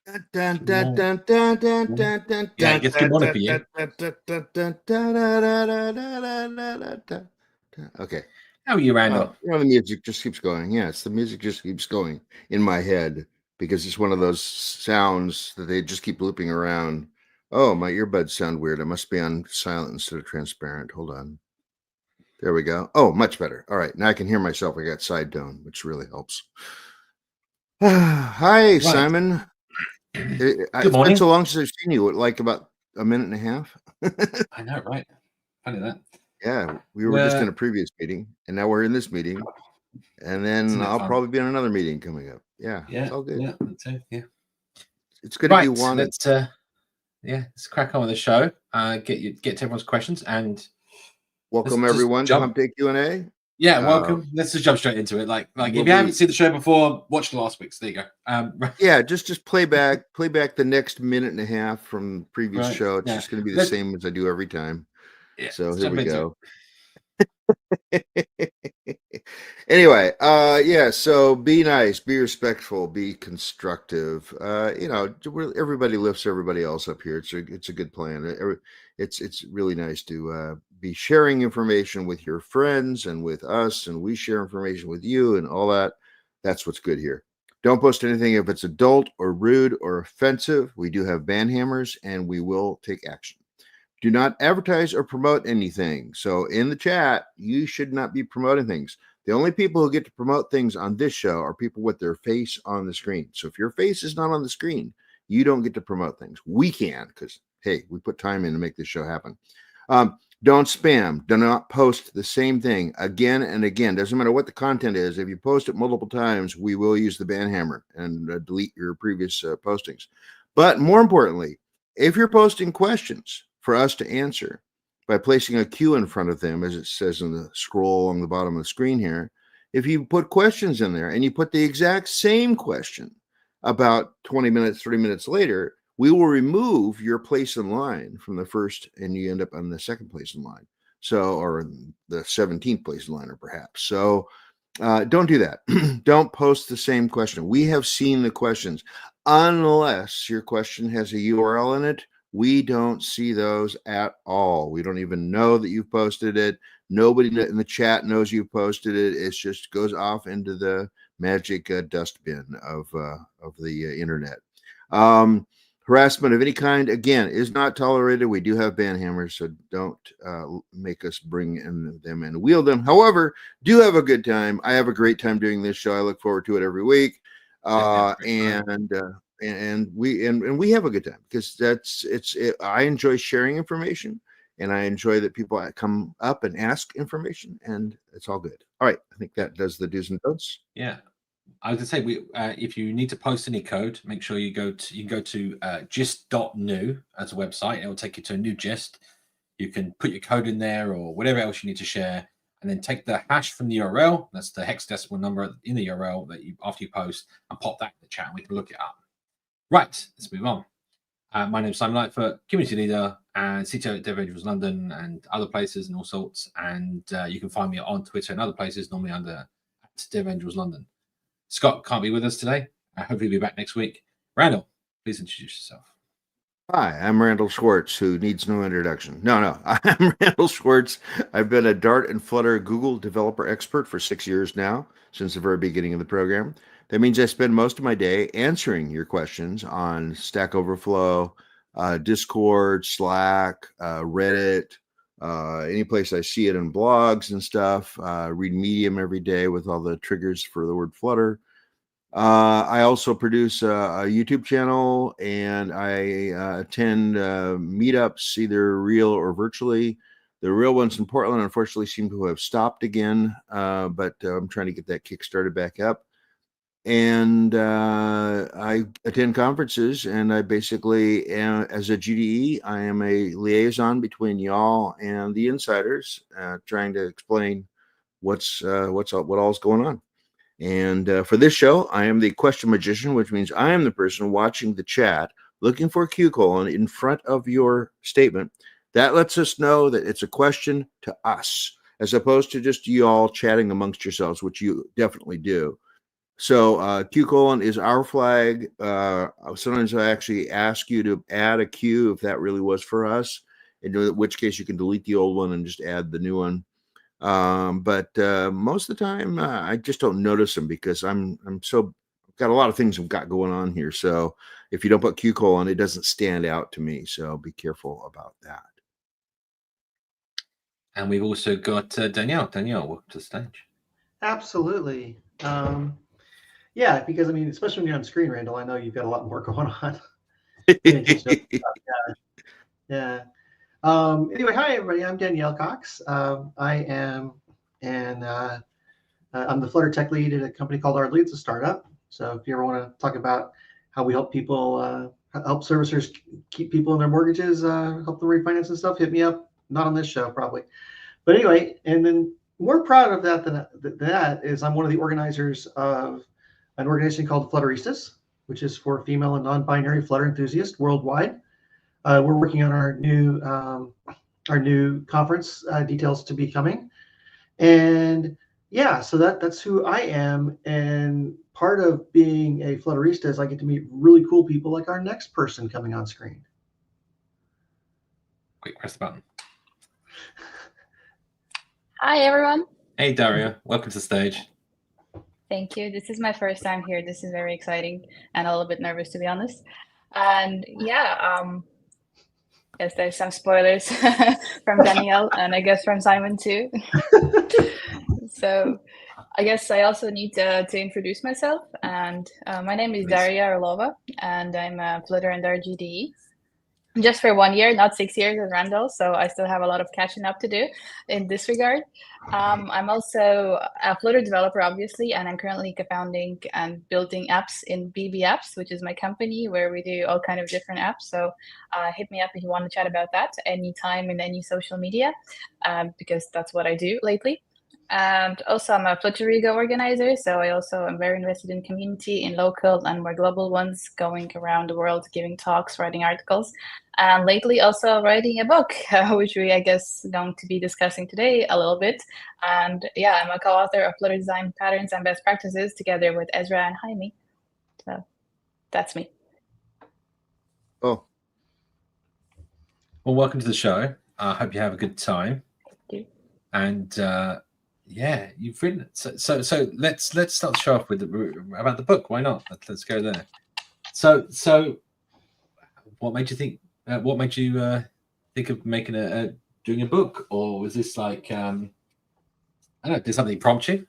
Dun, Good dun, morning. dun, dun, dun, dun, dun, Yeah, I dun, guess good dun, morning dun, for you. dun, dun, dun, dun, dun, dun, dun, dun, dun, dun, dun, dun. Okay. How are you, Randall? The music just keeps going. Yes, the music just keeps going in my head because it's one of those sounds that they just keep looping around. Oh, my earbuds sound weird. I must be on silent instead of transparent. Hold on. There we go. Oh, much better. All right. Now I can hear myself. I got side tone, which really helps. Hi, Right. Simon. Good It's been morning. so long since I've seen you. Like about a minute and a half. I know, right? Funny that. Yeah, we were just in Well, a previous meeting, and now we're in this meeting, and then isn't it I'll fun? probably be in another meeting coming up. Yeah, it's Yeah, all good. yeah, me too. Yeah. It's good to be Right. wanted. Let's crack on with the show. Get to everyone's questions and let's Welcome just everyone to jump. Humpday Q&A. Yeah, Uh, welcome. Let's just jump straight into it. Like we'll if you haven't be seen the show before, watch the last week's. There you go. yeah, just play back the next minute and a half from previous Right. show. It's Yeah. just going to be the Let's same as I do every time. So let's here jump we into it. go. Anyway, yeah, so be nice, be respectful, be constructive. Everybody lifts everybody else up here. It's a good plan. It's really nice to be sharing information with your friends and with us, and we share information with you and all that. That's what's good here. Don't post anything if it's adult or rude or offensive. We do have ban hammers, and we will take action. Do not advertise or promote anything. So in the chat, you should not be promoting things. The only people who get to promote things on this show are people with their face on the screen. So if your face is not on the screen, you don't get to promote things. We can, because hey, we put time in to make this show happen. Don't spam. Do not post the same thing again and again. Doesn't matter what the content is. If you post it multiple times, we will use the ban hammer and delete your previous postings. But more importantly, if you're posting questions for us to answer by placing a Q in front of them, as it says in the scroll along the bottom of the screen here, if you put questions in there and you put the exact same question about 20 minutes, 30 minutes later, we will remove your place in line from the first and you end up on the second place in line. So, or the 17th place in line, or perhaps. So, don't do that. Don't post the same question. We have seen the questions. Unless your question has a URL in it, we don't see those at all. We don't even know that you've posted it. Nobody in the chat knows you've posted it. It just goes off into the magic dustbin of the internet. Harassment of any kind, again, is not tolerated. We do have ban hammers, so don't make us bring them and wield them. However, do have a good time. I have a great time doing this show. I look forward to it every week, and we have a good time because I enjoy sharing information, and I enjoy that people come up and ask information, and it's all good. All right, I think that does the do's and don'ts. Yeah. I was gonna say if you need to post any code, make sure you can go to gist.new as a website. It will take you to a new gist. You can put your code in there or whatever else you need to share, and then take the hash from the URL. That's the hexadecimal number in the URL that you after you post, and pop that in the chat, and we can look it up. Right, let's move on. My name is Simon Lightfoot, community leader and CTO at Dev Angels London and other places and all sorts. And you can find me on Twitter and other places, normally under Dev Angels London. Scott can't be with us today. Hopefully he'll be back next week. Randall, please introduce yourself. Hi, I'm Randall Schwartz, who needs no introduction. No, I'm Randall Schwartz. I've been a Dart and Flutter Google developer expert for 6 years now, since the very beginning of the program. That means I spend most of my day answering your questions on Stack Overflow, Discord, Slack, Reddit, any place I see it in blogs and stuff. Read Medium every day with all the triggers for the word Flutter. I also produce a YouTube channel, and I attend meetups, either real or virtually. The real ones in Portland, unfortunately, seem to have stopped again, but I'm trying to get that kick-started back up. And I attend conferences, and I basically, as a GDE, I am a liaison between y'all and the insiders, trying to explain what all's going on. And for this show, I am the question magician, which means I am the person watching the chat, looking for a Q colon in front of your statement. That lets us know that it's a question to us, as opposed to just you all chatting amongst yourselves, which you definitely do. So Q colon is our flag. Sometimes I actually ask you to add a Q if that really was for us, in which case you can delete the old one and just add the new one. But most of the time, I just don't notice them because I'm so got a lot of things I've got going on here. So if you don't put Q colon, it doesn't stand out to me. So be careful about that. And we've also got Danielle. Danielle, welcome to the stage. Absolutely. Yeah, because I mean, especially when you're on screen, Randall, I know you've got a lot more going on. Yeah. Anyway, hi everybody. I'm Danielle Cox. I am I'm the Flutter tech lead at a company called Our Leads, a startup. So if you ever want to talk about how we help people, help servicers keep people in their mortgages, help them refinance and stuff, hit me up. Not on this show, probably. But anyway, and then more proud of that than that is I'm one of the organizers of an organization called Flutteristas, which is for female and non-binary Flutter enthusiasts worldwide. We're working on our new conference, details to be coming, and yeah, so that's who I am. And part of being a Flutterista is I get to meet really cool people like our next person coming on screen. Quick, press the button. Hi, everyone. Hey, Daria. Welcome to the stage. Thank you. This is my first time here. This is very exciting and a little bit nervous, to be honest. And yeah, yes, there's some spoilers from Danielle and I guess from Simon too. So I guess I also need to introduce myself. And my name is Please. Daria Orlova, and I'm a Flutter and Dart GDE. Just for 1 year, not 6 years as Randall, so I still have a lot of catching up to do in this regard. I'm also a Flutter developer, obviously, and I'm currently co-founding and building apps in BB Apps, which is my company where we do all kind of different apps. So hit me up if you want to chat about that anytime in any social media, because that's what I do lately. And also I'm a Flutterigo organizer, so I also am very invested in community, in local and more global ones, going around the world, giving talks, writing articles, and lately also writing a book, which we, I guess, going to be discussing today a little bit. And yeah, I'm a co-author of Flutter Design Patterns and Best Practices together with Ezra and Jaime. So that's me. Oh, Well, welcome to the show. I hope you have a good time. Thank you. And yeah, you've written so let's start the show off with about the book. Why not? Let's go there. So what made you think think of making doing a book, or was this like I don't know, did something prompt you?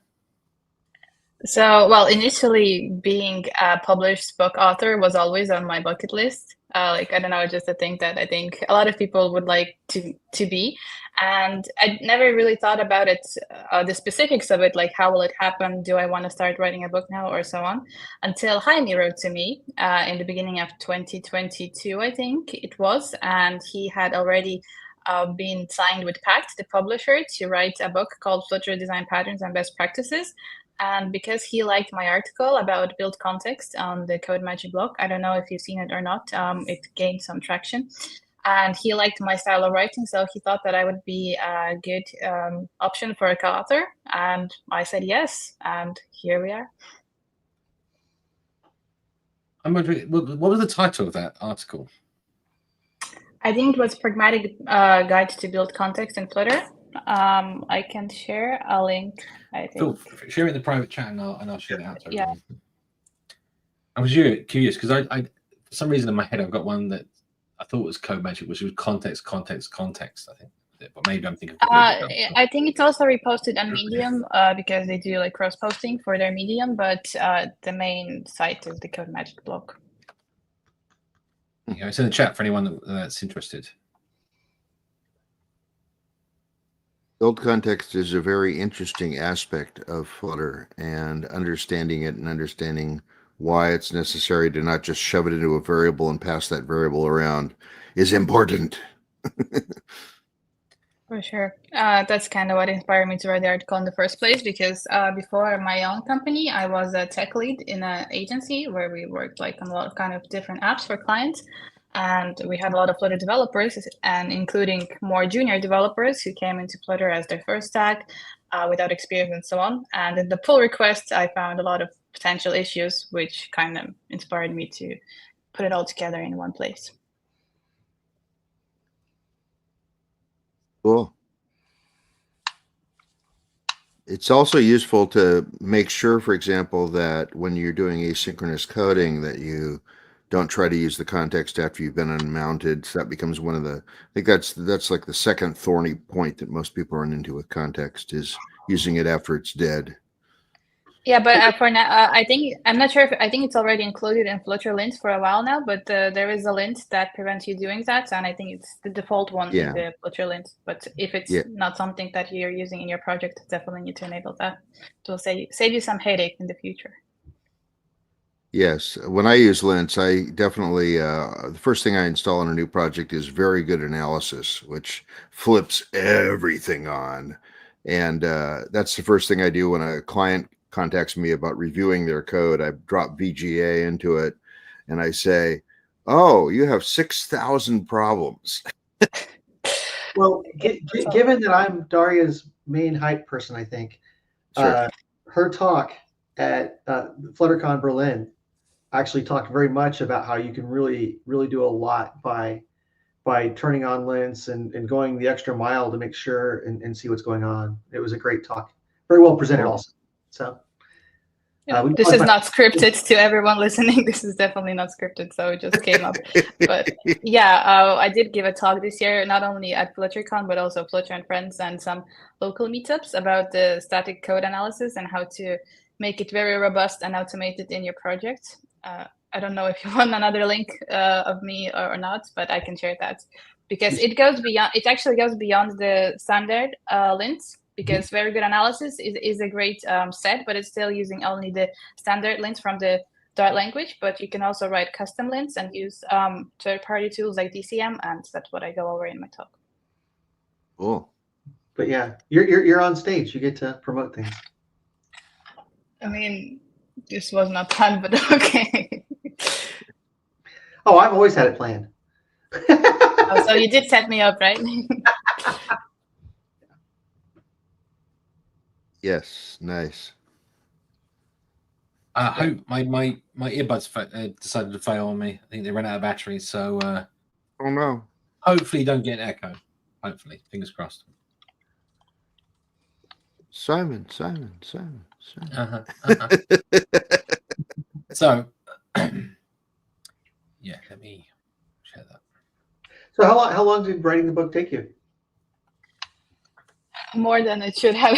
So, well, initially being a published book author was always on my bucket list. Like, I don't know, just a thing that I think a lot of people would like to be. And I never really thought about it, the specifics of it, like how will it happen? Do I want to start writing a book now or so on? Until Jaime wrote to me in the beginning of 2022, I think it was. And he had already been signed with Pact, the publisher, to write a book called Flutter Design Patterns and Best Practices. And because he liked my article about build context on the Code Magic blog, I don't know if you've seen it or not, it gained some traction. And he liked my style of writing, so he thought that I would be a good option for a co-author. And I said yes, and here we are. I'm wondering, what was the title of that article? I think it was Pragmatic Guide to Build Context in Flutter. I can share a link, I think. Share it in the private chat and I'll share it out to everyone. Yeah. I was curious because I for some reason in my head I've got one that I thought was Code Magic, which was context, I think. But maybe I'm thinking. I think it's also reposted on Medium because they do like cross posting for their Medium, but the main site is the Code Magic blog. Yeah, it's in the chat for anyone that's interested. build context is a very interesting aspect of Flutter, and understanding it and understanding why it's necessary to not just shove it into a variable and pass that variable around is important. For sure. That's kind of what inspired me to write the article in the first place, because before my own company, I was a tech lead in an agency where we worked like on a lot of kind of different apps for clients. And we had a lot of Flutter developers, and including more junior developers who came into Flutter as their first stack without experience and so on. And in the pull requests, I found a lot of potential issues, which kind of inspired me to put it all together in one place. Cool. It's also useful to make sure, for example, that when you're doing asynchronous coding, that you don't try to use the context after you've been unmounted. So that becomes one of the, I think that's like the second thorny point that most people run into with context, is using it after it's dead. Yeah, but for now, I think, I'm not sure if, I think it's already included in Flutter lint for a while now, but there is a lint that prevents you doing that, and I think it's the default one in the Flutter lint. But if it's not something that you're using in your project, definitely need to enable that. It will save you some headache in the future. Yes, when I use lints, I definitely, the first thing I install in a new project is very good analysis, which flips everything on. And that's the first thing I do when a client contacts me about reviewing their code. I drop VGA into it and I say, oh, you have 6,000 problems. Well, given that I'm Daria's main hype person, I think, Sure. her talk at FlutterCon Berlin actually talked very much about how you can really do a lot by turning on lints and going the extra mile to make sure and see what's going on. It was a great talk, very well presented also. So this is not scripted to everyone listening. This is definitely not scripted, so it just came up. But yeah, I did give a talk this year, not only at FlutterCon, but also Flutter and Friends and some local meetups about the static code analysis and how to make it very robust and automate it in your project. I don't know if you want another link of me or not, but I can share that, because it goes beyond. It actually goes beyond the standard lints, because very good analysis is a great set, but it's still using only the standard lints from the Dart language. But you can also write custom lints and use third-party tools like DCM, and that's what I go over in my talk. Cool. But yeah, you're on stage. You get to promote things. I mean, this was not planned, but okay. Oh, I've always had it planned. Oh, so you did set me up, right? Yes, nice. I hope my earbuds decided to fail on me. I think they ran out of batteries, so Oh no. Hopefully, don't get an echo. Hopefully, fingers crossed. Simon. So, yeah, let me share that. So how long did writing the book take you? More than it should have.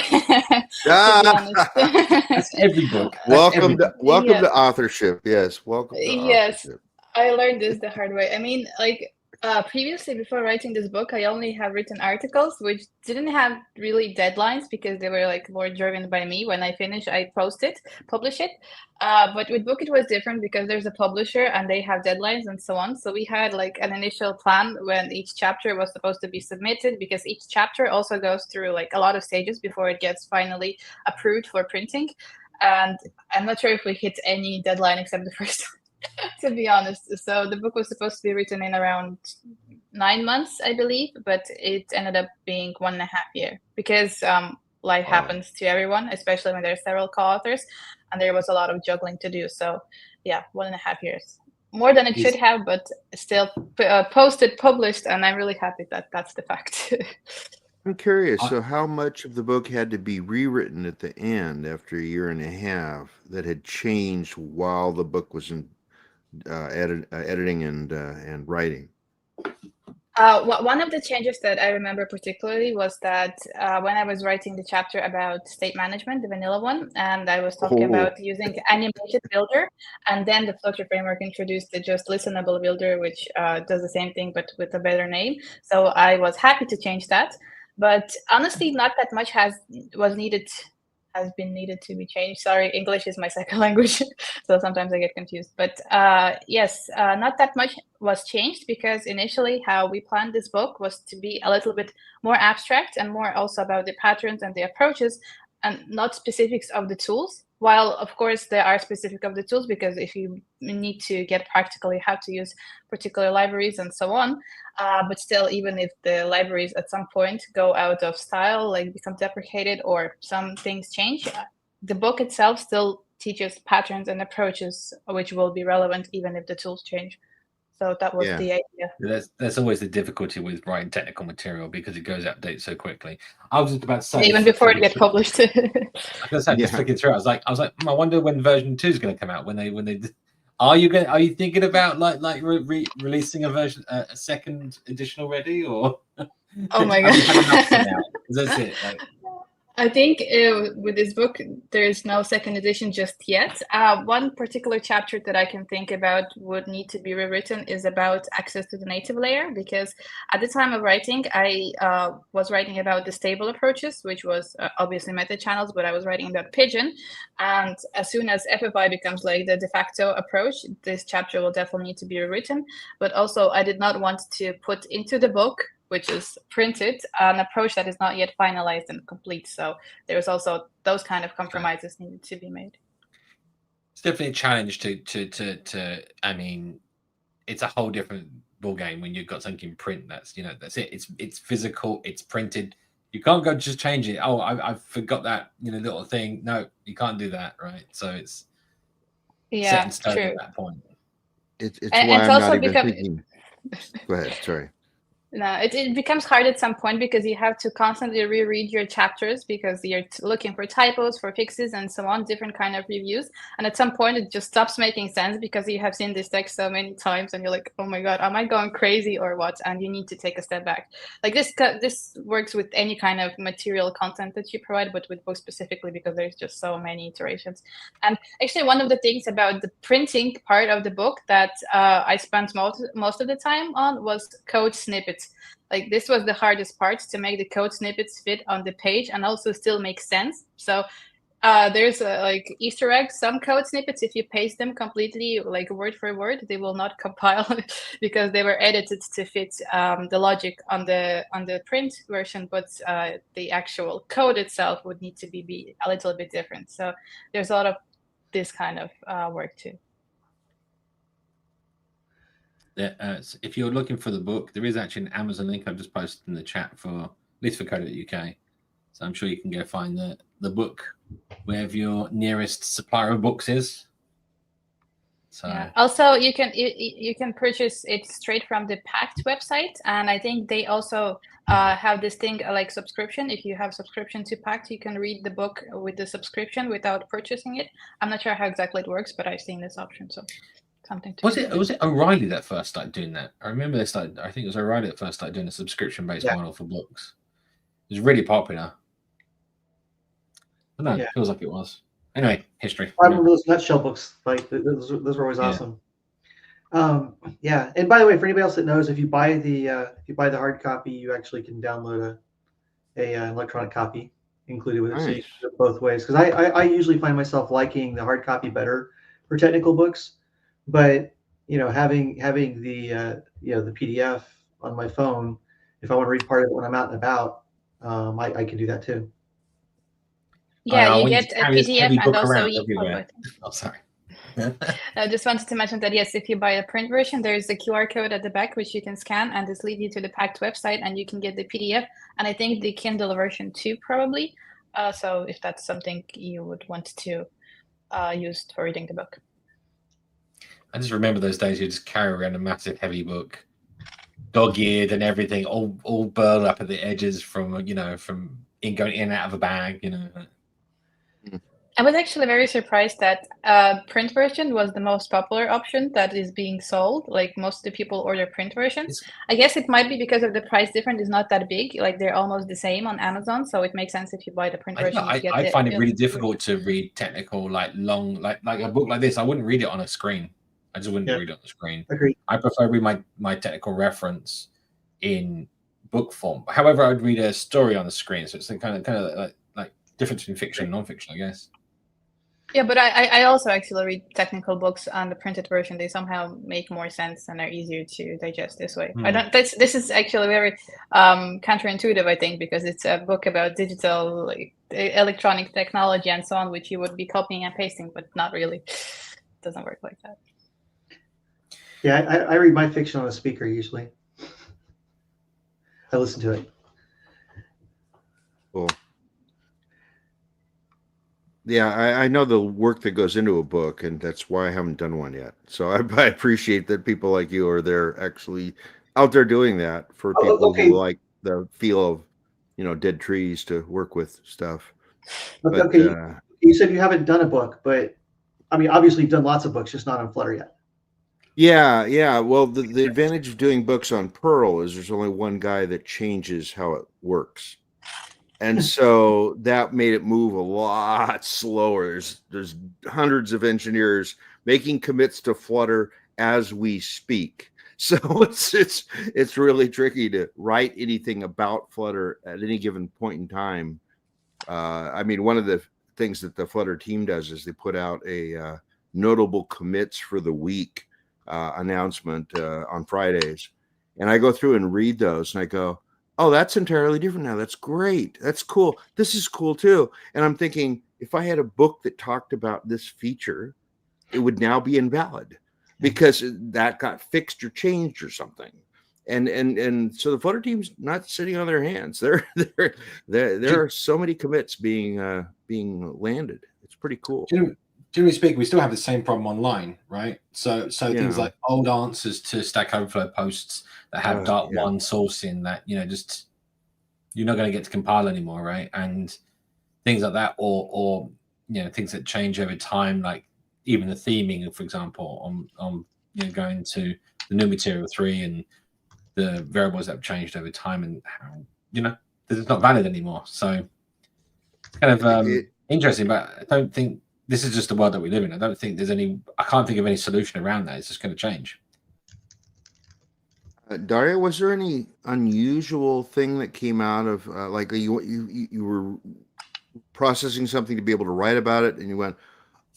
That's every book. Welcome to authorship. Yes, welcome to authorship. I learned this the hard way. I mean, like previously, before writing this book, I only have written articles which didn't have really deadlines, because they were like more driven by me. When I finish, I publish it. But with book, it was different, because there's a publisher and they have deadlines and so on. So we had like an initial plan when each chapter was supposed to be submitted, because each chapter also goes through like a lot of stages before it gets finally approved for printing. And I'm not sure if we hit any deadline except the first one. To be honest. So the book was supposed to be written in around 9 months, I believe, but it ended up being 1.5 years, because life happens to everyone, especially when there are several co-authors, and there was a lot of juggling to do. So yeah, 1.5 years. More than it should have, but still posted, published, and I'm really happy that that's the fact. I'm curious. So, how much of the book had to be rewritten at the end after 1.5 years that had changed while the book was in editing and writing? One of the changes that I remember particularly was that when I was writing the chapter about state management, the vanilla one, and I was talking about using animated builder, and then the Flutter framework introduced the just listenable builder, which does the same thing but with a better name. So I was happy to change that. But honestly, not that much has been needed to be changed. Sorry, English is my second language, so sometimes I get confused. But yes, not that much was changed, because initially how we planned this book was to be a little bit more abstract and more also about the patterns and the approaches, and not specifics of the tools. While of course there are specific of the tools, because if you need to get practical, you have to use particular libraries and so on. But still, even if the libraries at some point go out of style, like become deprecated, or some things change, the book itself still teaches patterns and approaches which will be relevant even if the tools change. So that was the idea. That's always the difficulty with writing technical material because it goes update so quickly. I was just about to say, even before it gets published. I was gonna say, just flicking through, I was like, I wonder when version 2 is going to come out. When they are you thinking about releasing a second edition already, or oh my have you had enough for god, now? 'Cause that's it. Like, I think with this book, there's no second edition just yet. One particular chapter that I can think about would need to be rewritten is about access to the native layer, because at the time of writing, I was writing about the stable approaches, which was obviously meta channels, but I was writing about Pigeon. And as soon as FFI becomes like the de facto approach, this chapter will definitely need to be rewritten. But also, I did not want to put into the book, which is printed, an approach that is not yet finalized and complete. So there's also those kind of compromises needed to be made. it's definitely a challenge to I mean, it's a whole different ball game when you've got something in print. That's that's it. It's physical. It's printed. You can't go just change it. Oh, I forgot that little thing. No, you can't do that, right? So it's set in stone true. at that point. It's and why it's I'm also not even thinking. Go ahead. Sorry. No, it becomes hard at some point because you have to constantly reread your chapters because you're looking for typos, for fixes, and so on, different kind of reviews. And at some point, it just stops making sense because you have seen this text so many times, and you're like, "Oh my god, am I going crazy or what?" And you need to take a step back. Like this works with any kind of material content that you provide, but with books specifically because there's just so many iterations. And actually, one of the things about the printing part of the book that I spent most of the time on was code snippets. Like this was the hardest part, to make the code snippets fit on the page and also still make sense. So there's like Easter eggs, some code snippets, if you paste them completely like word for word, they will not compile because they were edited to fit the logic on the print version, but the actual code itself would need to be a little bit different. So there's a lot of this kind of work too. So if you're looking for the book, there is actually an Amazon link I've just posted in the chat at least for Code.uk. So I'm sure you can go find the book wherever your nearest supplier of books is. So yeah. Also, you can purchase it straight from the Pact website, and I think they also have this thing like subscription. If you have subscription to Pact, you can read the book with the subscription without purchasing it. I'm not sure how exactly it works, but I've seen this option. So something to was it O'Reilly that first started doing that? I remember I think it was O'Reilly that first started doing a subscription-based model for books. It was really popular. I don't know, it feels like it was. Anyway, history. I remember those nutshell books. Like those were always awesome. Yeah. And by the way, for anybody else that knows, if you buy the hard copy, you actually can download a electronic copy included with it, so you can do it both ways. Because I usually find myself liking the hard copy better for technical books, but having the the PDF on my phone, if I want to read part of it when I'm out and about, I can do that too. Yeah, you get a PDF and also everywhere. Oh, sorry. I just wanted to mention that, yes, if you buy a print version, there is a QR code at the back which you can scan, and this leads you to the Pact website, and you can get the PDF, and I think the Kindle version too, probably. So if that's something you would want to use for reading the book. I just remember those days you just carry around a massive heavy book, dog-eared and everything, all burled up at the edges from going in and out of a bag, I was actually very surprised that print version was the most popular option that is being sold. Like most of the people order print versions. I guess it might be because of the price difference is not that big. Like they're almost the same on Amazon, so it makes sense if you buy the print version. I find it really difficult to read technical, long, like a book like this. I wouldn't read it on a screen. I just wouldn't read it on the screen. Agreed. I prefer read my technical reference in book form. However, I'd read a story on the screen, so it's kind of like difference between fiction and non-fiction, I guess. Yeah, but I also actually read technical books on the printed version. They somehow make more sense and are easier to digest this way. I don't. This is actually very counterintuitive, I think, because it's a book about digital, electronic technology and so on, which you would be copying and pasting, but not really. It doesn't work like that. Yeah, I read my fiction on a speaker usually. I listen to it. Cool. Yeah, I know the work that goes into a book, and that's why I haven't done one yet. So I appreciate that people like you are there actually out there doing that for people who Okay, like the feel of, dead trees to work with stuff. okay, But okay. You said you haven't done a book, but I mean, obviously you've done lots of books, just not on Flutter yet. yeah, yeah. Well, the advantage of doing books on Perl is there's only one guy that changes how it works. And so that made it move a lot slower. There's hundreds of engineers making commits to Flutter as we speak. So it's really tricky to write anything about Flutter at any given point in time. I mean, one of the things that the Flutter team does is they put out a notable commits for the week announcement on Fridays, and I go through and read those, and I go, "Oh, that's entirely different now. That's great. That's cool. This is cool too." And I'm thinking, if I had a book that talked about this feature, it would now be invalid because that got fixed or changed or something. And so the Flutter team's not sitting on their hands. There are so many commits being landed. It's pretty cool. Generally speaking, we still have the same problem online, right? So things Yeah. like old answers to Stack Overflow posts that have Dart Yeah. 1 sourcing that just you're not going to get to compile anymore, right? And things like that, or things that change over time, like even the theming, for example, on going to the new material 3 and the variables that have changed over time and how this is not valid anymore. So it's kind of interesting, but I don't think this is just the world that we live in. I don't think I can't think of any solution around that. It's just going to change. Daria, was there any unusual thing that came out of like you were processing something to be able to write about it, and you went,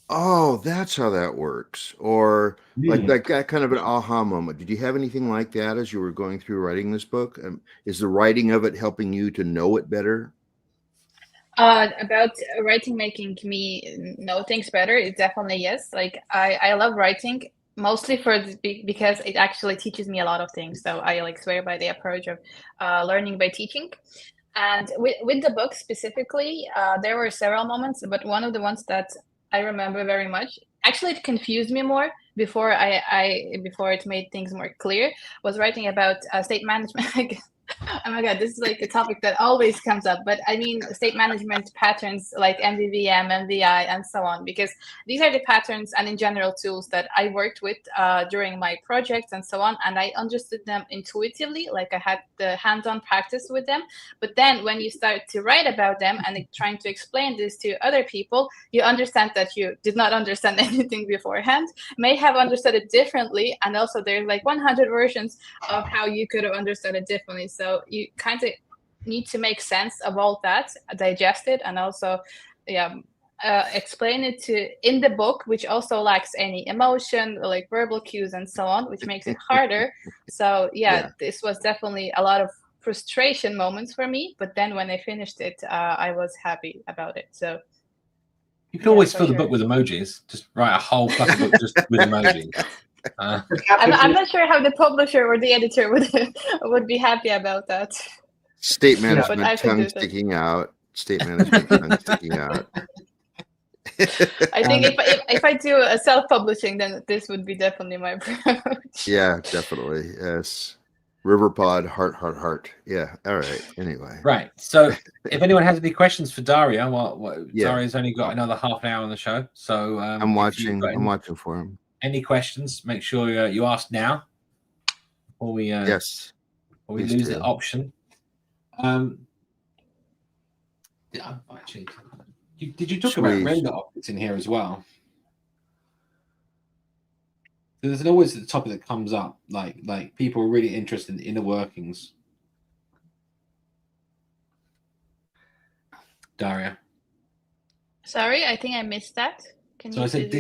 "Oh, that's how that works," or like that kind of an aha moment? Did you have anything like that as you were going through writing this book? Is the writing of it helping you to know it better? About writing making me know things better, it's definitely yes. Like I love writing mostly because it actually teaches me a lot of things. So I like swear by the approach of learning by teaching. And with the book specifically, there were several moments, but one of the ones that I remember very much, actually it confused me more before before it made things more clear, was writing about state management. Oh my God, this is like a topic that always comes up. But I mean, state management patterns like MVVM, MVI, and so on, because these are the patterns and in general tools that I worked with during my projects and so on. And I understood them intuitively, like I had the hands-on practice with them. But then when you start to write about them and trying to explain this to other people, you understand that you did not understand anything beforehand, may have understood it differently. And also there's like 100 versions of how you could have understood it differently. So you kind of need to make sense of all that, digest it, and also, explain it in the book, which also lacks any emotion, like verbal cues and so on, which makes it harder. So Yeah. this was definitely a lot of frustration moments for me. But then when I finished it, I was happy about it. So you can always for fill the sure. book with emojis. Just write a whole Flutter book just with emojis. I'm not sure how the publisher or the editor would be happy about that. State But I management could do tongue that. sticking out. State management tongue sticking out. I think if I do a self-publishing, then this would be definitely my approach. Yeah, definitely. Yes. Riverpod, heart. Yeah. All right. Anyway. Right. So if anyone has any questions for Daria, Yeah. Daria's only got another half an hour on the show. So I'm if you've watching. got I'm watching for him. any questions, make sure you ask now before we Yes. before we Please lose do. the option. Yeah, actually, did you talk about render objects in here as well? There's always the topic that comes up, like people are really interested in the inner workings. Daria. Sorry, I think I missed that. So I said,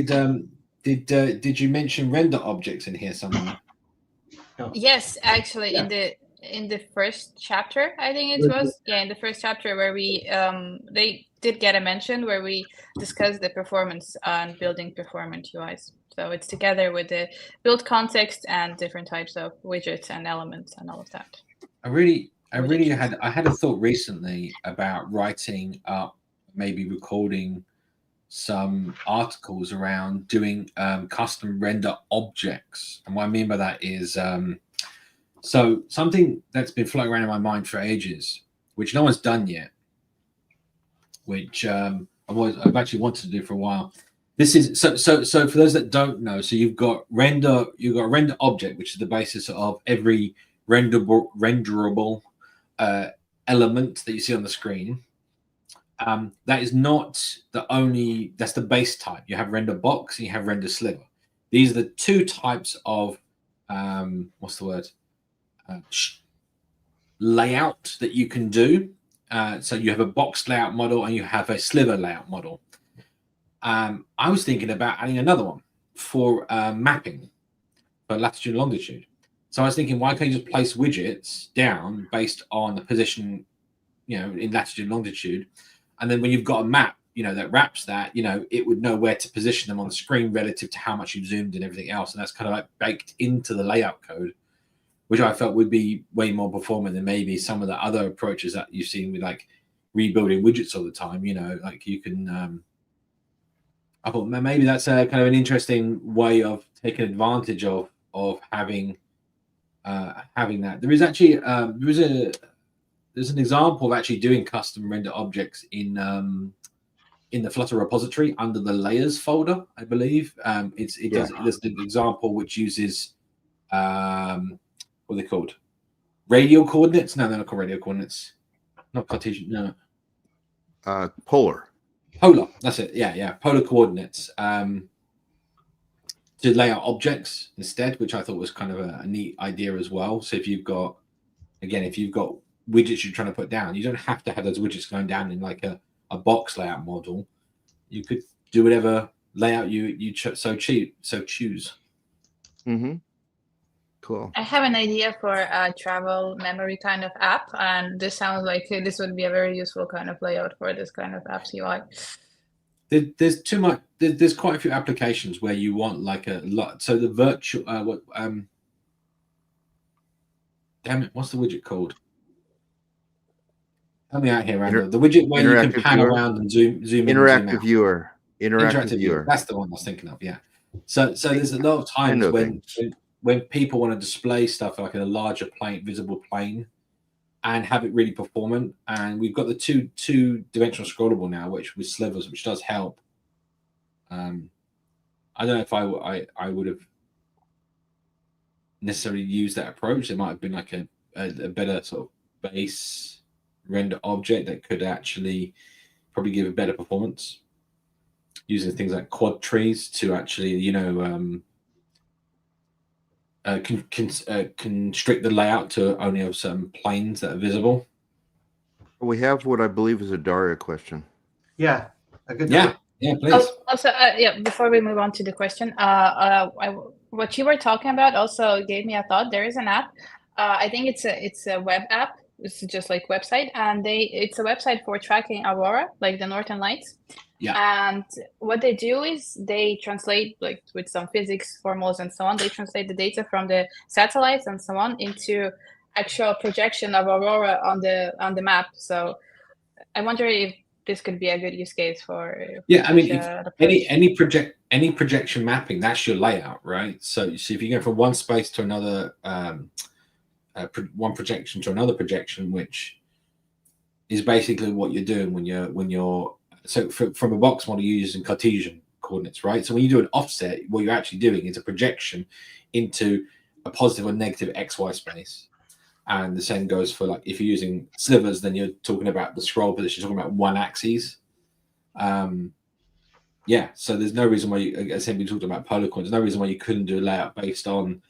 did you mention render objects in here somewhere? Yes, actually, in the first chapter, I think it was. Yeah, in the first chapter where we they did get a mention where we discussed the performance and building performant UIs. So it's together with the build context and different types of widgets and elements and all of that. I had a thought recently about writing up, maybe recording some articles around doing custom render objects. And what I mean by that is, so something that's been floating around in my mind for ages, which no one's done yet, which I've actually wanted to do for a while. This is so for those that don't know, so you've got a render object, which is the basis of every renderable element that you see on the screen. That is not that's the base type. You have render box and you have render sliver. These are the two types of what's the word, layout that you can do. So you have a box layout model and you have a sliver layout model. I was thinking about adding another one for mapping for latitude and longitude. So I was thinking, why can't you just place widgets down based on the position, in latitude and longitude, and then when you've got a map, that wraps that, it would know where to position them on the screen relative to how much you've zoomed and everything else, and that's kind of like baked into the layout code, which I felt would be way more performant than maybe some of the other approaches that you've seen with like rebuilding widgets all the time. Like you can. I thought maybe that's a kind of an interesting way of taking advantage of having that. There is actually there's an example of actually doing custom render objects in the Flutter repository under the layers folder, I believe. There's an example which uses what are they called? Radial coordinates? No, they're not called radial coordinates. Not Cartesian. No. Polar. Polar. That's it. Yeah. Polar coordinates to lay out objects instead, which I thought was kind of a neat idea as well. So if you've got widgets you're trying to put down, you don't have to have those widgets going down in like a box layout model. You could do whatever layout you choose. Mm-hmm. Cool. I have an idea for a travel memory kind of app, and this sounds like this would be a very useful kind of layout for this kind of apps UI. There's too much. There's quite a few applications where you want like a lot. So the virtual, damn it, what's the widget called? Help me out here, Randall. The widget where you can pan around and zoom in. Interactive viewer. Interactive viewer. That's the one I was thinking of. Yeah. So there's a lot of times when people want to display stuff like in a larger visible plane, and have it really performant. And we've got the two-dimensional scrollable now, which with slivers, which does help. I don't know if I would have necessarily used that approach. It might have been like a better sort of base render object that could actually probably give a better performance using things like quad trees to actually, constrict the layout to only have certain planes that are visible. We have what I believe is a Daria question. Yeah, a good. Yeah, please. Also, before we move on to the question, what you were talking about also gave me a thought. There is an app. I think it's a web app. It's just like website, and it's a website for tracking aurora, like the Northern Lights. Yeah. And what they do is they translate, like with some physics formulas and so on, they translate the data from the satellites and so on into actual projection of aurora on the map. So I wonder if this could be a good use case for. Yeah, I mean, any projection mapping, that's your layout, right? So if you go from one space to another, one projection to another projection, which is basically what you're doing when you're so from a box model, you're using Cartesian coordinates, right? So when you do an offset, what you're actually doing is a projection into a positive or negative XY space. And the same goes for like if you're using slivers, then you're talking about the scroll position, you're talking about one axis. Yeah, so there's no reason why we talked about polar coordinates. There's no reason why you couldn't do a layout based on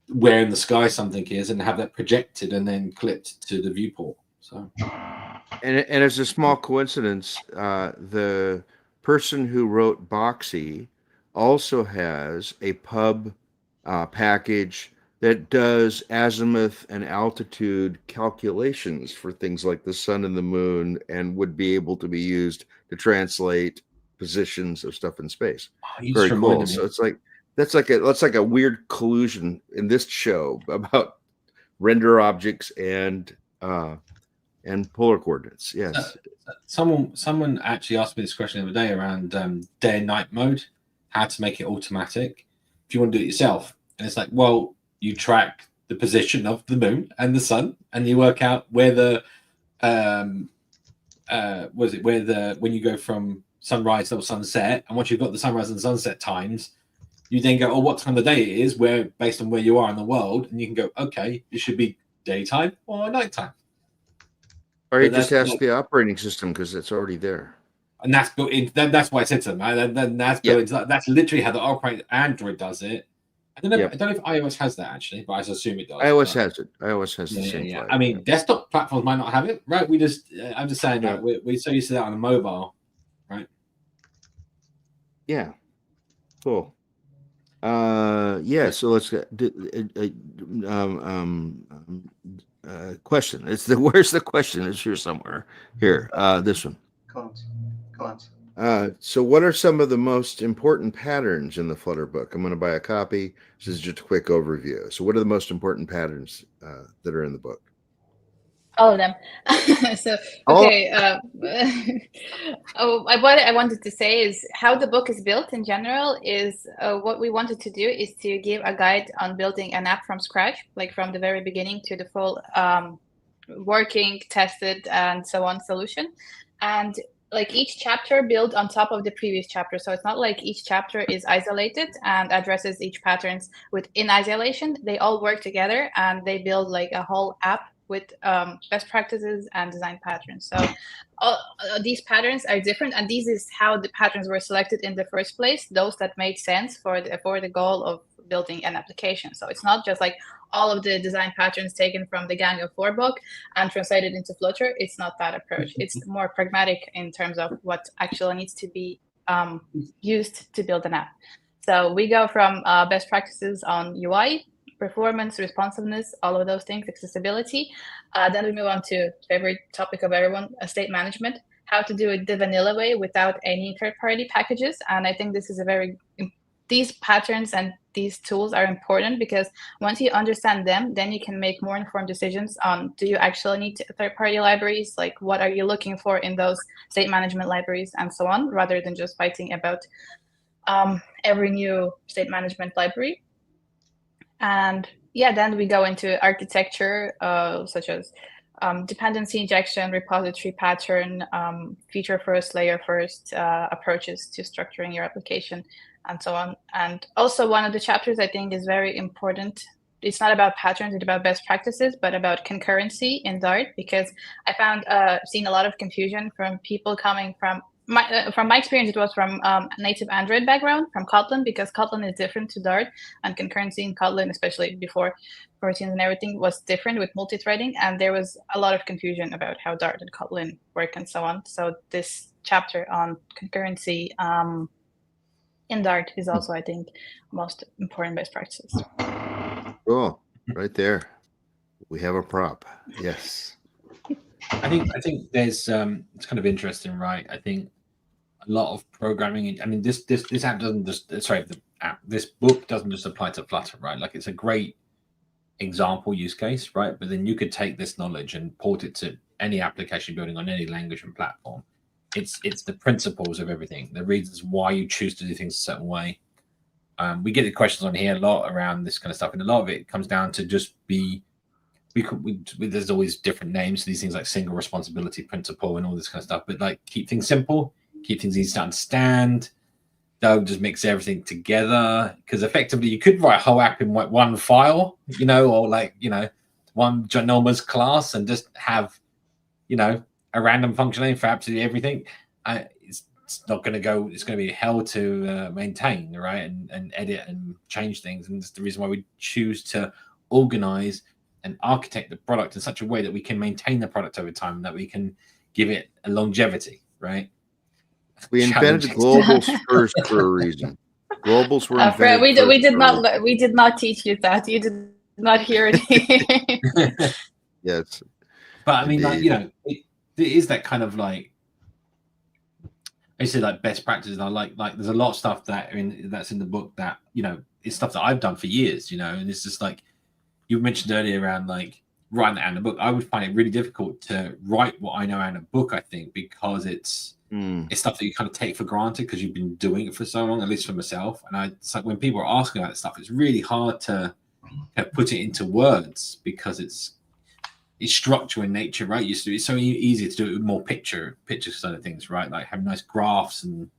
where in the sky something is and have that projected and then clipped to the viewport. So, and as a small coincidence, the person who wrote Boxy also has a pub package that does azimuth and altitude calculations for things like the sun and the moon, and would be able to be used to translate positions of stuff in space. Very cool. So it's like that's like a weird collusion in this show about render objects and and polar coordinates. Yes. Someone actually asked me this question the other day around day and night mode, how to make it automatic if you want to do it yourself. And it's like, well, you track the position of the moon and the sun, and you work out where the when you go from sunrise to sunset, and once you've got the sunrise and sunset times, you then go, oh, what time of the day it is, where based on where you are in the world, and you can go, okay, it should be daytime or nighttime. Or you just ask the operating system because it's already there. And that's built in. That's why I said to them. That's built into, that's literally how the operating Android does it. I don't know. I don't know if iOS has that actually, but I assume it does. iOS has it. iOS has the same flag. I mean, desktop platforms might not have it, right? I'm just saying that we're so used to that on a mobile, right? Yeah. Cool. So let's get question. Where's the question? It's here somewhere. Here, this one. Collins. So what are some of the most important patterns in the Flutter book? I'm going to buy a copy. This is just a quick overview. So what are the most important patterns that are in the book? All of them. So, okay. What I wanted to say is how the book is built in general is what we wanted to do is to give a guide on building an app from scratch, like from the very beginning to the full working, tested, and so on solution. And like each chapter built on top of the previous chapter. So it's not like each chapter is isolated and addresses each patterns within isolation. They all work together and they build like a whole app with best practices and design patterns. So these patterns are different, and this is how the patterns were selected in the first place, those that made sense for the goal of building an application. So it's not just like all of the design patterns taken from the Gang of Four book and translated into Flutter. It's not that approach. It's more pragmatic in terms of what actually needs to be used to build an app. So we go from best practices on UI, performance, responsiveness, all of those things, accessibility. Then we move on to favorite topic of everyone, state management, how to do it the vanilla way without any third-party packages. And I think this is these patterns and these tools are important because once you understand them, then you can make more informed decisions on, do you actually need third-party libraries? Like, what are you looking for in those state management libraries and so on, rather than just fighting about every new state management library. And then we go into architecture, such as dependency injection, repository pattern, feature first, layer first approaches to structuring your application, and so on. And also one of the chapters I think is very important. It's not about patterns, it's about best practices, but about concurrency in Dart, because I found seen a lot of confusion from people coming from my experience. It was from native Android background, from Kotlin, because Kotlin is different to Dart, and concurrency in Kotlin, especially before routines and everything, was different with multi-threading, and there was a lot of confusion about how Dart and Kotlin work and so on. So this chapter on concurrency in Dart is also, I think, most important best practices. Cool, right there. We have a prop. Yes. I think there's it's kind of interesting, right? I think a lot of programming. I mean, this app doesn't just this book doesn't just apply to Flutter, right? Like, it's a great example use case, right? But then you could take this knowledge and port it to any application building on any language and platform. It's the principles of everything, the reasons why you choose to do things a certain way. We get the questions on here a lot around this kind of stuff, and a lot of it comes down to just there's always different names for these things, like single responsibility principle and all this kind of stuff, but like, keep things simple, keep things easy to understand. Don't just mix everything together, because effectively you could write a whole app in one file, or one ginormous class, and just have a random function name for absolutely everything. It's not going to go. It's going to be hell to maintain, right, and edit and change things. And that's the reason why we choose to organize and architect the product in such a way that we can maintain the product over time, and that we can give it a longevity, right? We invented globals first for a reason. Globals were invented. We did not teach you that. You did not hear it. Yes, but I mean, it is that kind of like, I say, like, best practices. And I like there's a lot of stuff that's in the book that it's stuff that I've done for years, and it's just like you mentioned earlier around like writing that in a book. I would find it really difficult to write what I know in a book, I think, because it's stuff that you kind of take for granted because you've been doing it for so long, at least for myself. And it's like when people are asking about this stuff, it's really hard to kind of put it into words because it's structure in nature, right? It's so easy to do it with more picture side of things, right? Like having nice graphs and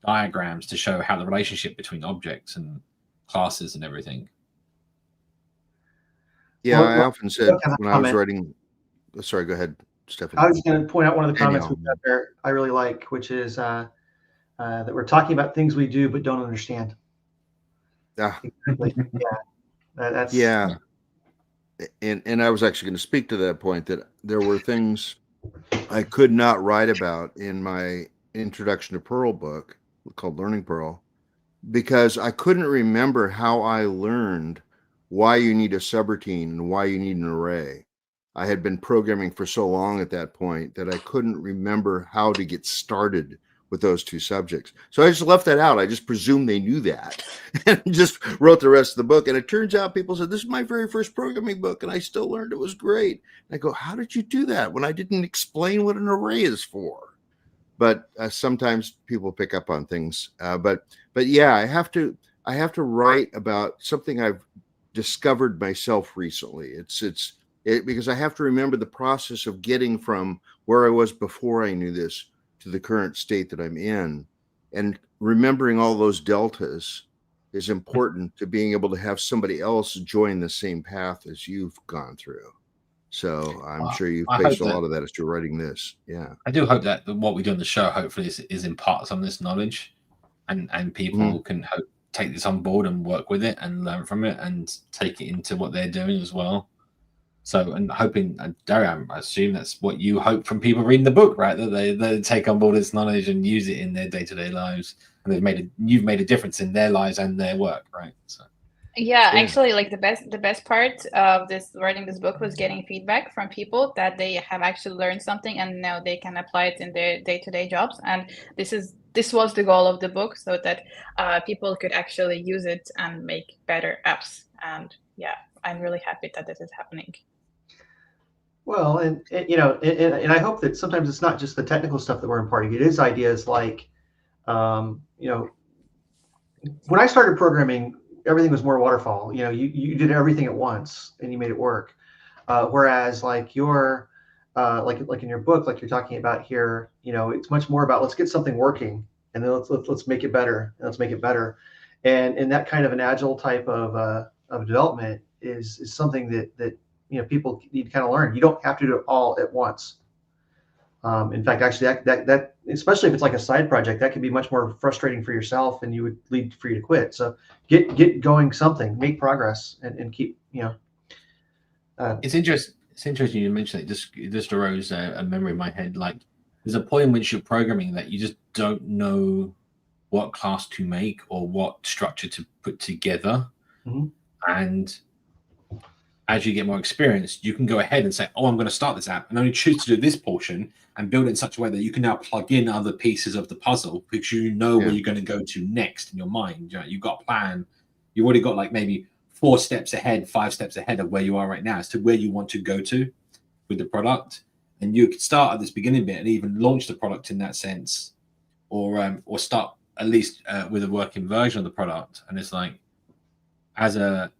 diagrams to show how the relationship between objects and classes and everything. Yeah, Well, I often said have a when I was comment. writing. Sorry, go ahead, Stefan. I was just going to point out one of the comments Danielle. we've got there I really like, which is that we're talking about things we do but don't understand. Exactly. That's Yeah. And I was actually going to speak to that point, that there were things I could not write about in my introduction to Perl book called Learning Perl, because I couldn't remember how I learned why you need a subroutine and why you need an array. I had been programming for so long at that point that I couldn't remember how to get started with those two subjects. So I just left that out. I just presumed they knew that and just wrote the rest of the book. And it turns out people said, this is my very first programming book, and I still learned it was great. And I go, how did you do that when I didn't explain what an array is for? But sometimes people pick up on things. But yeah, I have to write about something I've discovered myself recently. It's because I have to remember the process of getting from where I was before I knew this to the current state that I'm in, and remembering all those deltas is important to being able to have somebody else join the same path as you've gone through. So I'm sure you've faced a lot of that as you're writing this. Yeah, I do hope that what we do on the show hopefully is impart some of this knowledge, and people can take this on board and work with it and learn from it and take it into what they're doing as well. So, and hoping, Daria, I assume that's what you hope from people reading the book, right? That they take on board this knowledge and use it in their day-to-day lives, and you've made a difference in their lives and their work, right? So, yeah, actually, like the best part of writing this book was getting feedback from people that they have actually learned something and now they can apply it in their day-to-day jobs. And this was the goal of the book, so that people could actually use it and make better apps. And yeah, I'm really happy that this is happening. Well, and I hope that sometimes it's not just the technical stuff that we're imparting. It is ideas like, when I started programming, everything was more waterfall. You did everything at once and you made it work. Whereas like like in your book, like you're talking about here, it's much more about let's get something working and then let's make it better. And let's make it better. And that kind of an agile type of development is something that people need to kind of learn. You don't have to do it all at once. In fact, actually, that especially if it's like a side project, that can be much more frustrating for yourself, and you would lead for you to quit. So get going something, make progress, and keep. It's interesting you mentioned it. Just arose a memory in my head. Like there's a point in which you're programming that you just don't know what class to make or what structure to put together, and as you get more experience, you can go ahead and say, oh, I'm going to start this app and only choose to do this portion and build it in such a way that you can now plug in other pieces of the puzzle because you know where you're going to go to next in your mind. You've got a plan. You've already got like maybe 4 steps ahead, 5 steps ahead of where you are right now as to where you want to go to with the product. And you could start at this beginning bit and even launch the product in that sense, or start at least with a working version of the product. And it's like, as a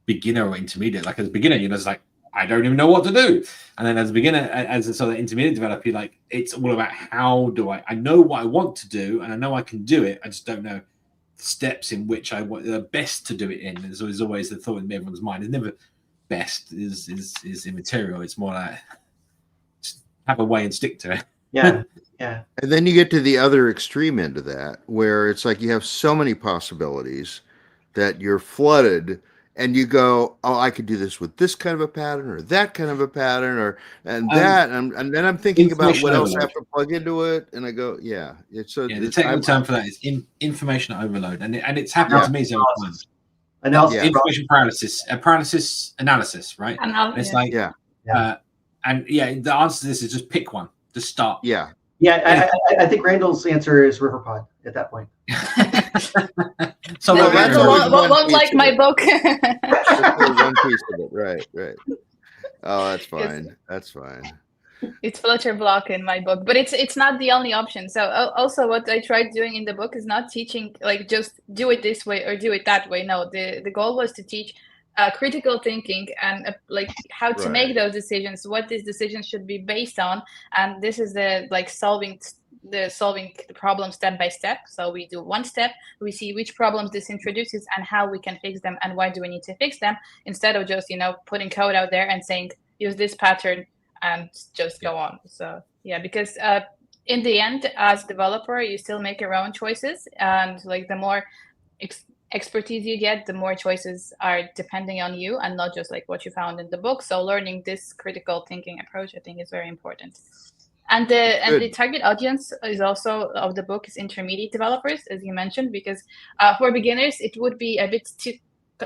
beginner or intermediate, like as a beginner, you're just like, I don't even know what to do. And then as a beginner, as a sort of intermediate developer, you're like, it's all about how do I know what I want to do and I know I can do it. I just don't know the steps in which I want the best to do it in. There's always the thought in everyone's mind. It's never best is immaterial. It's more like just have a way and stick to it. Yeah. And then you get to the other extreme end of that, where it's like you have so many possibilities that you're flooded. And you go, oh, I could do this with this kind of a pattern or that kind of a pattern and then I'm thinking about what else I have to plug into it. And I go, yeah. The technical term for that is information overload. And it's happened to me several times. Information paralysis analysis, right? It's like, the answer to this is just pick one. Just start. Yeah. Yeah, I think Randall's answer is Riverpod at that point. So won't like my book. One piece of it, right. Oh, that's Yes. fine. That's fine. It's Flutter block in my book, but it's not the only option. So also what I tried doing in the book is not teaching like just do it this way or do it that way. No, the goal was to teach critical thinking and like how to make Right. those decisions, what these decisions should be based on, and this is the like solving the problem step by step. So we do one step, we see which problems this introduces and how we can fix them and why do we need to fix them, instead of just putting code out there and saying use this pattern and just go on. So yeah, because in the end, as developer, you still make your own choices, and like the more expertise you get, the more choices are depending on you and not just like what you found in the book. So learning this critical thinking approach, I think, is very important. And the target audience is also of the book is intermediate developers, as you mentioned, because for beginners it would be a bit too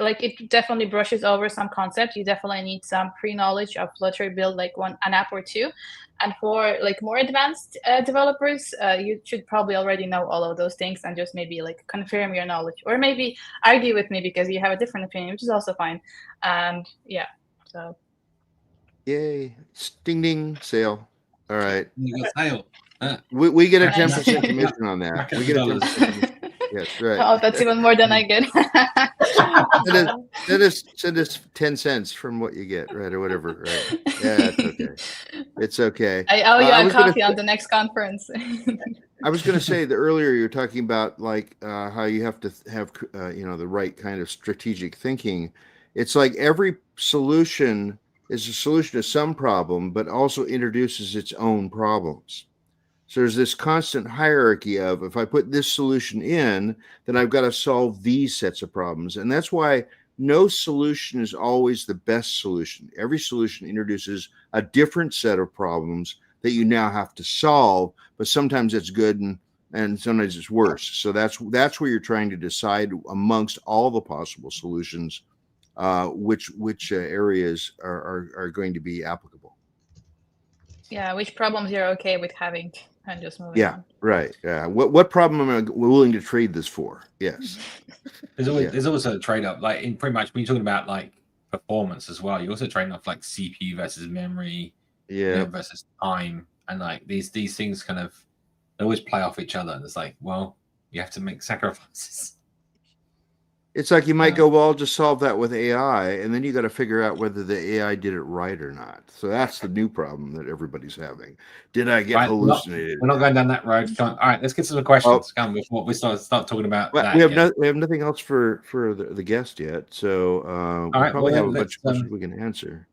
like it definitely brushes over some concepts. You definitely need some pre-knowledge of Flutter, build like an app or two. And for like more advanced developers, you should probably already know all of those things and just maybe like confirm your knowledge or maybe argue with me because you have a different opinion, which is also fine. Yeah, so. Yay. Ding ding sale. All right. You got sale. We get a Nice. 10% commission on that. We get a 10% commission. Yes, right. Oh, that's even more than I get. Send us 10 cents from what you get, right? Or whatever, right? Yeah, it's okay. It's okay. I owe you I a was gonna coffee on the next conference. I was going to say that earlier you were talking about like how you have to have the right kind of strategic thinking. It's like every solution is a solution to some problem, but also introduces its own problems. So there's this constant hierarchy of if I put this solution in, then I've got to solve these sets of problems. And that's why no solution is always the best solution. Every solution introduces a different set of problems that you now have to solve, but sometimes it's good and sometimes it's worse. So that's where you're trying to decide amongst all the possible solutions which areas are going to be applicable. Yeah, which problems you're okay with having and just moving on. Right. Yeah. What problem am I willing to trade this for? Yes. There's also a trade-off, like in pretty much when you're talking about like performance as well. You're also trading off like CPU versus memory, versus time, and like these things kind of they always play off each other. And it's like, well, you have to make sacrifices. It's like you might go, well, I'll just solve that with AI, and then you got to figure out whether the AI did it right or not. So that's the new problem that everybody's having. Did I get hallucinated? We're not going down that road. All right, let's get to the questions. Come before we start talking about that. We have nothing else for the guest yet, so we probably have a bunch of questions we can answer.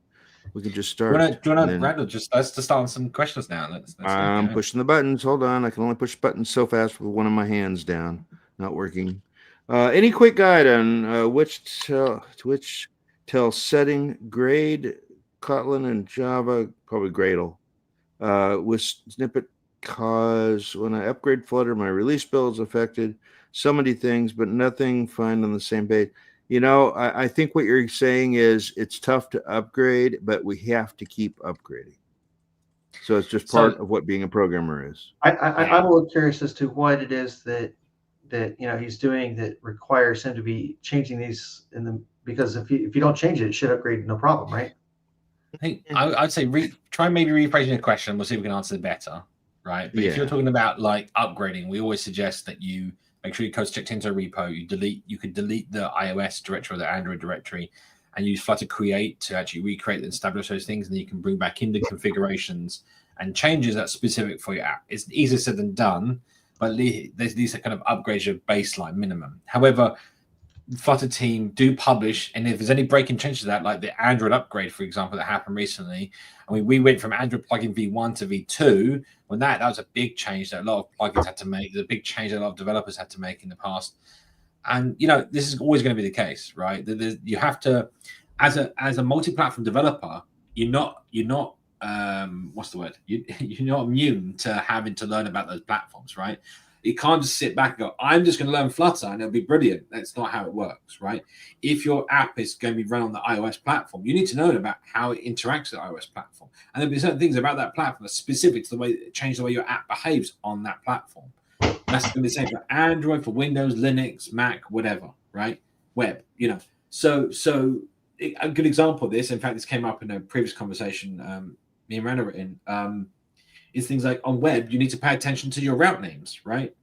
We can just start. Do you want to, Randall, just let's start on some questions now. I'm pushing the buttons. Hold on, I can only push buttons so fast with one of my hands down, not working. Any quick guide on which tell setting grade Kotlin and Java, probably Gradle, with snippet cause when I upgrade Flutter, my release build is affected. So many things, but nothing find on the same page. I think what you're saying is it's tough to upgrade, but we have to keep upgrading. So it's just part of what being a programmer is. I'm a little curious as to what it is that he's doing that requires him to be changing these because if you don't change it should upgrade no problem, right? I'd say try maybe rephrasing the question. We'll see if we can answer it better, right? But if you're talking about like upgrading, we always suggest that you make sure your code's checked into a repo. You could delete the iOS directory or the Android directory and use Flutter create to actually recreate and establish those things, and then you can bring back in the configurations and changes that's specific for your app. It's easier said than done, but these are kind of upgrades your baseline minimum. However, Flutter team do publish, and if there's any breaking changes to that, like the Android upgrade, for example, that happened recently. I mean, we went from Android plugin V1 to V2. When that was a big change that a lot of plugins had to make. There's a big change that a lot of developers had to make in the past. And this is always going to be the case, right? You have to, as a multi-platform developer, you're not what's the word? You're not immune to having to learn about those platforms, right? You can't just sit back and go, I'm just going to learn Flutter and it'll be brilliant. That's not how it works, right? If your app is going to be run on the iOS platform, you need to know about how it interacts with the iOS platform. And there'll be certain things about that platform that's specific to the way it changes the way your app behaves on that platform. That's going to be the same for Android, for Windows, Linux, Mac, whatever, right? Web, So a good example of this, in fact, this came up in a previous conversation me and Rana were in, is things like on web, you need to pay attention to your route names, right?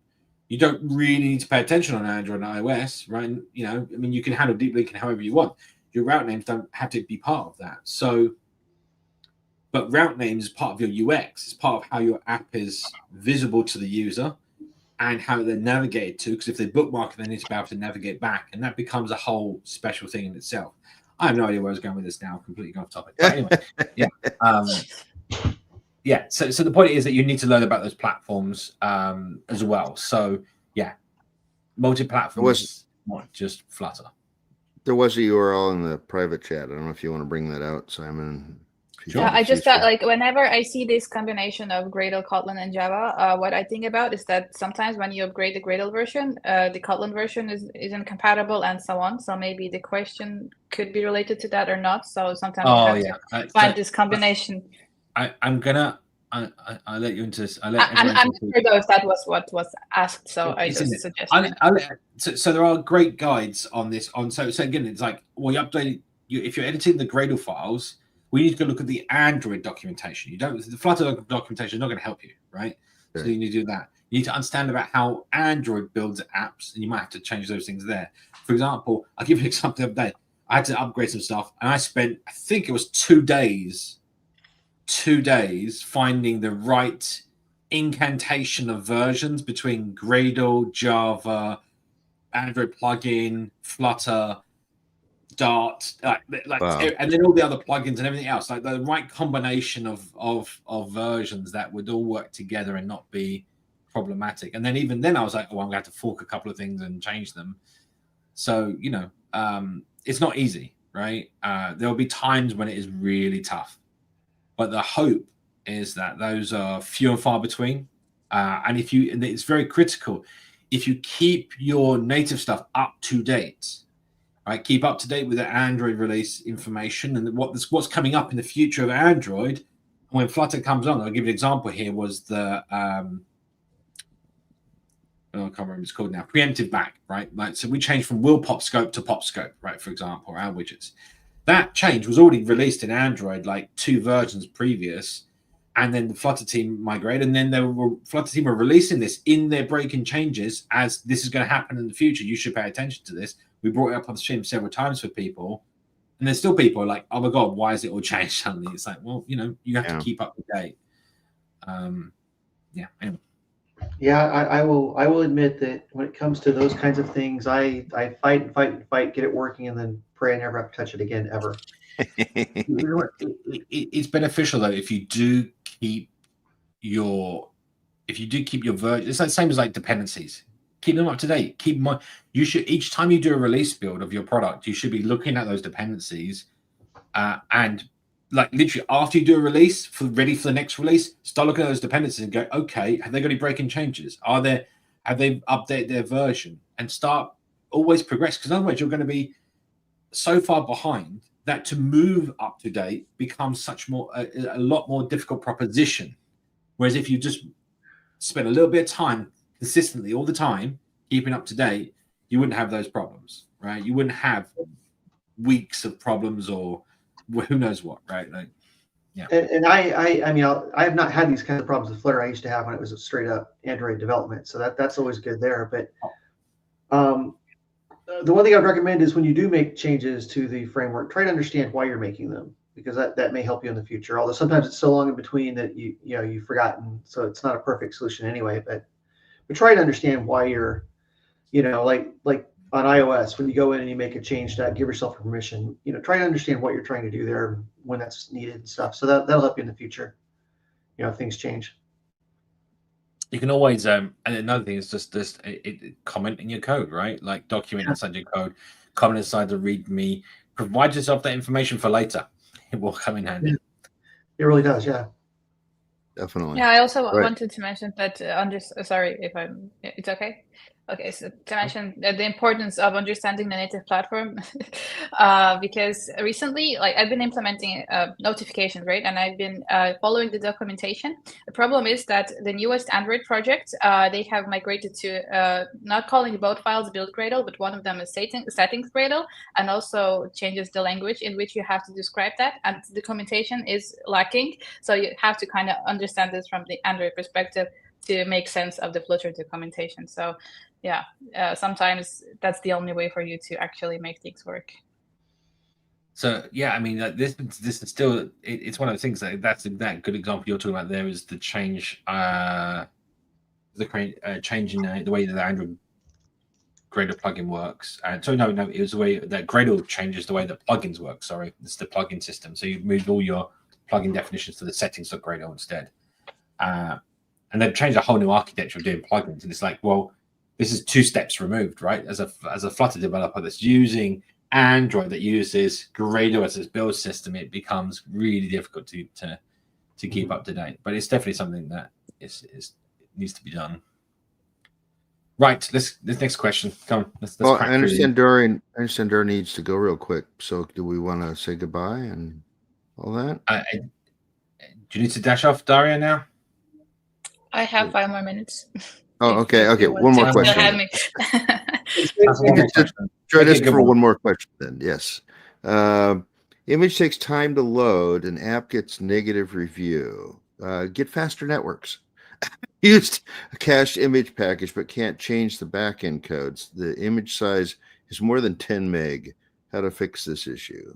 You don't really need to pay attention on Android and iOS, right? And, you know, I mean, you can handle deep linking however you want. Your route names don't have to be part of that. So, but route names is part of your UX. It's part of how your app is visible to the user and how they're navigated to. Because if they bookmark it, they need to be able to navigate back. And that becomes a whole special thing in itself. I have no idea where I was going with this now. I'm completely gone off topic. But anyway, yeah. Yeah, so the point is that you need to learn about those platforms as well. So yeah, multi-platform is not just Flutter. There was a URL in the private chat. I don't know if you want to bring that out, Simon. Sure. Yeah, I just thought, like, whenever I see this combination of Gradle, Kotlin, and Java, what I think about is that sometimes when you upgrade the Gradle version, the Kotlin version isn't compatible and so on. So maybe the question could be related to that or not. So sometimes you have to find this combination. I'm gonna. I'll let you into this. I'm sure though if that was what was asked, so I just suggested. So there are great guides on this. So again, it's like, well, if you're editing the Gradle files, we need to go look at the Android documentation. The Flutter documentation is not going to help you, right? So you need to do that. You need to understand about how Android builds apps, and you might have to change those things there. For example, I'll give you an example the other day. I had to upgrade some stuff, and I spent, I think it was 2 days finding the right incantation of versions between Gradle, Java, Android plugin, Flutter, Dart, wow. And then all the other plugins and everything else, like the right combination of versions that would all work together and not be problematic. And then even then I was like, oh, I'm gonna have to fork a couple of things and change them. So, you know, it's not easy, right? There'll be times when it is really tough. But the hope is that those are few and far between. And it's very critical. If you keep your native stuff up to date, right? Keep up to date with the Android release information and what's coming up in the future of Android. When Flutter comes on, I'll give you an example here, was the, I can't remember what it's called now, preemptive back, right? Like, so we changed from will pop scope to pop scope, right? For example, our widgets. That change was already released in Android, like 2 versions previous, and then the Flutter team migrated, and then Flutter team were releasing this in their breaking changes as this is going to happen in the future. You should pay attention to this. We brought it up on the stream several times for people, and there's still people like, oh my God, why is it all changed suddenly? It's like, well, you know, you have to keep up to date. Anyway. Yeah, I will admit that when it comes to those kinds of things, I fight and fight and fight, get it working, and then pray I never have to touch it again ever. It's beneficial though if you do keep your version. It's the same as like dependencies. Keep them up to date. Keep them on. You should, each time you do a release build of your product, you should be looking at those dependencies and like literally after you do a release ready for the next release, start looking at those dependencies and go, okay, have they got any breaking changes? Have they updated their version? And start always progress, because otherwise you're going to be so far behind that to move up to date becomes a lot more difficult proposition. Whereas if you just spend a little bit of time consistently all the time keeping up to date, you wouldn't have those problems, right? You wouldn't have weeks of problems or who knows what, right? Like, yeah. And I mean, I have not had these kinds of problems with Flutter. I used to have when it was a straight up Android development, so that's always good there. But the one thing I'd recommend is when you do make changes to the framework, try to understand why you're making them, because that may help you in the future. Although sometimes it's so long in between that you've forgotten, so it's not a perfect solution anyway. But try to understand why you're, like on iOS, when you go in and you make a change, that give yourself permission. Try to understand what you're trying to do there, when that's needed and stuff. So that'll help you in the future. If things change. You can always, and another thing is just comment in your code, right? Like document inside your code, comment inside the README. Provide yourself that information for later. It will come in handy. It really does, yeah. Definitely. Yeah, I also wanted to mention that sorry if it's okay. Okay, so to mention the importance of understanding the native platform, because recently, like I've been implementing notifications, right? And I've been following the documentation. The problem is that the newest Android project, they have migrated to not calling both files build Gradle, but one of them is settings Gradle, and also changes the language in which you have to describe that. And the documentation is lacking. So you have to kind of understand this from the Android perspective to make sense of the Flutter documentation. So yeah, sometimes that's the only way for you to actually make things work. So yeah, I mean, this is still it's one of those things that's that good example you're talking about. There is the change, changing the way that the Android Gradle plugin works. And so no, it was the way that Gradle changes the way that plugins work. Sorry, it's the plugin system. So you've moved all your plugin definitions to the settings.gradle instead. And they've changed a whole new architecture of doing plugins. And it's like, well, this is 2 steps removed, right? As a Flutter developer that's using Android, that uses Gradle as its build system, it becomes really difficult to keep up to date. But it's definitely something that needs to be done. Right. This next question. Come on. Let's Well, crack I understand Dorian needs to go real quick. So do we want to say goodbye and all that? Do you need to dash off, Daria, now? I have 5 more minutes. Oh, okay. Okay. One more question. Join us for one more question then. Yes. Image takes time to load. An app gets negative review. Get faster networks. Used a cached image package, but can't change the backend codes. The image size is more than 10 meg. How to fix this issue?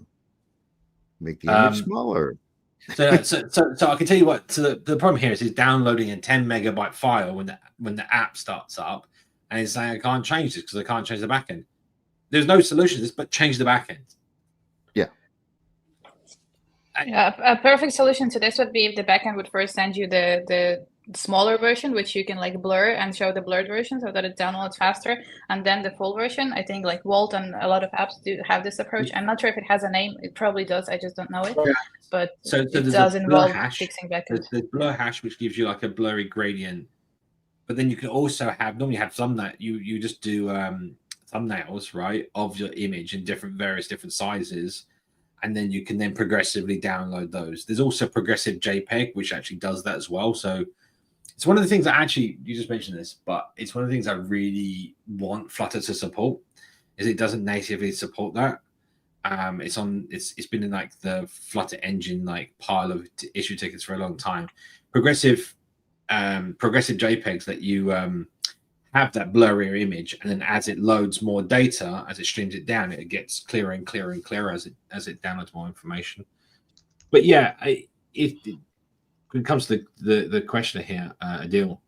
Make the image smaller. So I can tell you what. So the problem here is downloading a 10 megabyte file when the app starts up, and it's saying I can't change this because I can't change the backend. There's no solution to this, but change the backend. Yeah. Yeah, a perfect solution to this would be if the backend would first send you the smaller version, which you can like blur and show the blurred version so that it downloads faster, and then the full version. I think like Volt and a lot of apps do have this approach. I'm not sure if it has a name. It probably does. I just don't know it. But so it does involve fixing backend. There's blur hash, which gives you like a blurry gradient. But then you can also normally have thumbnail. You just do thumbnails, right, of your image in various different sizes. And then you can then progressively download those. There's also progressive JPEG, which actually does that as well. So it's one of the things that actually, you just mentioned this, but it's one of the things I really want Flutter to support, is it doesn't natively support that. It's been in like the Flutter engine like pile of issue tickets for a long time. Progressive JPEGs that you have that blurrier image, and then as it loads more data, as it streams it down, it gets clearer and clearer and clearer as it downloads more information. But yeah, when it comes to the questioner here, Adil,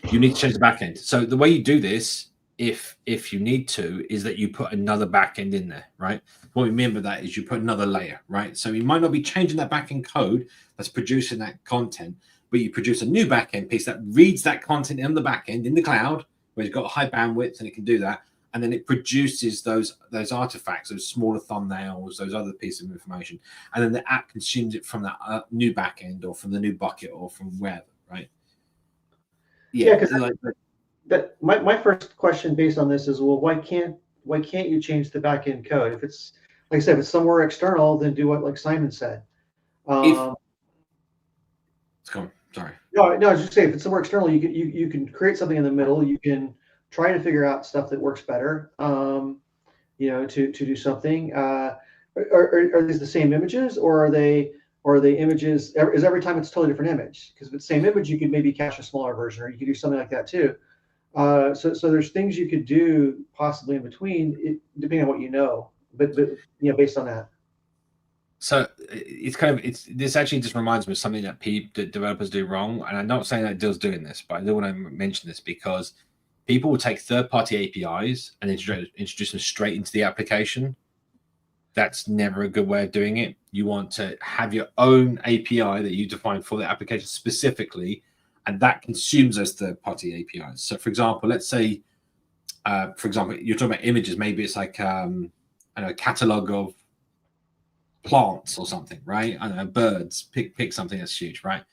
you need to change the backend. So the way you do this, if you need to, is that you put another backend in there, right? What we mean by that is you put another layer, right? So you might not be changing that backend code that's producing that content, but you produce a new backend piece that reads that content in the backend in the cloud, where it's got high bandwidth and it can do that, and then it produces those artifacts, those smaller thumbnails, those other pieces of information, and then the app consumes it from that new backend or from the new bucket or from wherever, right? Yeah, because my first question based on this is, well, why can't you change the backend code? If it's like I said, if it's somewhere external, then do what like Simon said. Sorry. No, I was just saying, if it's somewhere external, you can create something in the middle. You can try to figure out stuff that works better. To do something. Are these the same images, or are they images? Is every time it's a totally different image? Because if it's the same image, you could maybe cache a smaller version, or you could do something like that too. So there's things you could do possibly in between, depending on what you know. But based on that. So this actually just reminds me of something that developers do wrong, and I'm not saying that Dill's doing this, but I do want to mention this because people will take third-party APIs and introduce them straight into the application. That's never a good way of doing it. You want to have your own API that you define for the application specifically, and that consumes those third-party APIs. So, for example, let's say, you're talking about images. Maybe it's like a catalog of plants or something, right? I don't know, birds. Pick something that's huge, right?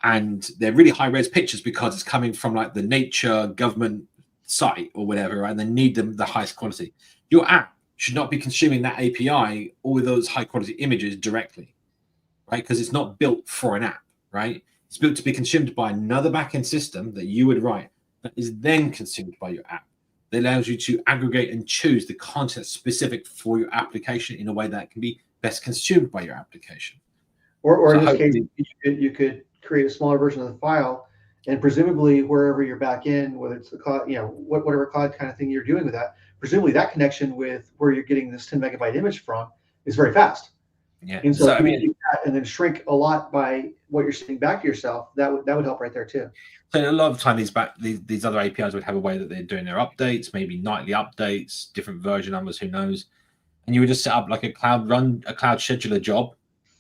and they're really high res pictures because it's coming from like the nature government site or whatever, and they need them the highest quality. Your app should not be consuming that API, all of those high quality images directly, right? Because it's not built for an app, right? It's built to be consumed by another backend system that you would write that is then consumed by your app. That allows you to aggregate and choose the content specific for your application in a way that can be best consumed by your application. Or So in this case, hopefully- you could create a smaller version of the file, and presumably wherever you're back in, whether it's the cloud, whatever cloud kind of thing you're doing with that, presumably that connection with where you're getting this 10 megabyte image from is very fast. Yeah. And so I if you mean, do that and then shrink a lot by what you're sending back to yourself, that would help right there too. so a lot of the time these other APIs would have a way that they're doing their updates, maybe nightly updates, different version numbers, who knows. And you would just set up like a cloud scheduler job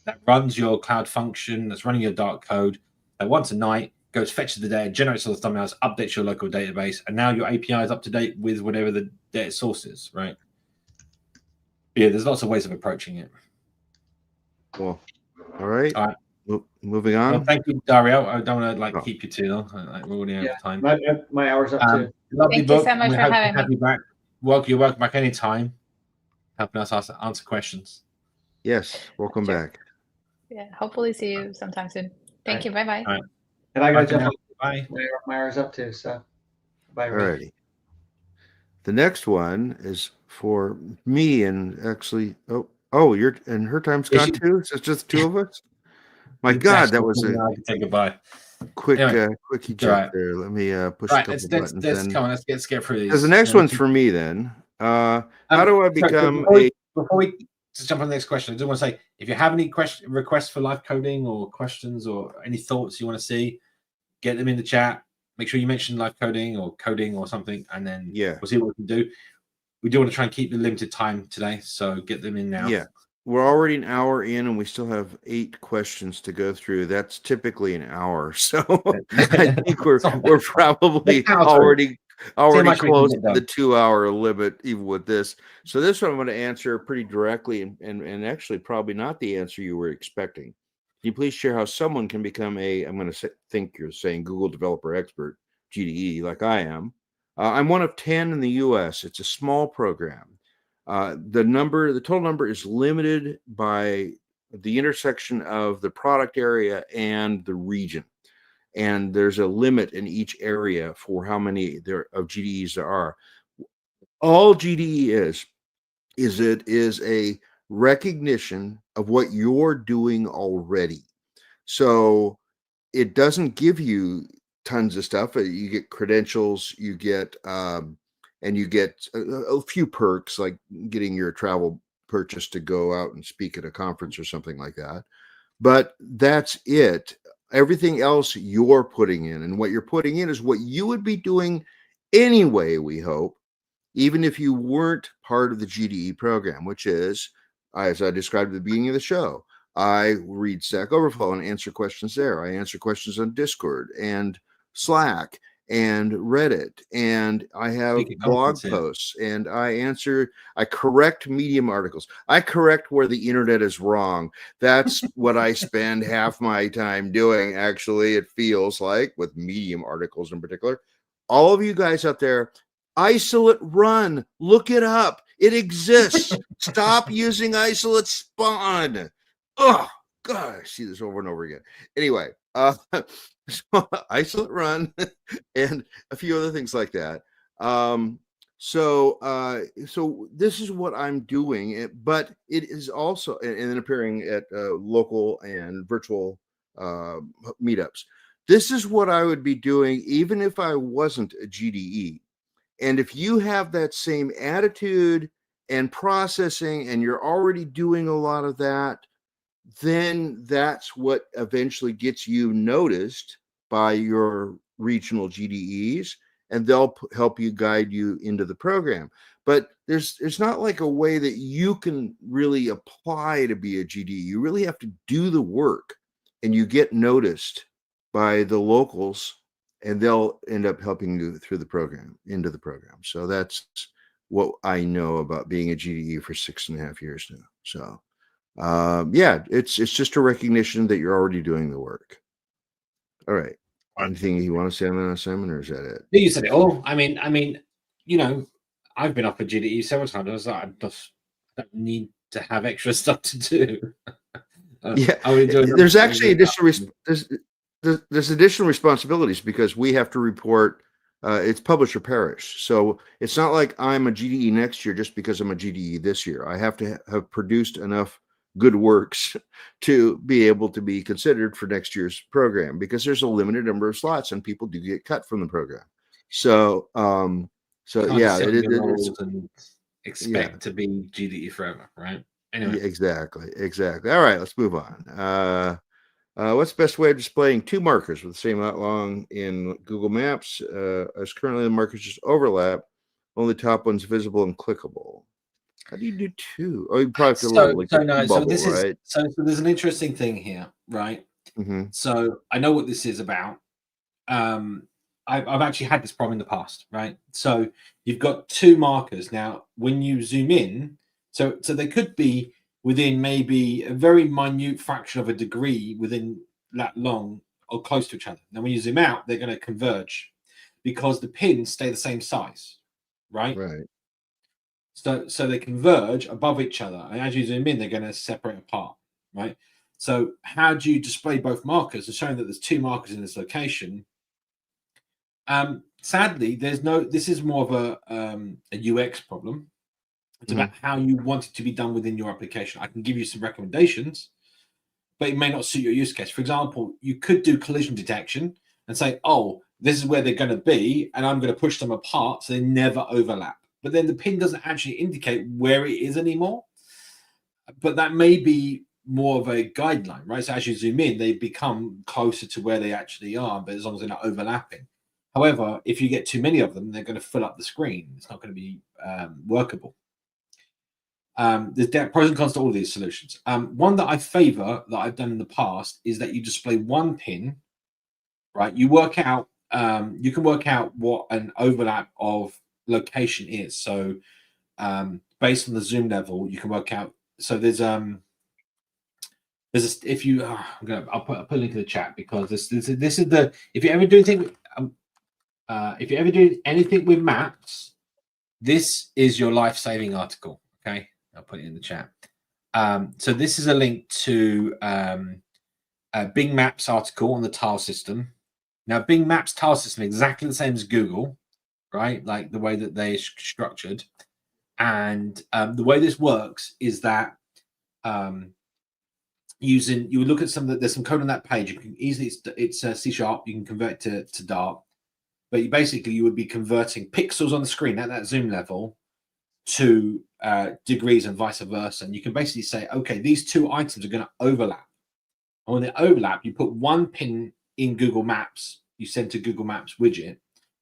that runs your cloud function, that's running your Dart code, that once a night goes, fetches the data, generates all the thumbnails, updates your local database, and now your API is up to date with whatever the data source is, right? Yeah, there's lots of ways of approaching it. Well, all right. All right. Moving on. Well, thank you, Dario. I don't want to keep you too long. We're already out of time. My hour's up too. Lovely Thank book. you so much We for hope to having have me. you back. You're welcome back anytime. Helping us answer questions. Yes, welcome Sure. back. Yeah, hopefully see you sometime soon. Thank Right. you. Bye bye. All right. And I got to Bye for jump now. on. Bye. My hour's up too. So bye. All righty. The next one is for me, and actually, you're and her time's Yeah, gone too. So it's just the two of us. My God, that was a I can say goodbye. quick, Anyway, quick eject right. there. Let me push Right. a couple buttons. Let's come on. Let's get through these. Because the next one's for me. Then, how do I become before we just jump on the next question? I just want to say, if you have any requests for live coding or questions or any thoughts you want to see, get them in the chat. Make sure you mention live coding or something, and then we'll see what we can do. We do want to try and keep the limited time today, so get them in now. Yeah, we're already an hour in, and we still have 8 questions to go through. That's typically an hour, so I think we're probably already close to the 2-hour limit, even with this. So this one I'm going to answer pretty directly, and actually probably not the answer you were expecting. Can you please share how someone can become I'm going to think you're saying Google Developer Expert, GDE, like I am. I'm one of 10 in the U.S. It's a small program. The total number is limited by the intersection of the product area and the region. And there's a limit in each area for how many of GDEs there are. All GDE is it is a recognition of what you're doing already. So it doesn't give you tons of stuff. You get credentials, you get and you get a few perks, like getting your travel purchase to go out and speak at a conference or something like that. But that's it. Everything else you're putting in, and what you're putting in is what you would be doing anyway, we hope, even if you weren't part of the GDE program, which is, as I described at the beginning of the show, I read Stack Overflow and answer questions there. I answer questions on Discord and Slack and Reddit, and I have blog posts, and I correct Medium articles. I correct where the internet is wrong. That's what I spend half my time doing, actually, it feels like, with Medium articles in particular. All of you guys out there, isolate run, look it up. It exists. Stop using isolate spawn. Oh, God, I see this over and over again. Anyway, so isolate run and a few other things like that. So this is what I'm doing, but it is also, and then appearing at local and virtual meetups. This is what I would be doing even if I wasn't a GDE. And if you have that same attitude and processing, and you're already doing a lot of that, then that's what eventually gets you noticed by your regional GDEs, and they'll help you guide you into the program. But there's not like a way that you can really apply to be a GDE. You really have to do the work, and you get noticed by the locals, and they'll end up helping you through the program, into the program. So that's what I know about being a GDE for 6.5 years now. So yeah, it's just a recognition that you're already doing the work. All right. Anything you want to say on that assignment, or is that it? You said it all. I mean, you know, I've been offered GDE several times. I was like, I don't need to have extra stuff to do. Yeah, I would enjoy there's something actually there's additional responsibilities because we have to report. It's publish or perish, so it's not like I'm a GDE next year just because I'm a GDE this year. I have to have produced enough good works to be able to be considered for next year's program because there's a limited number of slots and people do get cut from the program. So, can't yeah, sit on your it's laurels and expect to be GDE forever, right? Anyway, yeah, exactly. All right, let's move on. What's the best way of displaying two markers with the same lat long in Google Maps? As currently the markers just overlap, only the top one's visible and clickable. How do you do two? Oh, you probably have to level like a bubble, this right? is so there's an interesting thing here, right? Mm-hmm. So I know what this is about. I've actually had this problem in the past, right? So you've got two markers now. When you zoom in, so they could be within maybe a very minute fraction of a degree within that long or close to each other. Now, when you zoom out, they're going to converge because the pins stay the same size, right? Right. So they converge above each other, and as you zoom in, they're going to separate apart, right? So how do you display both markers? It's showing that there's two markers in this location. Sadly, there's no. This is more of a UX problem. It's about how you want it to be done within your application. I can give you some recommendations, but it may not suit your use case. For example, you could do collision detection and say, "Oh, this is where they're going to be, and I'm going to push them apart so they never overlap." But then the pin doesn't actually indicate where it is anymore. But that may be more of a guideline, right? So as you zoom in, they become closer to where they actually are, but as long as they're not overlapping. However, if you get too many of them, they're going to fill up the screen. It's not going to be workable. There's pros and cons to all of these solutions. One that I favor that I've done in the past is that you display one pin, right? You work out, you can work out what an overlap of location is. So based on the zoom level, you can work out. So there's if you I'll put a link in the chat because this is the if you ever do anything with maps, this is your life-saving article. Okay, I'll put it in the chat. So this is a link to Bing Maps article on the tile system. Now, Bing Maps tile system is exactly the same as Google, right? Like the way that they're structured. And the way this works is that you look at there's some code on that page. You can easily, it's C#, you can convert it to Dart. But you would be converting pixels on the screen at that zoom level to degrees and vice versa. And you can basically say, okay, these two items are going to overlap. And when they overlap, you put one pin in Google Maps, you send to Google Maps widget.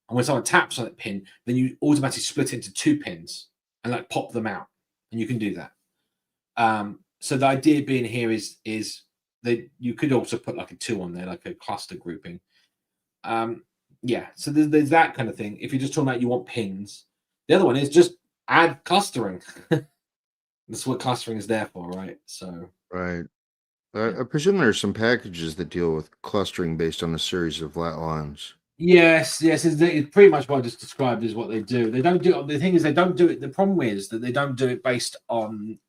And when someone taps on that pin, then you automatically split it into two pins and like pop them out. And you can do that. So the idea being here is that you could also put like a 2 on there, like a cluster grouping. Yeah, so there's that kind of thing. If you're just talking about you want pins, the other one is just add clustering. That's what clustering is there for, right? So right. I presume there's some packages that deal with clustering based on a series of lat lines. Yes, it's pretty much what I just described is what they do. They don't do it. The thing is, they don't do it. The problem is that they don't do it based on.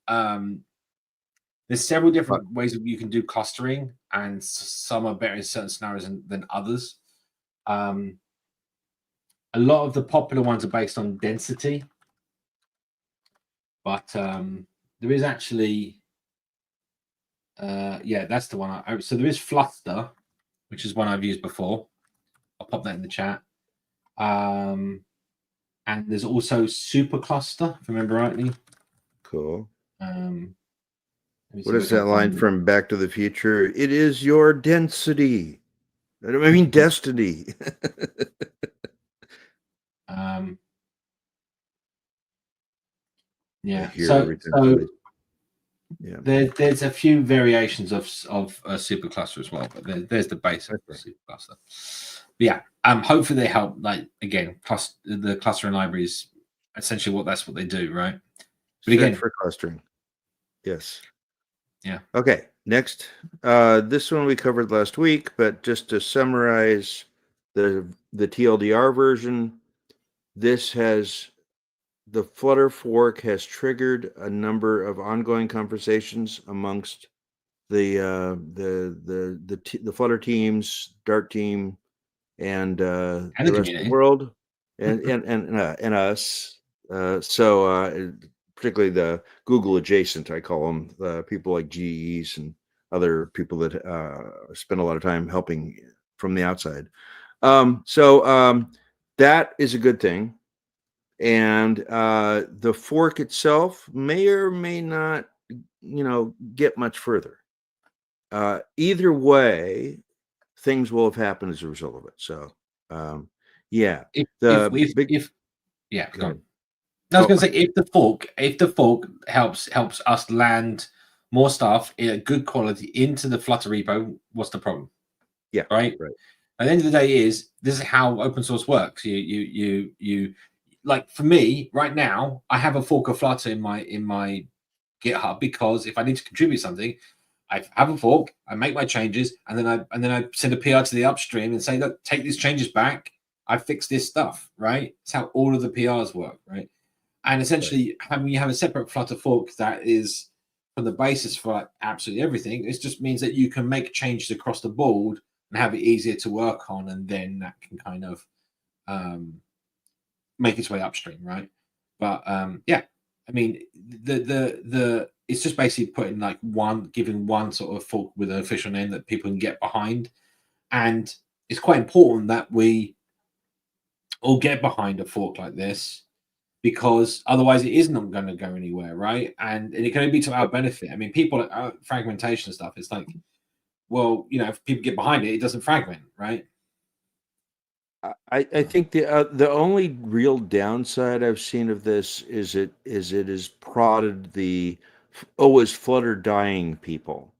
There's several different ways that you can do clustering, and some are better in certain scenarios than others. A lot of the popular ones are based on density, but there is actually, yeah, that's the one. So there is Flutter, which is one I've used before. I'll pop that in the chat. And there's also Supercluster, if I remember rightly. Cool. What is that line from Back to the Future? It is your density. I mean destiny. Yeah. So yeah, there's a few variations of Supercluster as well, but there's the basic Supercluster. But yeah, hopefully they help. Like again, the clustering library is essentially that's what they do, right? But again, for clustering. Yes. Okay, next. This one we covered last week, but just to summarize the TLDR version, this has the Flutter fork has triggered a number of ongoing conversations amongst the Flutter teams, Dart team, and And the the rest of the community. world, and us. Particularly the Google adjacent, I call them, people like GEs and other people that spend a lot of time helping from the outside. That is a good thing. And the fork itself may or may not, get much further. Either way, things will have happened as a result of it. So, yeah. If The if big. if yeah, Go go on. ahead. I was Oh, going to say if the fork helps us land more stuff in a good quality into the Flutter repo, what's the problem? yeah. Right. Right. At the end of the day, this is how open source works. You like, for me right now, I have a fork of Flutter in my GitHub, because if I need to contribute something, I have a fork, I make my changes, and then I send a PR to the upstream and say, look, take these changes back. I fixed this stuff. Right. It's how all of the PRs work. Right. And essentially, having you have a separate Flutter fork that is from the basis for like absolutely everything, it just means that you can make changes across the board and have it easier to work on, and then that can kind of make its way upstream, right? But yeah, I mean, the it's just basically putting like giving one sort of fork with an official name that people can get behind, and it's quite important that we all get behind a fork like this, because otherwise it is not going to go anywhere, right? And it can only be to our benefit. I mean, people fragmentation stuff. It's like, well, if people get behind it, it doesn't fragment, right? I think the only real downside I've seen of this is it has prodded the is Flutter dying people.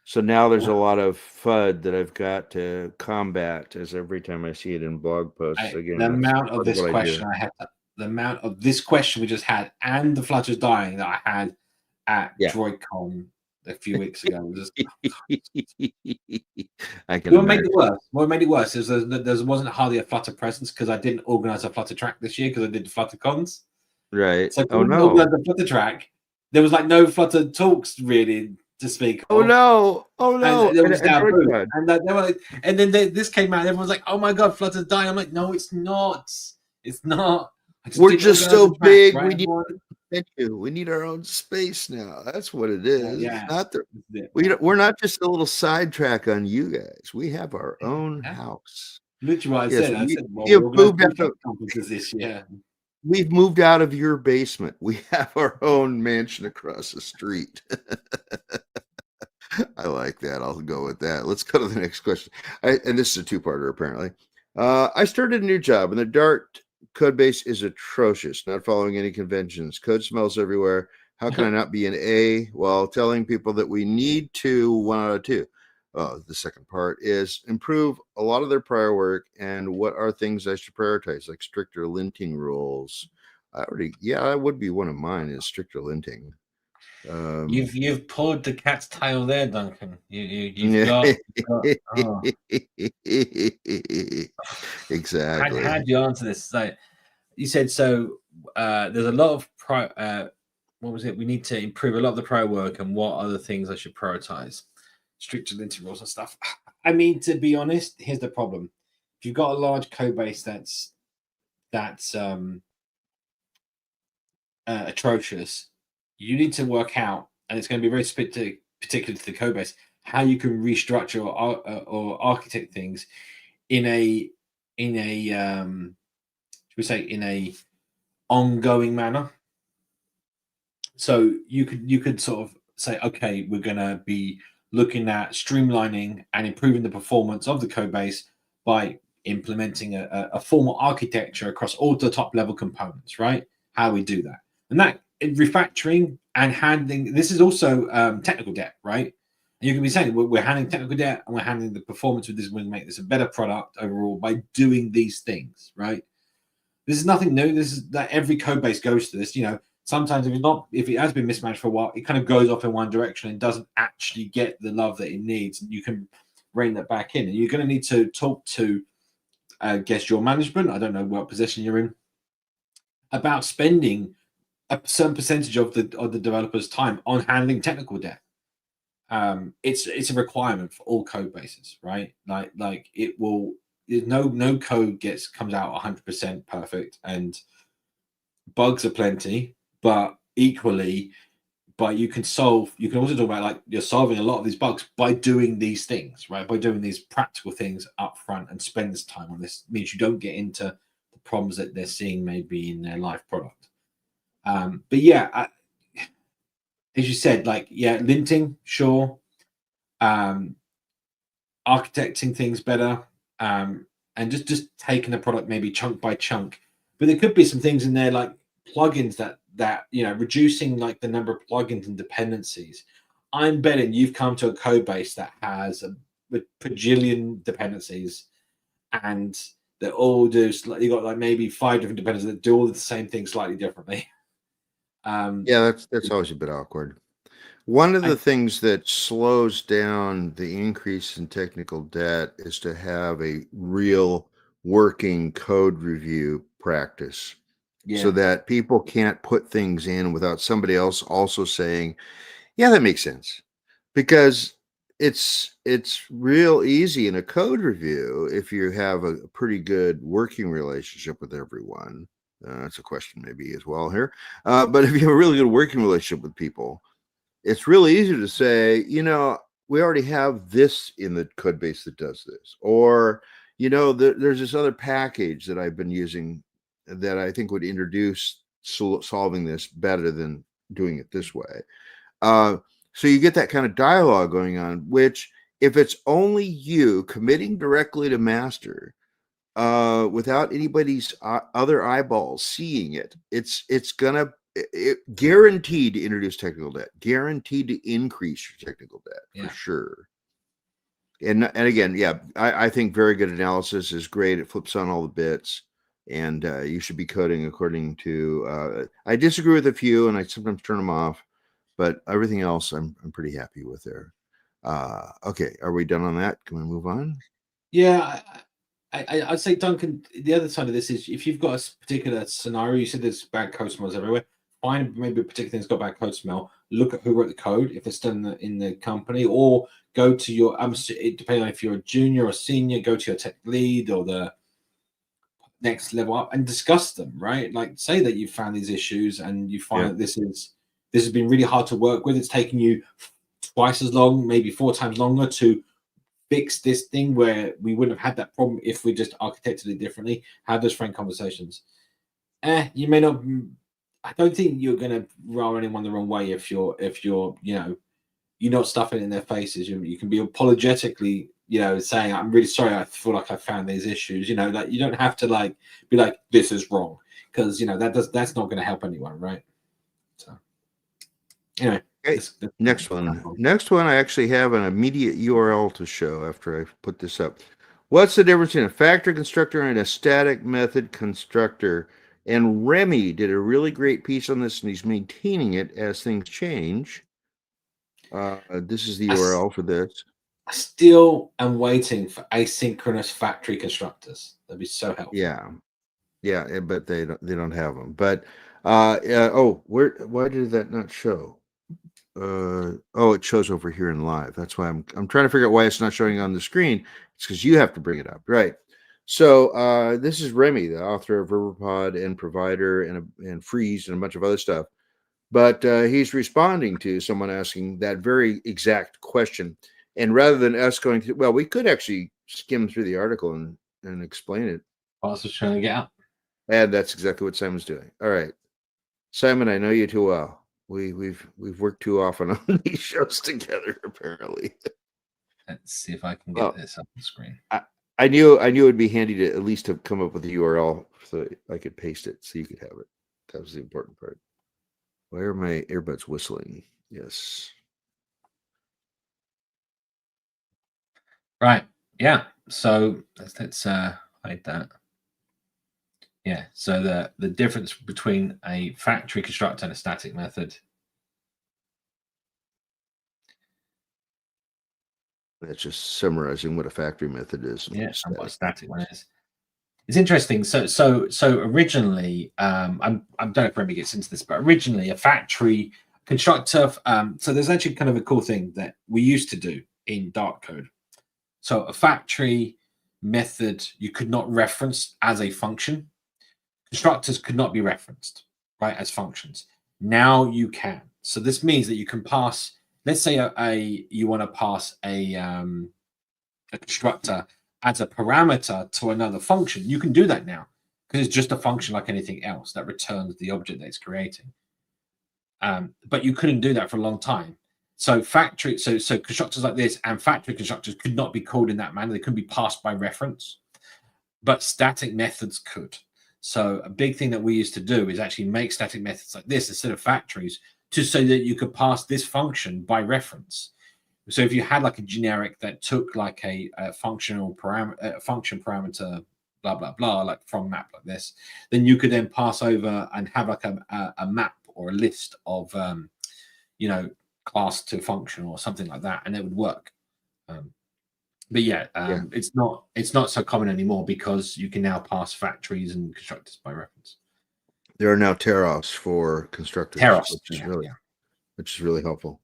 So now there's a lot of FUD that I've got to combat as every time I see it in blog posts. Again, The that's amount of part of this what I do. question I had, the amount of this question we just had, and the Flutter's dying that I had at Yeah. DroidCon a few weeks ago was I can what made imagine. it worse. What made it worse is there wasn't hardly a Flutter presence, because I didn't organize a Flutter track this year because I did the Flutter cons. Right. So Oh we didn't organize no. the Flutter track. There was like no Flutter talks really to speak Oh of. no. Oh no. And there was our booth, God. and they were like, and then this came out. And everyone's like, "Oh my god, Flutter's dying!" I'm like, "No, it's not. It's not. We're just so track, big. right, We need everyone?" we need our own space now. That's what it is. It's Yeah, not the yeah, we're not just a little sidetrack on you guys. We have our own yeah. house. Literally, what I Yes, said. I said, we "Well, we have organized moved two out of conferences this year." we've moved out of your basement. We have our own mansion across the street. I like that. I'll go with that. Let's go to the next question. And this is a two-parter, apparently. I started a new job, and the Dart code base is atrocious, not following any conventions. Code smells everywhere. How can I not be an A while telling people that we need to 1 out of 2? The second part is improve a lot of their prior work, and what are things I should prioritize, like stricter linting rules. That would be one of mine, is stricter linting. You've pulled the cat's tail there, Duncan. You've Yeah. got. Oh. Exactly. How do you answer this? So you said so. There's a lot of what was it? We need to improve a lot of the prior work, and what other things I should prioritize? Stricter linting rules and stuff. I mean, to be honest, here's the problem: if you've got a large code base that's atrocious, you need to work out, and it's going to be very particular to the code base, how you can restructure or architect things in a should we say, in a ongoing manner. So you could sort of say, okay, we're going to be looking at streamlining and improving the performance of the code base by implementing a formal architecture across all the top level components, right? How we do that. And that refactoring and handling, this is also technical debt, right? And you can be saying we're handling technical debt and we're handling the performance with this. We're going to make this a better product overall by doing these things, right? This is nothing new. This is that every code base goes to this. sometimes if it has been mismanaged for a while, it kind of goes off in one direction and doesn't actually get the love that it needs. And you can rein that back in. And you're going to need to talk to, I guess, your management. I don't know what position you're in, about spending a certain percentage of the developer's time on handling technical debt. It's a requirement for all code bases, right? Like it will. No code comes out 100% perfect, and bugs are plenty, but equally, you can also talk about, like, you're solving a lot of these bugs by doing these things, right? By doing these practical things up front and spend this time on this, means you don't get into the problems that they're seeing maybe in their live product. But yeah, as you said, like, yeah, linting, sure. Architecting things better, and just taking the product maybe chunk by chunk. But there could be some things in there, like plugins that reducing like the number of plugins and dependencies. I'm betting you've come to a code base that has a bajillion dependencies, and they all do. You got like maybe 5 different dependencies that do all the same thing slightly differently. Yeah, that's always a bit awkward. One of the things that slows down the increase in technical debt is to have a real working code review practice, so that people can't put things in without somebody else also saying, yeah, that makes sense. Because it's real easy in a code review if you have a pretty good working relationship with everyone. That's a question maybe as well here. But if you have a really good working relationship with people, it's really easy to say, we already have this in the code base that does this. Or, there's this other package that I've been using that I think would introduce solving this better than doing it this way. So you get that kind of dialogue going on, which, if it's only you committing directly to master, without anybody's other eyeballs seeing it, it's gonna guaranteed to introduce technical debt, guaranteed to increase your technical debt for sure. And again, yeah, I think very good analysis is great. It flips on all the bits, and you should be coding according to. I disagree with a few, and I sometimes turn them off, but everything else I'm pretty happy with there. Okay, are we done on that? Can we move on? Yeah, I'd say, Duncan, the other side of this is, if you've got a particular scenario, you said there's bad code smells everywhere. Find maybe a particular thing's got bad code smell. Look at who wrote the code, if it's still in the company, or go to your depending on if you're a junior or senior, go to your tech lead or the next level up and discuss them. Right, like, say that you found these issues and you find that this has been really hard to work with. It's taking you twice as long, maybe 4 times longer to fix this thing, where we wouldn't have had that problem if we just architected it differently. Have those frank conversations. You may not. I don't think you're going to roll anyone the wrong way if you're you're not stuffing it in their faces. You can be apologetically saying, I'm really sorry, I feel like I found these issues. Like, you don't have to be like, this is wrong, because that's not going to help anyone, right? So anyway. Okay. Next one, I actually have an immediate URL to show after I put this up. What's the difference in a factor constructor and a static method constructor? And Remy did a really great piece on this, and he's maintaining it as things change. This is the URL for this. I still am waiting for asynchronous factory constructors. That'd be so helpful. Yeah, but they don't have them. But why did that not show? It shows over here in live. That's why I'm trying to figure out why it's not showing on the screen. It's because you have to bring it up, right? So this is Remy, the author of Riverpod and Provider and Freeze and a bunch of other stuff. But he's responding to someone asking that very exact question. And rather than us going to, we could actually skim through the article and explain it. I was just trying to get out. And that's exactly what Simon's doing. All right, Simon, I know you too well. We've worked too often on these shows together, apparently. Let's see if I can get this up on the screen. I knew it would be handy to at least have come up with the URL so I could paste it so you could have it. That was the important part. Why are my earbuds whistling? Yes. Right. Yeah. So let's hide that. Yeah. So the difference between a factory constructor and a static method. That's just summarizing what a factory method is. Yeah, and what a static one is. It's interesting. So originally, I don't know if Remy gets into this, but originally a factory constructor. So there's actually kind of a cool thing that we used to do in Dart code. So a factory method you could not reference as a function. Constructors could not be referenced, right, as functions. Now you can. So this means that you can pass. Let's say you want to pass a constructor as a parameter to another function. You can do that now because it's just a function like anything else that returns the object that it's creating. But you couldn't do that for a long time. So so constructors like this and factory constructors could not be called in that manner. They couldn't be passed by reference, but static methods could. So a big thing that we used to do is actually make static methods like this instead of factories, just so that you could pass this function by reference. So if you had like a generic that took like a functional parameter, function parameter, blah blah blah, like from map like this, then you could then pass over and have like a map or a list of class to function or something like that, and it would work. But yeah, it's not so common anymore because you can now pass factories and constructors by reference. There are now tear-offs for constructors, which is really helpful.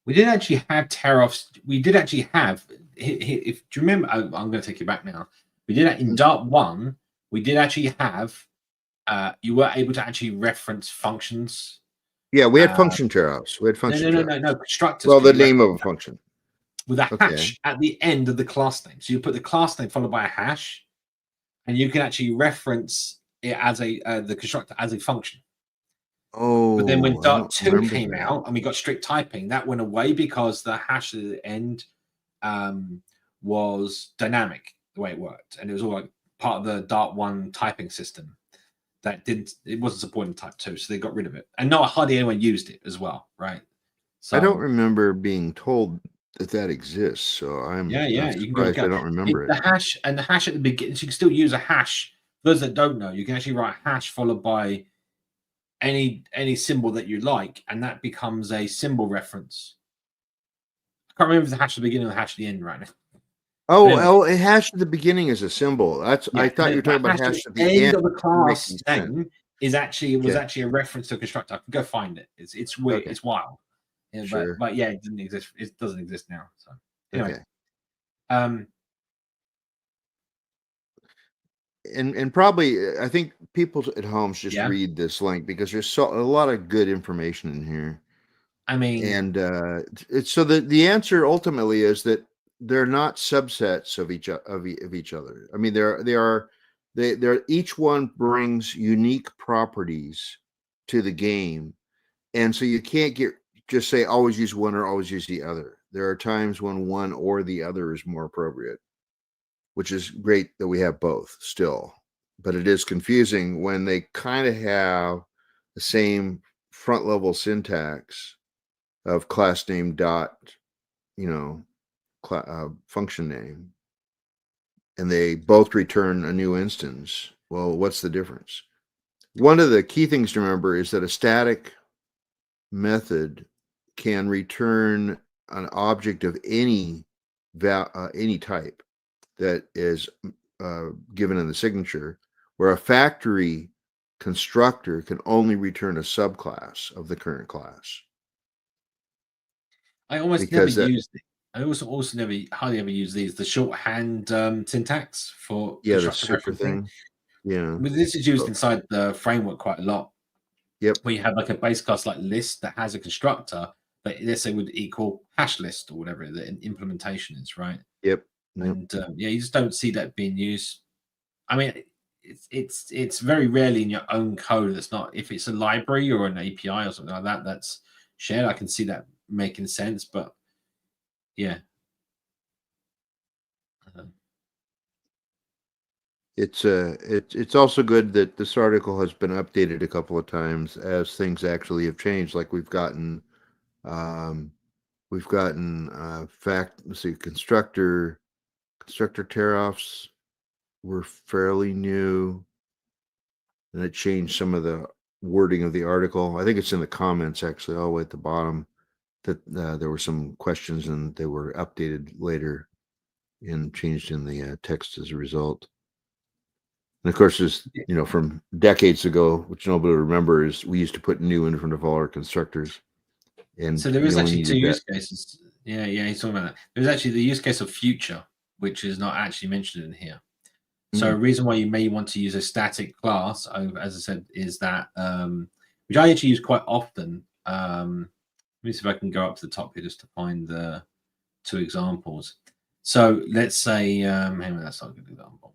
We did actually have tear-offs. We did actually have. If do you remember? I'm going to take you back now. We did in Dart 1. We did actually have. You were able to actually reference functions. Yeah, we had function tear-offs. We had function no. Constructors. Well, the name of a function. With a hash at the end of the class name. So you put the class name followed by a hash, and you can actually reference it as the constructor as a function. Oh, but then when Dart 2 came out and we got strict typing, that went away because the hash at the end was dynamic the way it worked, and it was all like part of the Dart 1 typing system. It wasn't supporting type 2, so they got rid of it, and not hardly anyone used it as well, right? So I don't remember being told that exists, so I'm you can go. I don't remember it. The hash at the beginning, so you can still use a hash. For those that don't know, you can actually write a hash followed by any symbol that you like, and that becomes a symbol reference. I can't remember if the hash at the beginning or the hash at the end right now. Oh, a hash at the beginning is a symbol. I thought you were talking about hash at the end of the class name was actually a reference to a constructor. I can go find it. It's weird. Okay. It's wild. Yeah, sure. But yeah, it didn't exist. It doesn't exist now. So anyway, and probably I think people at home should just read this link because there's a lot of good information in here. I mean, and it's so the answer ultimately is that they're not subsets of each other. I mean, they're each one brings unique properties to the game, and so you can't just say always use one or always use the other. There are times when one or the other is more appropriate, which is great that we have both still. But it is confusing when they kind of have the same front level syntax of class name dot, function name, and they both return a new instance. Well, what's the difference? One of the key things to remember is that a static method can return an object of any type that is given in the signature, where a factory constructor can only return a subclass of the current class. I almost never used it. I also never hardly ever use these. The shorthand syntax for the super thing. Yeah, but this is used inside the framework quite a lot. Yep. Where you have like a base class like list that has a constructor that let's say would equal hash list or whatever the implementation is, right? Yep. And you just don't see that being used. I mean, it's very rarely in your own code. That's not if it's a library or an API or something like that that's shared. I can see that making sense, but yeah. It's also good that this article has been updated a couple of times as things actually have changed. Like we've gotten constructor tear-offs were fairly new, and it changed some of the wording of the article. I think it's in the comments actually, all the way at the bottom, that there were some questions and they were updated later and changed in the text as a result. And of course, there's, from decades ago, which nobody remembers, we used to put new in front of all our constructors. And so there is only actually two needed use cases. Yeah, he's talking about that. There's actually the use case of future, which is not actually mentioned in here. So a reason why you may want to use a static class, as I said, is that, which I actually use quite often. Let me see if I can go up to the top here just to find the two examples. So let's say, hang on, that's not a good example.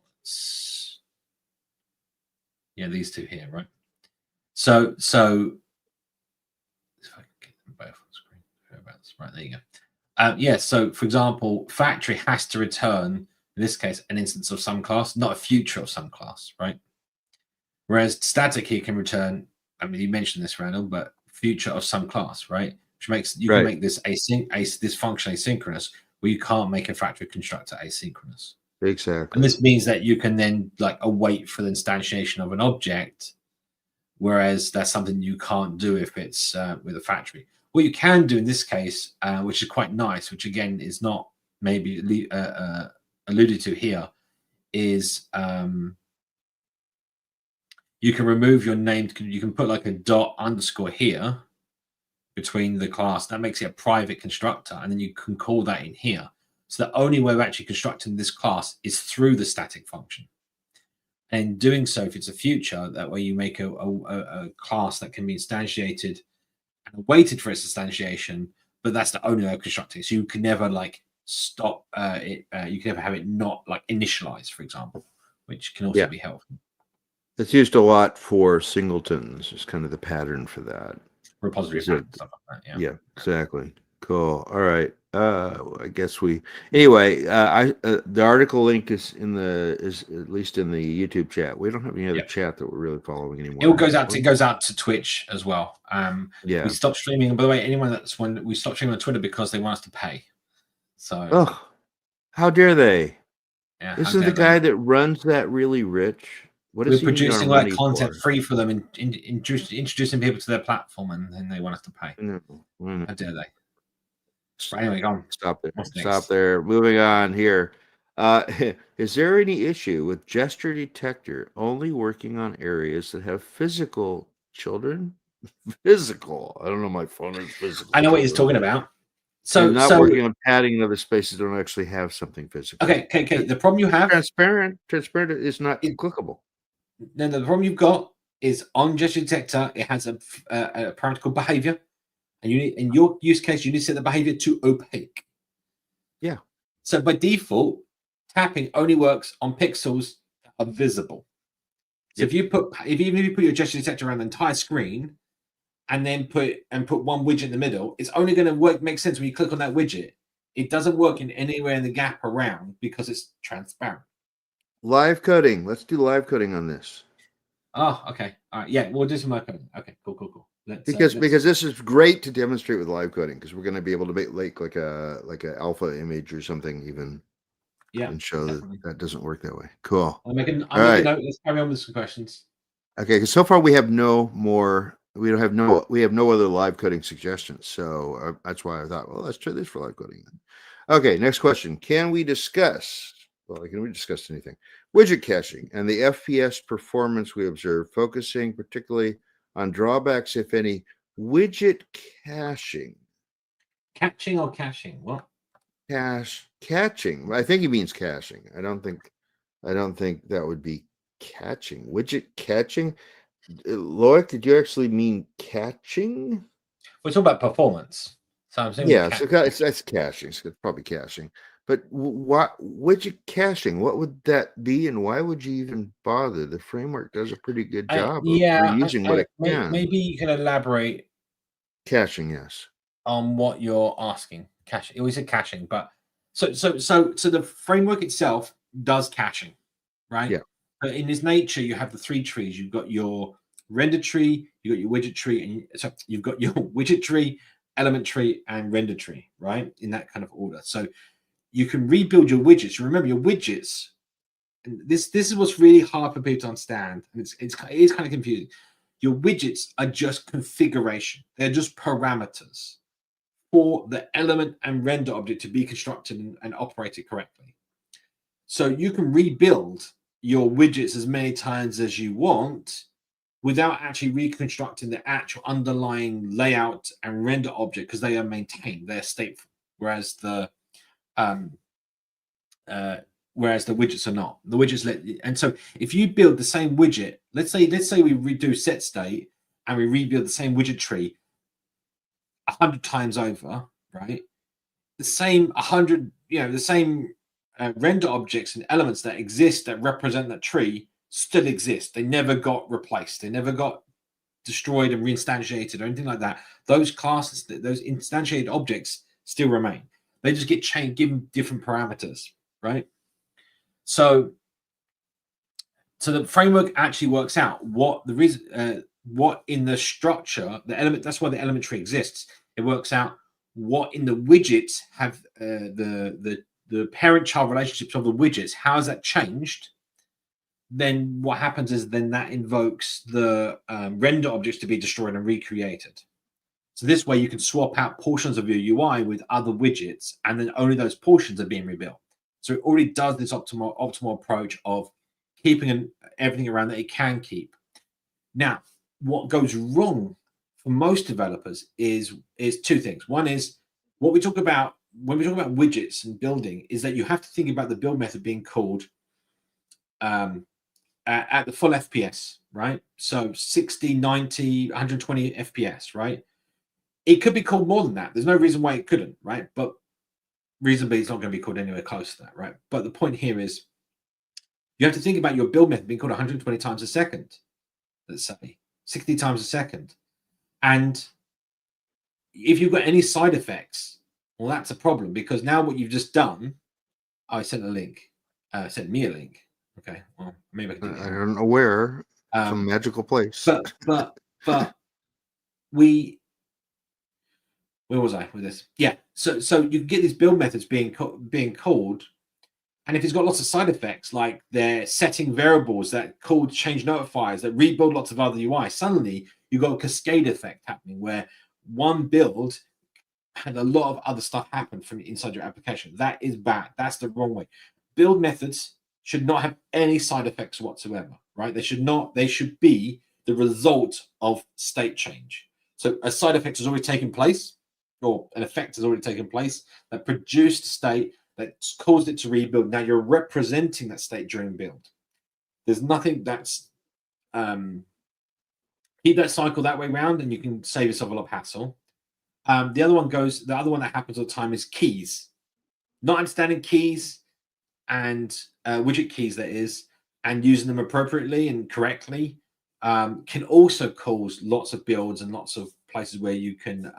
Yeah, these two here, right? So if I can get them both on screen, right, there you go. Yeah, so for example, factory has to return, in this case, an instance of some class, not a future of some class, right? Whereas static here can return, I mean, you mentioned this, Randall, but future of some class, right? Which makes you can make this this function asynchronous, where you can't make a factory constructor asynchronous. Exactly. And this means that you can then await for the instantiation of an object, whereas that's something you can't do if it's with a factory. What you can do in this case, which is quite nice, which again is not maybe alluded to here, is you can remove your name. You can put like a dot underscore here between the class. That makes it a private constructor, and then you can call that in here. So the only way we're actually constructing this class is through the static function. And in doing so, if it's a future, that way you make a class that can be instantiated and waited for its instantiation, but that's the only way of constructing. So you can never stop it. You can never have it not initialized, for example, which can also be helpful. It's used a lot for singletons. It's kind of the pattern for that. Repository pattern, stuff like that. Yeah, exactly. Cool. All right. I guess anyway, the article link is at least in the YouTube chat. We don't have any other chat that we're really following anymore. It goes out to Twitch as well. We stopped streaming. And by the way, when we stopped streaming on Twitter because they want us to pay. So how dare they? Yeah, isn't the guy that runs that really rich? What is we're he producing content free for them and introducing people to their platform, and then they want us to pay. No. How dare they? Right, anyway, go on. Stop there. Stop there. Moving on here. Is there any issue with gesture detector only working on areas that have physical children? Physical. I don't know. My phone is physical. I know what he's talking about. So not working on padding in other spaces don't actually have something physical. Okay. The problem you have transparent is not clickable. Then the problem you've got is on gesture detector, it has a parameter called behavior, and in your use case, you need to set the behavior to opaque. Yeah. So by default, tapping only works on pixels that are visible. So if you put your gesture detector around the entire screen, and then put one widget in the middle, it's only going to make sense when you click on that widget. It doesn't work in anywhere in the gap around because it's transparent. Live coding. Let's do live coding on this. Oh, okay. All right. Yeah, we'll do some live coding. Okay, cool. Because this is great to demonstrate with live coding, because we're going to be able to make like a alpha image or something even. Yeah. And show that doesn't work that way. Cool. I'll make a note. Let's carry on with some questions. Okay, because so far we have no other live coding suggestions. So that's why I thought, well, let's try this for live coding then. Okay, next question. Can we discuss anything? Widget caching and the FPS performance we observed, focusing particularly on drawbacks, if any. Widget caching. Catching or caching? What? Catching. I think he means caching. I don't think that would be catching. Widget catching. Loic, did you actually mean catching? We're talking about performance. So I'm saying that's caching. It's probably caching. But what widget caching? What would that be, and why would you even bother? The framework does a pretty good job of using what it can. Maybe you can elaborate. Caching, yes. On what you're asking. Caching. We said caching, but so the framework itself does caching, right? Yeah. But in its nature, you have the three trees. You've got your render tree, you've got your widget tree, and you've got your widget tree, element tree, and render tree, right? In that kind of order. So you can rebuild your widgets. Remember, your widgets and this is what's really hard for people to understand, and it is kind of confusing. Your widgets are just configuration. They're just parameters for the element and render object to be constructed and operated correctly. So you can rebuild your widgets as many times as you want without actually reconstructing the actual underlying layout and render object, because they are maintained, they're stateful, whereas the widgets are not. The widgets and so if you build the same widget, let's say we redo set state and we rebuild the same widget tree 100 times over, right? The same 100, the same render objects and elements that exist that represent that tree still exist. They never got replaced. They never got destroyed and reinstantiated or anything like that. Those classes, those instantiated objects still remain. They just get given different parameters, right? So the framework actually works out what the reason, what in the structure, the element. That's why the element tree exists. It works out what in the widgets have the parent-child relationships of the widgets. How has that changed? Then what happens is then that invokes the render objects to be destroyed and recreated. So this way you can swap out portions of your UI with other widgets, and then only those portions are being rebuilt. So it already does this optimal approach of keeping everything around that it can keep. Now, what goes wrong for most developers is two things. One is what we talk about when we talk about widgets and building is that you have to think about the build method being called at the full FPS, right? So 60, 90, 120 FPS, right? It could be called more than that. There's no reason why it couldn't, right? But reasonably, it's not going to be called anywhere close to that, right? But the point here is you have to think about your build method being called 120 times a second, let's say 60 times a second. And if you've got any side effects, well, that's a problem, because now what you've just done, I sent a link, sent me a link. Okay, well, maybe I can do that. I don't know where, some magical place. But where was I with this? Yeah, so you get these build methods being called, and if it's got lots of side effects, like they're setting variables that call change notifiers that rebuild lots of other UI, suddenly you've got a cascade effect happening where one build had a lot of other stuff happen from inside your application. That is bad. That's the wrong way. Build methods should not have any side effects whatsoever, right? They should be the result of state change. So a side effect has already taken place, or an effect has already taken place that produced state that caused it to rebuild. Now you're representing that state during build. There's nothing that's keep that cycle that way around, and you can save yourself a lot of hassle. The other one that happens all the time is keys. Not understanding keys and widget keys, that is, and using them appropriately and correctly can also cause lots of builds and lots of places where you can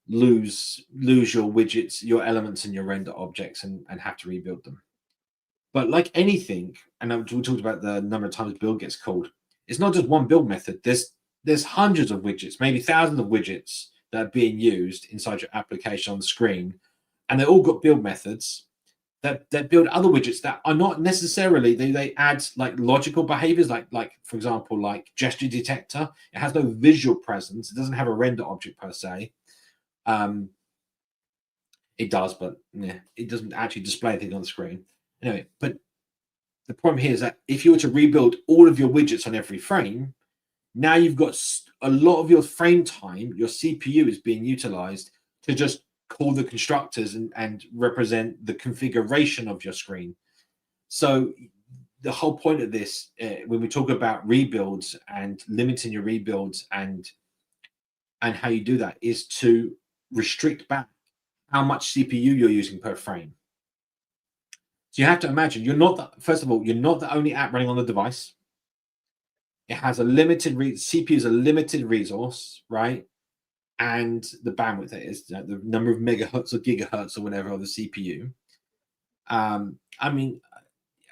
lose your widgets, your elements, and your render objects, and have to rebuild them. But like anything, and we talked about the number of times build gets called, it's not just one build method. There's hundreds of widgets, maybe thousands of widgets that are being used inside your application on the screen, and they all got build methods that build other widgets that are not necessarily, they add like logical behaviors, like for example, like gesture detector. It has no visual presence. It doesn't have a render object per se. It does, but yeah, it doesn't actually display anything on the screen. Anyway, but the problem here is that if you were to rebuild all of your widgets on every frame, now you've got a lot of your frame time, your CPU is being utilized to just call the constructors and represent the configuration of your screen. So the whole point of this, when we talk about rebuilds and limiting your rebuilds and how you do that, is to restrict back how much CPU you're using per frame. So you have to imagine first of all, you're not the only app running on the device. It has a limited CPU is a limited resource, right? And the bandwidth, that is the number of megahertz or gigahertz or whatever of the CPU. I mean,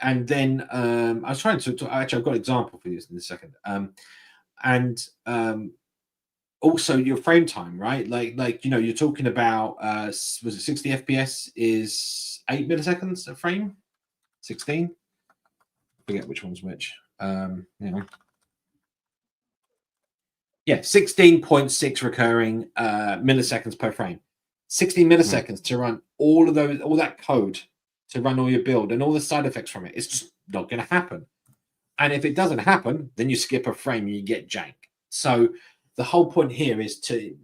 and then I was trying to actually, I've got an example for this in a second. Also your frame time, right? Like you're talking about was it 60 FPS is 8 milliseconds a frame? 16? forget which one's which. You know. Yeah, 16.6 recurring milliseconds per frame. 60 milliseconds to run all that code, to run all your build and all the side effects from it. It's just not going to happen. And if it doesn't happen, then you skip a frame and you get jank. So the whole point here is to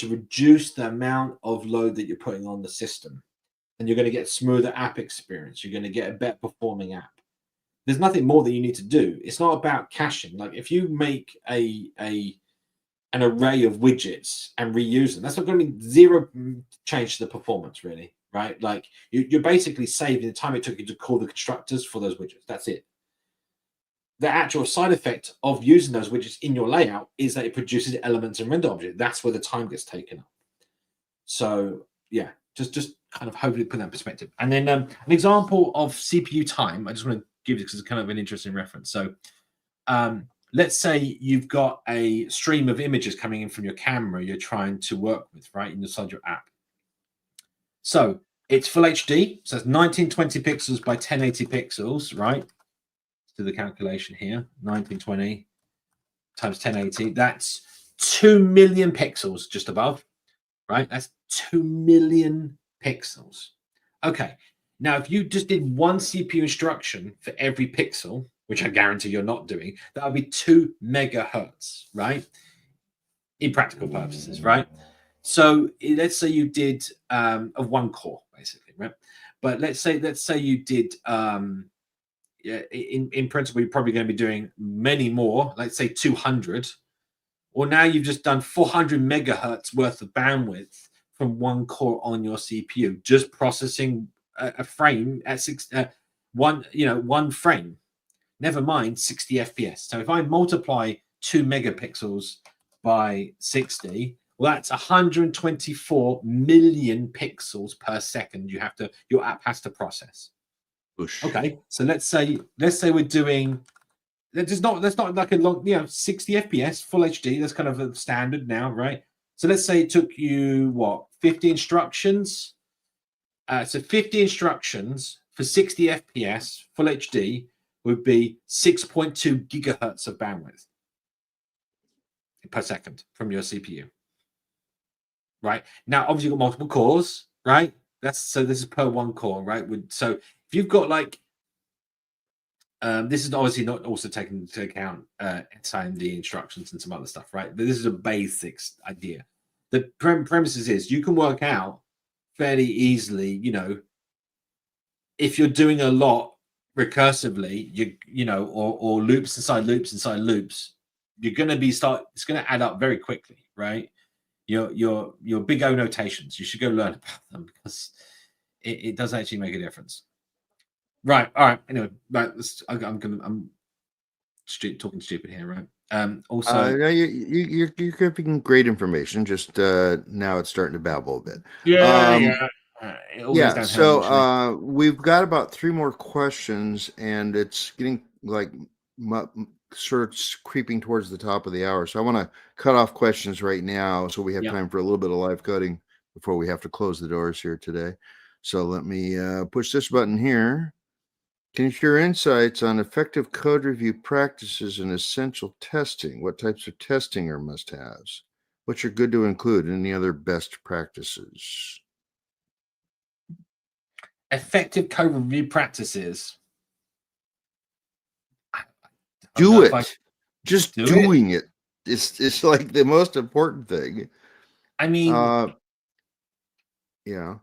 reduce the amount of load that you're putting on the system, and you're going to get smoother app experience. You're going to get a better performing app. There's nothing more that you need to do. It's not about caching. Like if you make an array of widgets and reuse them, that's not going to be zero change to the performance, really, right? Like you're basically saving the time it took you to call the constructors for those widgets. That's it. The actual side effect of using those widgets in your layout is that it produces elements and render objects. That's where the time gets taken up. So yeah, just kind of hopefully put that in perspective. And then an example of CPU time, I just want to give this because it's kind of an interesting reference. So let's say you've got a stream of images coming in from your camera you're trying to work with, right, inside your app. So it's full HD, so it's 1920 pixels by 1080 pixels, right? Let's do the calculation here. 1920 times 1080. That's 2 million pixels just above, right? That's 2 million pixels. Okay. Now, if you just did one CPU instruction for every pixel, which I guarantee you're not doing, that would be 2 megahertz, right? In practical purposes, right? So let's say you did of one core, basically, right? But let's say you did in principle, you're probably going to be doing many more, let's say 200. Or now you've just done 400 megahertz worth of bandwidth from one core on your CPU, just processing a frame at one frame. Never mind 60 FPS. So if I multiply 2 megapixels by 60, well, that's 124 million pixels per second your app has to process. Oosh. Okay, so let's say we're doing that's not like a long 60 FPS full HD. That's kind of a standard now, right? So let's say it took you 50 instructions. So 50 instructions for 60 FPS full HD would be 6.2 gigahertz of bandwidth per second from your CPU. Right now, obviously you've got multiple cores, right? This is per one core, right? So if you've got like this is obviously not also taken into account SIMD instructions and some other stuff, right? But this is a basics idea. The premises is you can work out fairly easily, if you're doing a lot recursively, or loops inside loops inside loops, you're going to it's going to add up very quickly, right? Your big O notations, you should go learn about them because it does actually make a difference. Right. All right. Anyway, right. I'm talking stupid here, right? Also, no, you're giving great information. Just now it's starting to babble a bit. Yeah. Yeah. So we've got about 3 more questions, and it's getting like sort of creeping towards the top of the hour. So I want to cut off questions right now, so we have time for a little bit of live coding before we have to close the doors here today. So let me push this button here. Can you share insights on effective code review practices and essential testing? What types of testing are must-haves? Which are good to include? Any other best practices? Effective code review practices. Do it. Just doing it. It's like the most important thing. I mean, yeah.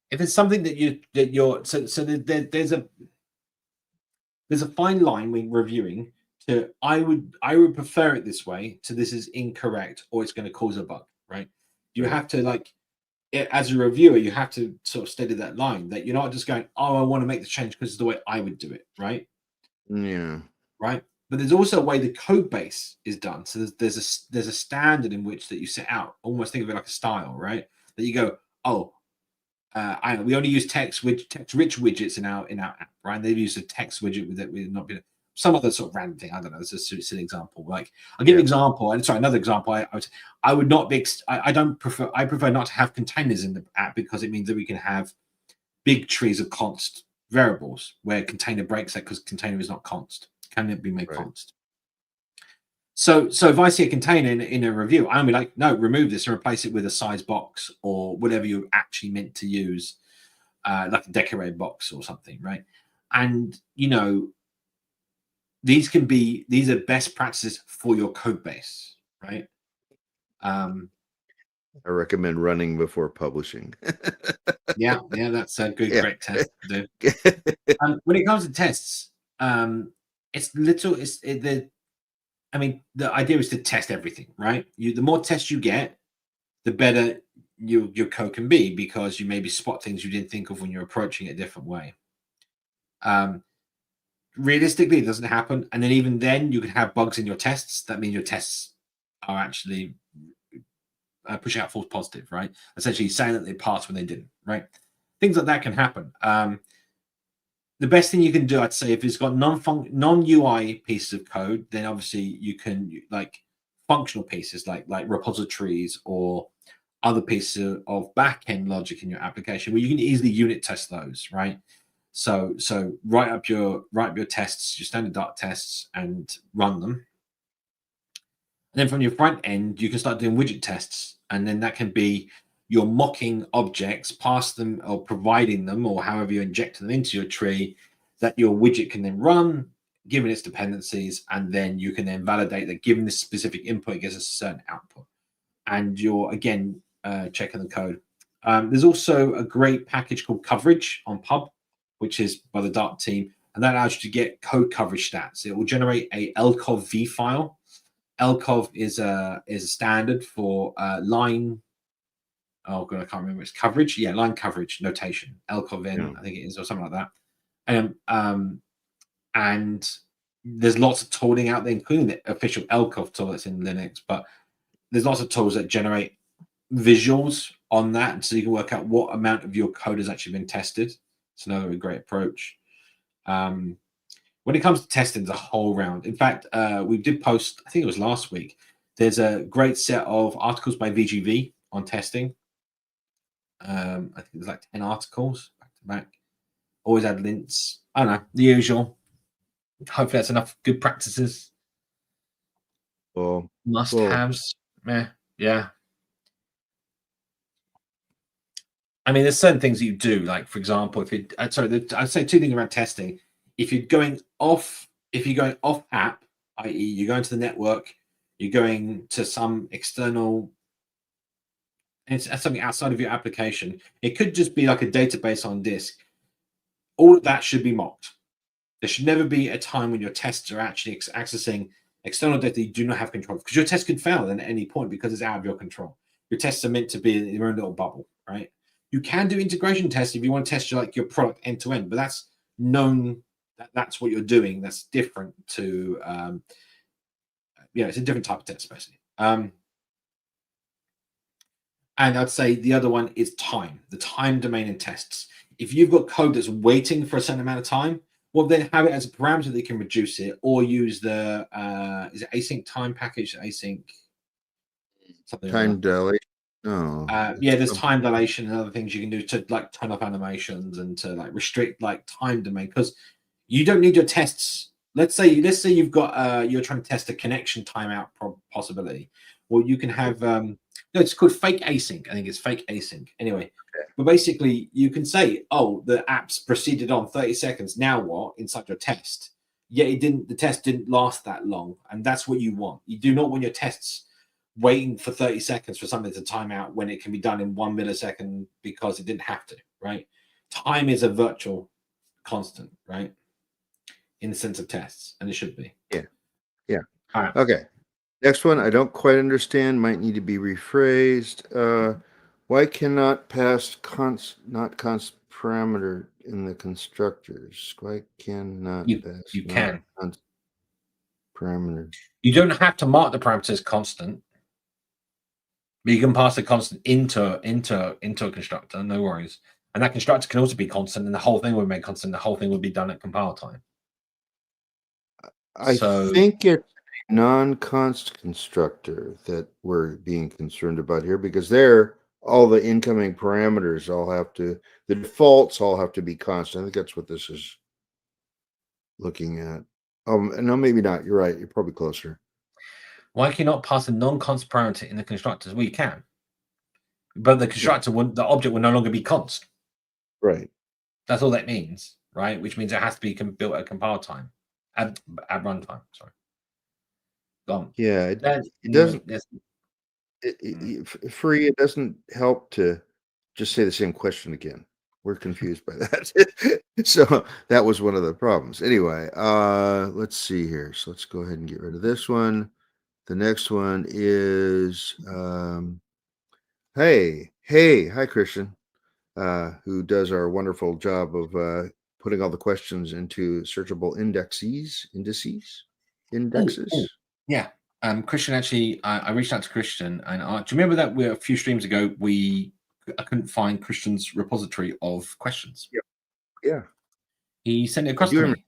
If it's something that you're so there's a fine line when reviewing to I would prefer it this way to this is incorrect or it's going to cause a bug, right? You have to as a reviewer, you have to sort of steady that line that you're not just going, oh, I want to make the change because it's the way I would do it, right? Yeah. Right. But there's also a way the code base is done. So there's a standard in which that you set out, almost think of it like a style, right? That you go, oh, we only use text-rich widgets in our app, right? They've used a text widget with it. We've not been some other sort of random thing. I don't know. It's a silly example. Like I'll give an example. And sorry, another example. I would not be. I prefer not to have containers in the app because it means that we can have big trees of const variables where container breaks that because container is not const. Can it be made Right. const? So if I see a container in a review, I'm be like, no, remove this and replace it with a size box or whatever you're actually meant to use, like a decorated box or something, right? And these are best practices for your code base, right? I recommend running before publishing. Yeah, that's a good, Yeah. great test to do. When it comes to tests, it's little. I mean, the idea is to test everything, right? The more tests you get, the better your code can be, because you maybe spot things you didn't think of when you're approaching it a different way. Realistically, it doesn't happen, and then even then, you could have bugs in your tests. That means your tests are actually pushing out false positive, right? Essentially saying that they passed when they didn't, right? Things like that can happen. The best thing you can do, I'd say, if it's got non-UI pieces of code, then obviously you can like functional pieces like repositories or other pieces of back-end logic in your application where you can easily unit test those, right? So write up your tests, your standard Dart tests, and run them. And then from your front end, you can start doing widget tests, and then that can be you're mocking objects, pass them or providing them, or however you inject them into your tree, that your widget can then run, given its dependencies, and then you can then validate that given this specific input, it gets a certain output. And you're, again, checking the code. There's also a great package called Coverage on Pub, which is by the Dart team, and that allows you to get code coverage stats. It will generate a LCOV file. LCOV is a standard for line. Oh god, I can't remember. It's coverage. Yeah, line coverage notation. LCOV, Yeah. I think it is, or something like that. And there's lots of tooling out there, including the official LCOV tool that's in Linux. But there's lots of tools that generate visuals on that, so you can work out what amount of your code has actually been tested. It's another great approach. When it comes to testing, there's a whole round. In fact, we did post, I think it was last week, there's a great set of articles by VGV on testing. I think there's like 10 articles back to back. Always add links. I don't know, the usual. Hopefully that's enough good practices. Well, Must-haves. Yeah. I mean, there's certain things that you do, like, for example, if it, I'd say two things around testing. If you're going off app, i.e., you're going to the network, you're going to some external, it's something outside of your application. It could just be like a database on disk. All of that should be mocked. There should never be a time when your tests are actually accessing external data you do not have control of, because your test could fail at any point because it's out of your control. Your tests are meant to be in your own little bubble, right? You can do integration tests if you want to test your product end to end, but that's known. That's what you're doing. That's different to, it's a different type of test, basically. And I'd say the other one is time, the time domain in tests. If you've got code that's waiting for a certain amount of time, well, then have it as a parameter that you can reduce it, or use the is it async time package? Async something. time delay. Oh, yeah, there's time dilation and other things you can do to like turn off animations and to like restrict like time domain, because you don't need your tests. Let's say you've got you're trying to test a connection timeout possibility. Well, you can have no, it's called fake async. I think it's fake async. Anyway, but basically you can say, oh, the app's proceeded on 30 seconds. Now what? Inside your test. Yet it didn't. The test didn't last that long, and that's what you want. You do not want your tests waiting for 30 seconds for something to time out when it can be done in 1 millisecond because it didn't have to, right? Time is a virtual constant, right? In the sense of tests, and it should be. Yeah. All right. Okay. Next one, I don't quite understand. Might need to be rephrased. Why cannot pass const parameter in the constructors? Why cannot pass? You can. Const parameter. You don't have to mark the parameter as constant, but you can pass the constant into a constructor. No worries. And that constructor can also be constant, and the whole thing would be made constant. The whole thing would be done at compile time. I think it's a non-const constructor that we're being concerned about here, because there all the incoming parameters the defaults all have to be constant. I think that's what this is looking at. No, maybe not. You're right. You're probably closer. Why can you not pass a non-const parameter in the constructors? Well, you can, but the constructor the object will no longer be const. Right. That's all that means, right? Which means it has to be built at compile time, at runtime. Sorry. Gone. Yeah. It Anyway, doesn't. Free. It doesn't help to just say the same question again. We're confused by that. So that was one of the problems. Anyway, let's see here. So let's go ahead and get rid of this one. The next one is hi Christian, who does our wonderful job of putting all the questions into searchable indexes. Oh, yeah. Christian, actually, I reached out to Christian, and do you remember that a few streams ago I couldn't find Christian's repository of questions? Yeah. He sent it across to me.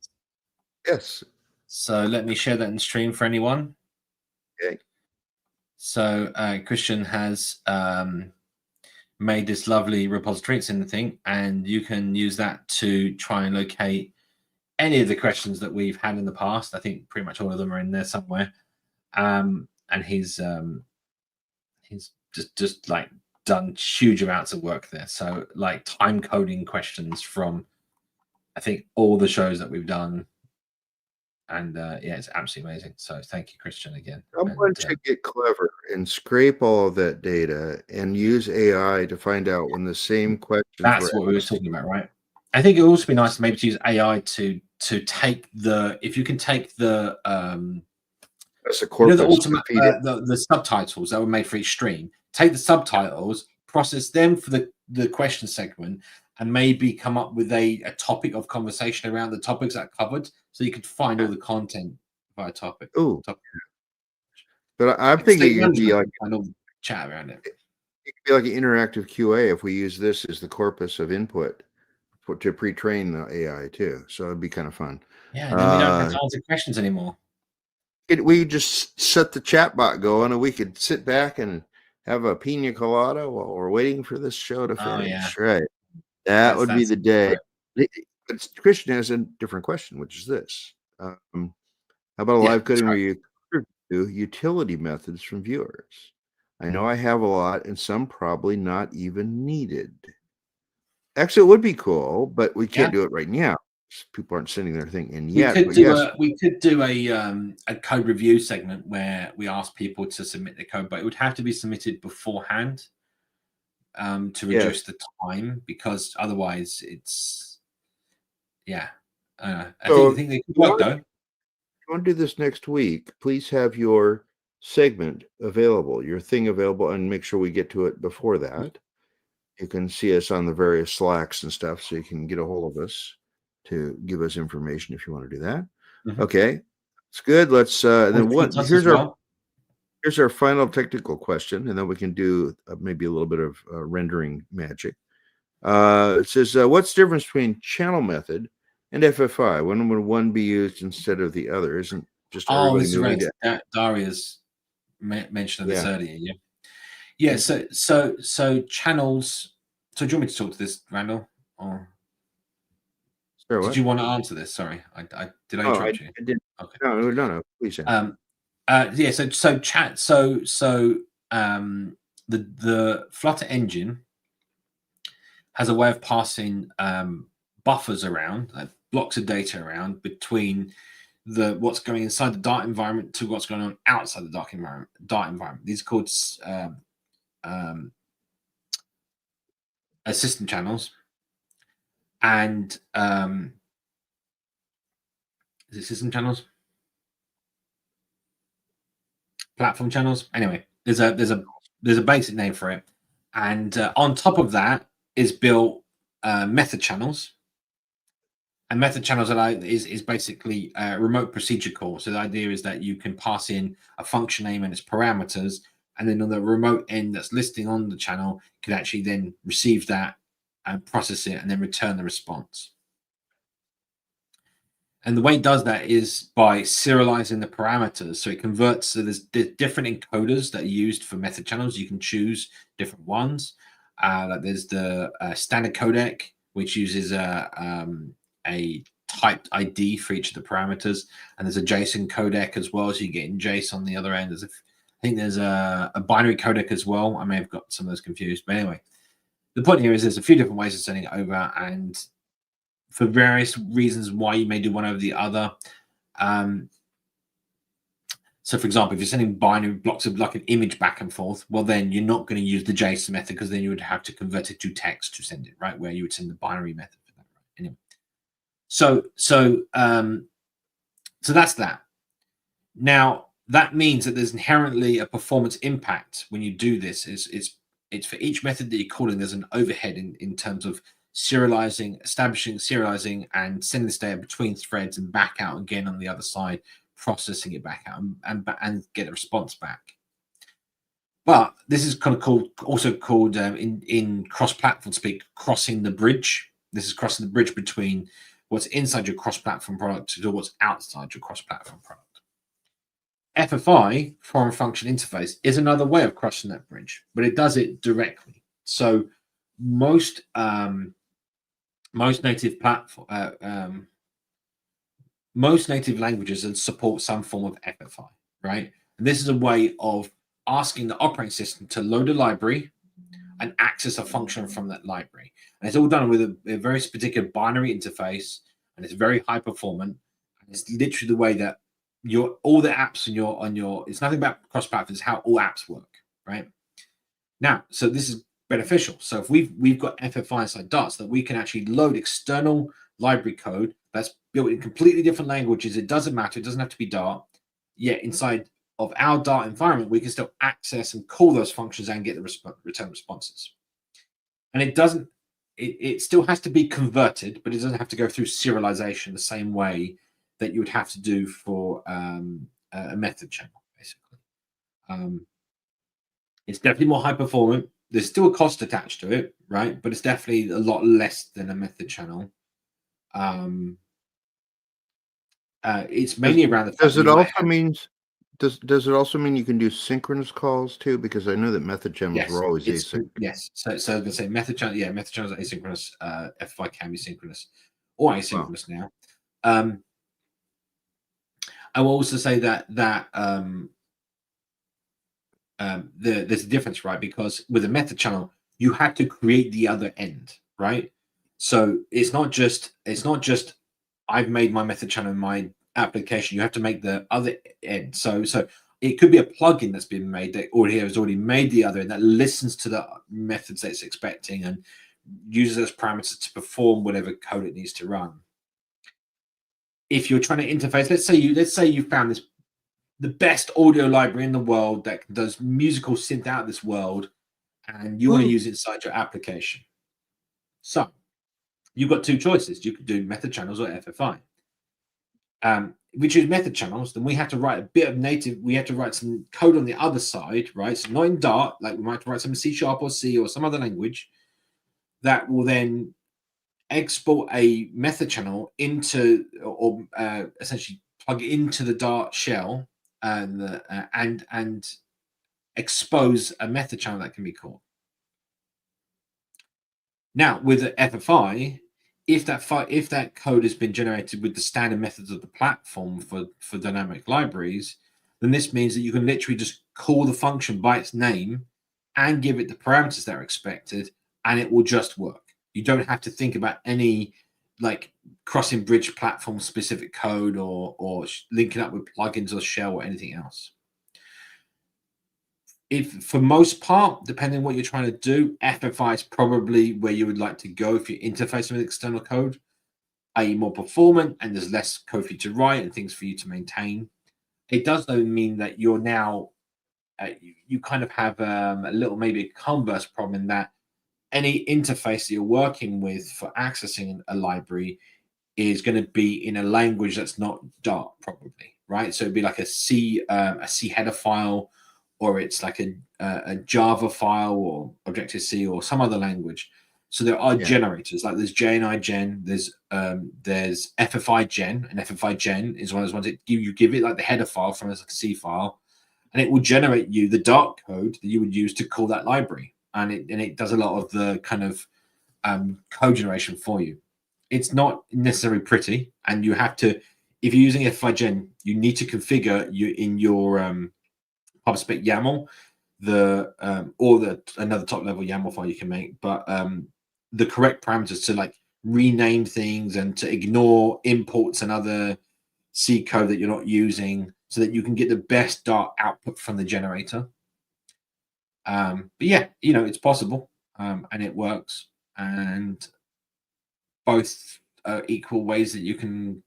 Yes. So let me share that in stream for anyone. Okay. So Christian has made this lovely repository. It's in the thing, and you can use that to try and locate any of the questions that we've had in the past. I think pretty much all of them are in there somewhere. And he's just like done huge amounts of work there. So like time coding questions from I think all the shows that we've done. And yeah, it's absolutely amazing. So thank you, Christian, again. Someone should get clever and scrape all of that data and use AI to find out when the same questions. That's what we were talking about, right? I think it would also be nice maybe to use AI to take if you can take the that's a corpus, the subtitles that were made for each stream. Take the subtitles, process them for the question segment, and maybe come up with a topic of conversation around the topics that are covered, so you could find all the content by topic. Oh, but I'm thinking it'd be like chat around it. It could be like an interactive QA if we use this as the corpus of input to pre-train the AI too. So it'd be kind of fun. Yeah, and then we don't have to answer questions anymore. We just set the chat bot going, and we could sit back and have a pina colada while we're waiting for this show to finish. Yeah. Right. That would be the day. Right. But Christian has a different question, which is this. How about a live coding where you do utility methods from viewers? I know I have a lot, and some probably not even needed. Actually, it would be cool, but we can't do it right now. People aren't sending their thing in yet. We could do a code review segment where we ask people to submit their code, but it would have to be submitted beforehand to reduce the time, because otherwise it's I think they could work though. If you want to do this next week, please have your segment available, your thing available, and make sure we get to it before that. You can see us on the various Slacks and stuff, so you can get a hold of us to give us information if you want to do that. Okay, it's good. Let's then here's our final technical question, and then we can do maybe a little bit of rendering magic. It says, what's the difference between channel method and FFI? When would one be used instead of the other? Isn't just everybody moving to Daria's mentioned this earlier. Yeah. So channels. So do you want me to talk to this, Randall? Or did you want to answer this? Sorry, did I interrupt you? I did. Okay. No. Please. Yeah. So chat. So the Flutter engine has a way of passing buffers around, like blocks of data around between what's going inside the Dart environment to what's going on outside the Dart environment. These are called system channels, and is it system channels? Platform channels. Anyway, there's a basic name for it, and on top of that is built method channels. And method channels is basically a remote procedure call. So the idea is that you can pass in a function name and its parameters, and then on the remote end that's listing on the channel can actually then receive that and process it and then return the response. And the way it does that is by serializing the parameters. So it converts, so there's different encoders that are used for method channels. You can choose different ones. Like there's the standard codec, which uses a typed ID for each of the parameters. And there's a JSON codec as well, so you get in JSON on the other end. I think there's a binary codec as well. I may have got some of those confused. But anyway, the point here is there's a few different ways of sending it over, and for various reasons why you may do one over the other. So for example, if you're sending binary blocks of like an image back and forth, well, then you're not going to use the JSON method, because then you would have to convert it to text to send it, right? Where you would send the binary method for that. Right? Anyway, so that's that. Now that means that there's inherently a performance impact when you do this. It's for each method that you're calling, there's an overhead in terms of serializing, establishing, serializing, and sending this data between threads and back out again on the other side, processing it back out and get a response back. But this is kind of also called in cross-platform speak, crossing the bridge. This is crossing the bridge between what's inside your cross-platform product to what's outside your cross-platform product. FFI, foreign function interface, is another way of crossing that bridge, but it does it directly. So most native platform, most native languages support some form of FFI, right? And this is a way of asking the operating system to load a library and access a function from that library. And it's all done with a very particular binary interface, and it's very high performant. And it's literally the way that all the apps on your it's nothing about cross-platform, it's how all apps work, right? Now, so this is beneficial. So if we've got FFI inside Dart, so that we can actually load external library code that's built in completely different languages. It doesn't matter. It doesn't have to be Dart. Yet inside of our Dart environment, we can still access and call those functions and get the return responses. And it still has to be converted, but it doesn't have to go through serialization the same way that you would have to do for a method channel, basically. It's definitely more high performant. There's still a cost attached to it, right? But it's definitely a lot less than a method channel. It's mainly around the fact Does that it you might also mean does it also mean you can do synchronous calls too? Because I know that method channels yes, were always it's async. yes. So I'm gonna say method channel. Yeah, method channels are asynchronous. FFI can be synchronous or asynchronous now. I will also say that there's a difference, right? Because with a method channel, you had to create the other end, right? So it's not just I've made my method channel in my application. You have to make the other end. So it could be a plugin that's been made that has already made the other end that listens to the methods that it's expecting and uses those parameters to perform whatever code it needs to run. If you're trying to interface, let's say you found the best audio library in the world that does musical synth out of this world, and you want to use it inside your application. So you've got two choices. You could do method channels or FFI. If we choose method channels, then we have to write a bit of native. We have to write some code on the other side, right? So not in Dart, like we might have to write some C# or C or some other language that will then export a method channel into or essentially plug it into the Dart shell and expose a method channel that can be called. Now with the FFI, if that code has been generated with the standard methods of the platform for dynamic libraries, then this means that you can literally just call the function by its name and give it the parameters that are expected, and it will just work. You don't have to think about any like crossing bridge platform specific code or linking up with plugins or shell or anything else. If for most part, depending on what you're trying to do, FFI is probably where you would like to go if you're interfacing with external code, i.e. more performant, and there's less code for you to write and things for you to maintain. It does though mean that you're now you kind of have a little maybe a converse problem in that any interface that you're working with for accessing a library is going to be in a language that's not Dart, probably, right? So it'd be like a C header file, or it's like a Java file or Objective-C or some other language. So there are Yeah. generators, like there's JNI gen, there's FFI gen, and FFI gen is one of those ones that you give it like the header file from a C file, and it will generate you the Dart code that you would use to call that library, and it does a lot of the kind of code generation for you. It's not necessarily pretty, and you have to, if you're using FFI gen, you need to configure in your PubSpec YAML another top level YAML file you can make, but the correct parameters to like rename things and to ignore imports and other C code that you're not using, so that you can get the best Dart output from the generator. But yeah, it's possible, and it works, and both equal ways that you can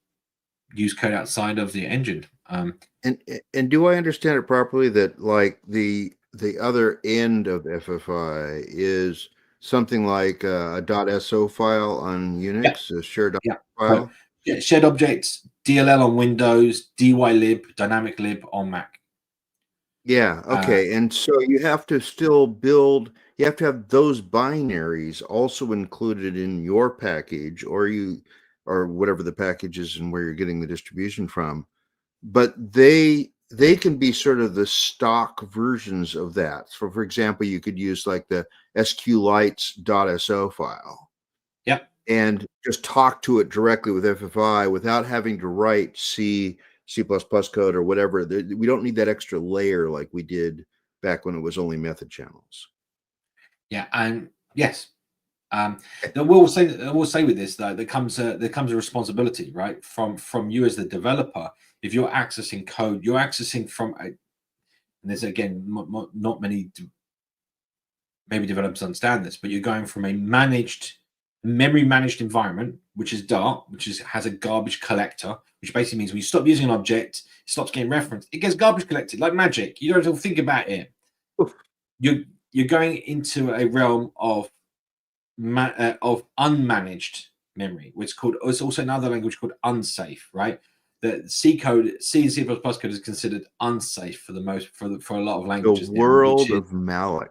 use code outside of the engine. And do I understand it properly that like the other end of FFI is something like a .so file on Unix, a shared file? Yeah, shared objects, DLL on Windows, dylib, dynamic lib on Mac. Yeah, okay. And so you have to still build, you have to have those binaries also included in your package, or whatever the package is and where you're getting the distribution from. But they can be sort of the stock versions of that. So for example, you could use like the sqlights.so file. Yep. And just talk to it directly with FFI without having to write C++ code or whatever. We don't need that extra layer like we did back when it was only method channels. Yeah, and yes, I will say with this though, there comes a responsibility, right, from you as the developer. If you're accessing code, you're accessing from and there's again not many maybe developers understand this, but you're going from a memory managed environment, which is Dart, has a garbage collector, which basically means when you stop using an object, it stops getting referenced, it gets garbage collected like magic. You don't have to think about it. Oof. You're going into a realm of unmanaged memory, which it's also another language called unsafe, right? The C and C++ code is considered unsafe for a lot of languages. The world of malloc.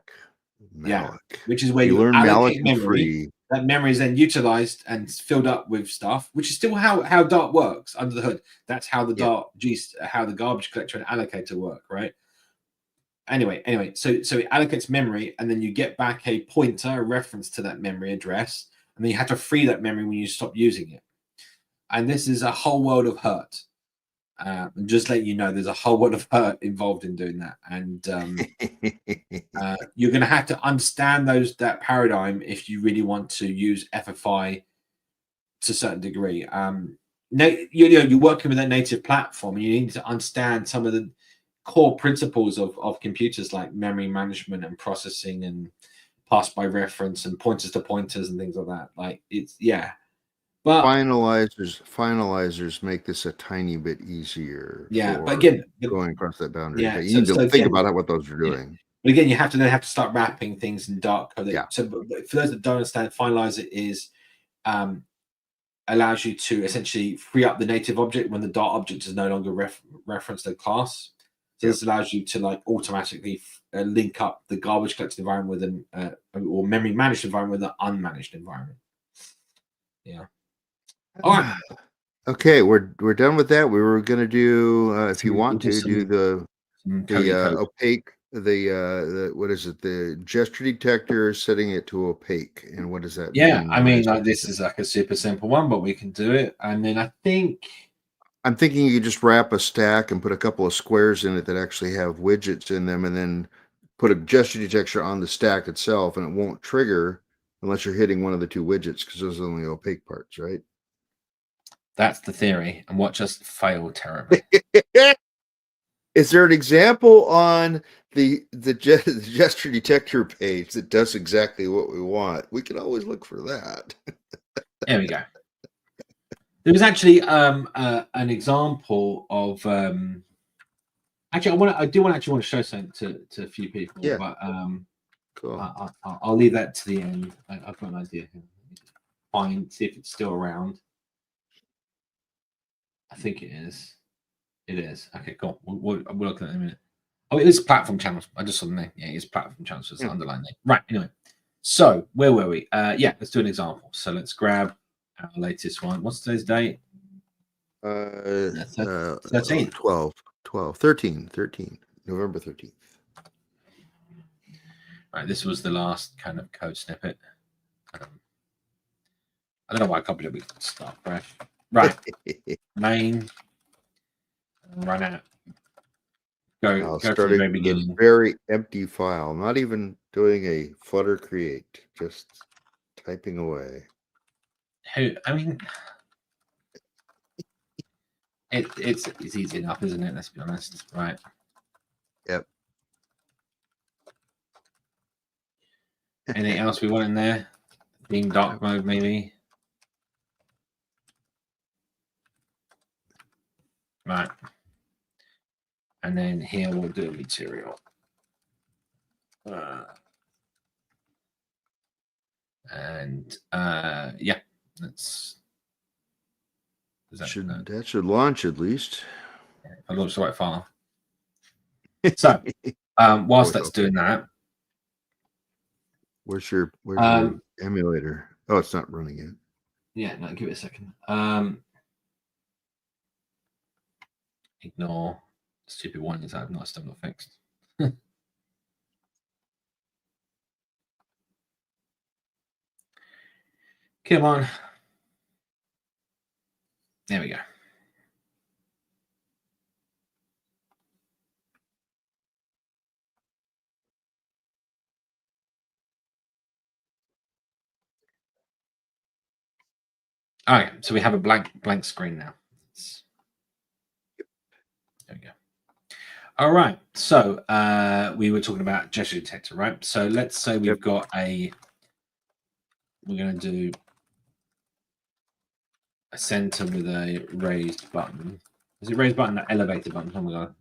Yeah, which is where you learn allocate malloc memory. free. That memory is then utilized and filled up with stuff, which is still how Dart works under the hood. That's how the how the garbage collector and allocator work, right? Anyway, so it allocates memory, and then you get back a pointer, a reference to that memory address, and then you have to free that memory when you stop using it. And this is a whole world of hurt. And just let you know, there's a whole lot of hurt involved in doing that, and you're going to have to understand that paradigm if you really want to use FFI to a certain degree. You're working with a native platform, and you need to understand some of the core principles of computers, like memory management and processing and pass by reference and pointers to pointers and things like that. Like but finalizers make this a tiny bit easier. But again, going across that boundary. Yeah, you need to think about what those are doing. Yeah. But again, you have to start wrapping things in Dart code. So for those that don't understand, finalizer is allows you to essentially free up the native object when the Dart object is no longer referenced a class. So this allows you to like automatically link up the garbage collected environment with or memory managed environment with an unmanaged environment. Yeah. All right. Okay, we're done with that. We were going to do, if you want to, do the opaque, what is it? The gesture detector, setting it to opaque, and what does that mean? Yeah, I mean, this is like a super simple one, but we can do it. And then I'm thinking you just wrap a stack and put a couple of squares in it that actually have widgets in them, and then put a gesture detector on the stack itself, and it won't trigger unless you're hitting one of the two widgets, because those are only opaque parts, right? That's the theory, and watch us fail terribly. Is there an example on the gesture detector page that does exactly what we want? We can always look for that. There we go. There was actually an example of actually I do want to show something to a few people. Yeah. But cool. I'll leave that to the end. I've got an idea. See if it's still around. I think it is. It is. Okay, cool. We'll look at it in a minute. Oh, it is platform channels. I just saw the name. Yeah, it is platform channels. So it's underlined there. Right. Anyway, So where were we? Yeah, let's do an example. So let's grab our latest one. What's today's date? 13. 13, November 13th. Right, this was the last kind of code snippet. I don't know why I copied it. We can start fresh. Right, main, run out. Go to the Starting very with beginning. a very empty file, not even doing a Flutter create, just typing away. I mean, it's easy enough, isn't it? Let's be honest. Right. Yep. Anything else we want in there? Being dark mode, maybe. Right. And then here we'll do material. Yeah, that's that should launch at least. If I launch the right file. So whilst that's doing that, where's your emulator? Oh, it's not running yet. Yeah, no, give it a second. Ignore stupid warnings that I've still not fixed. Come on. There we go. All right, so we have a blank screen now. There we go. All right, so we were talking about gesture detector, right? So let's say we've got we're going to do a center with a raised button. Is it raised button or elevated button? Oh my god,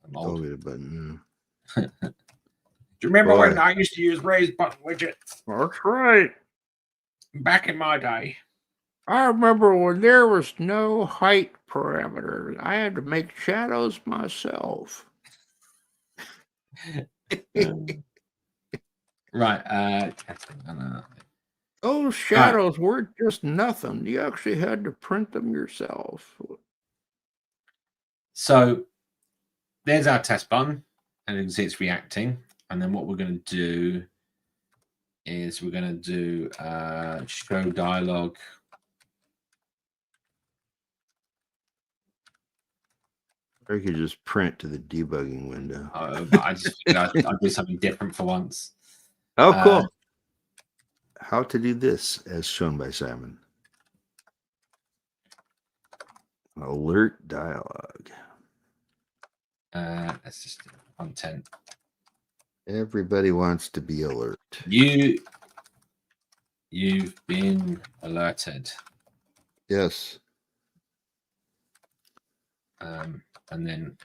I'm old. Elevated button. Do you remember when I used to use raised button widgets? That's right. Back in my day. I remember when there was no height parameters. I had to make shadows myself. Right. Those shadows weren't just nothing. You actually had to print them yourself. So there's our test button, and you can see it's reacting. And then what we're going to do is we're going to do show dialog. Or you could just print to the debugging window. But I just figured I'd do something different for once. Oh, cool. How to do this, as shown by Simon. Alert dialog. Let's just do content. Everybody wants to be alert. You've been alerted. Yes. And then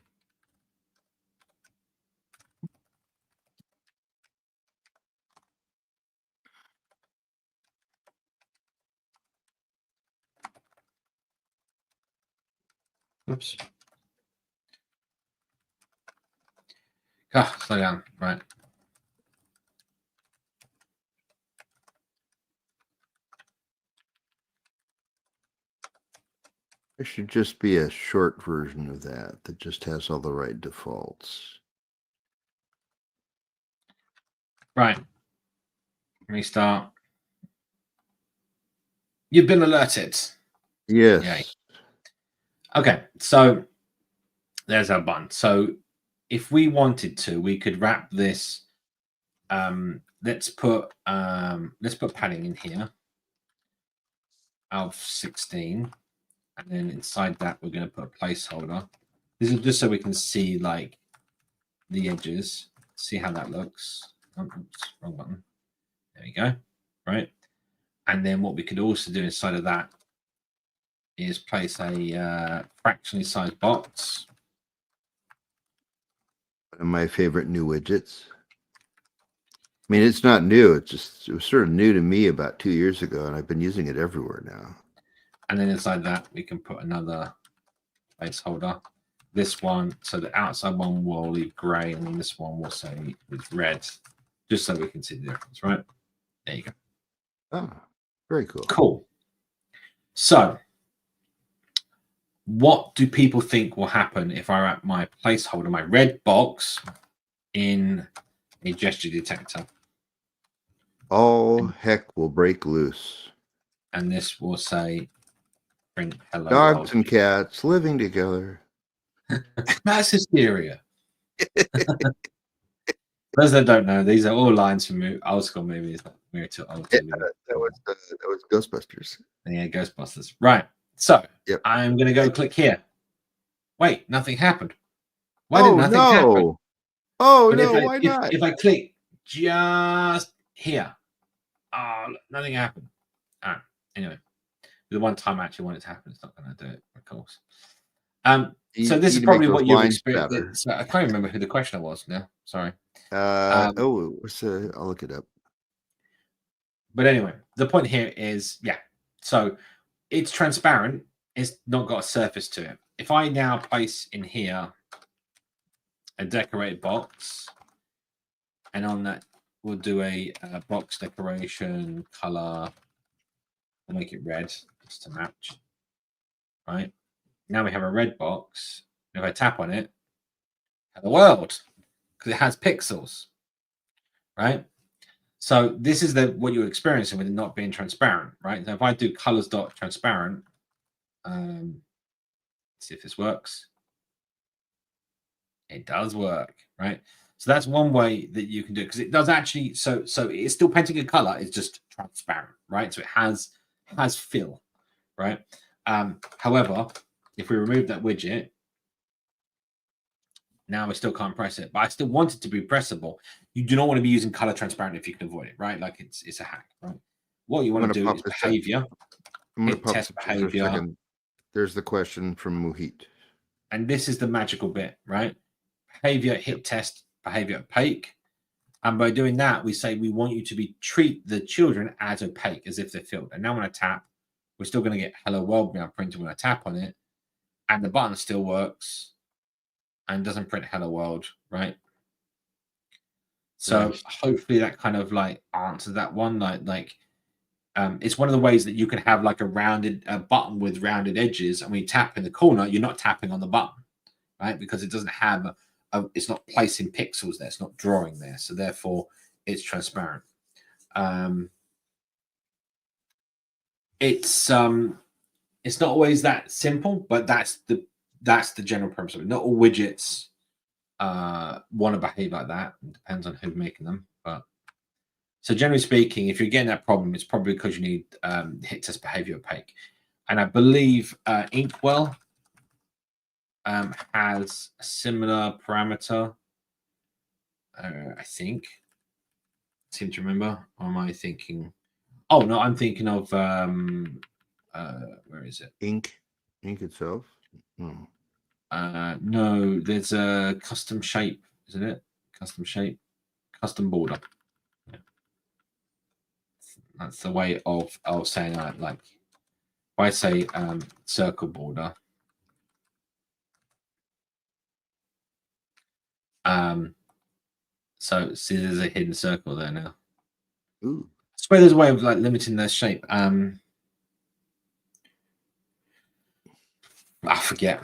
oops. Slow down. Right. There should just be a short version of that just has all the right defaults. Right. Restart. You've been alerted. Yes. Yay. Okay, so there's our button. So if we wanted to, we could wrap this. Let's put padding in here of 16, and then inside that we're going to put a placeholder. This is just so we can see like the edges, see how that looks. Oh, oops, wrong button. There we go. Right, and then what we could also do inside of that is place a fractionally sized box. One of my favorite new widgets. I mean, it's not new. It was sort of new to me about 2 years ago, and I've been using it everywhere now. And then inside that, we can put another placeholder. This one, so the outside one will leave gray, and then this one will say with red, just so we can see the difference, right? There you go. Ah, very cool. Cool. So, what do people think will happen if I wrap my placeholder, my red box, in a gesture detector? All heck will break loose. And this will say, print hello Dogs world. and cats living together. Mass hysteria. Those that don't know, these are all lines from old school movies. We're too old Yeah, to that was Ghostbusters. yeah, Ghostbusters. Right. So Yep. I'm going to go click here. Wait, nothing happened. Why did Oh nothing happen? no! Oh But no! Why not? if I click just here, nothing happened. Anyway, the one time I actually want it to happen, it's not going to do it, of course. So this is need to make probably those what you've lines better. experienced. I can't remember who the questioner was now. Sorry. What's I'll look it up. But anyway, the point here is, yeah. So it's transparent. It's not got a surface to it. If I now place in here a decorated box, and on that we'll do a box decoration color. We'll make it red just to match. Right. Now we have a red box. If I tap on it, hello world, because it has pixels. Right. So this is what you're experiencing with it not being transparent, right? So if I do colors dot transparent, see if this works. It does work, right? So that's one way that you can do it, because it does actually. So it's still painting a color. It's just transparent, right? So it has fill, right? However, if we remove that widget, now we still can't press it, but I still want it to be pressable. You do not want to be using color transparent if you can avoid it, right? Like it's a hack, right? What you want to do is behavior. I'm going to pop test this for a second. There's the question from Muhit. And this is the magical bit, right? Behavior, hit test, behavior opaque. And by doing that, we say we want you to treat the children as opaque, as if they're filled. And now when I tap, we're still going to get hello world now printed when I tap on it. And the button still works and doesn't print hello world, right? So nice. Hopefully that kind of like answers that one. It's one of the ways that you can have like a rounded button with rounded edges, and when you tap in the corner, you're not tapping on the button, right? Because it doesn't have it's not placing pixels there, it's not drawing there, so therefore it's transparent. It's not always that simple, but that's the general premise of it. Not all widgets want to behave like that. It depends on who's making them, but so generally speaking, if you're getting that problem, it's probably because you need hit test behavior opaque. And I believe Inkwell has a similar parameter. I think. I seem to remember. Or am I thinking? Oh no, I'm thinking of where is it? Ink itself. No, there's a custom shape, isn't it? Custom shape, custom border. Yeah. That's the way of saying that. Like, if I say circle border, so see, there's a hidden circle there now. Ooh. I suppose there's a way of like limiting their shape. I forget.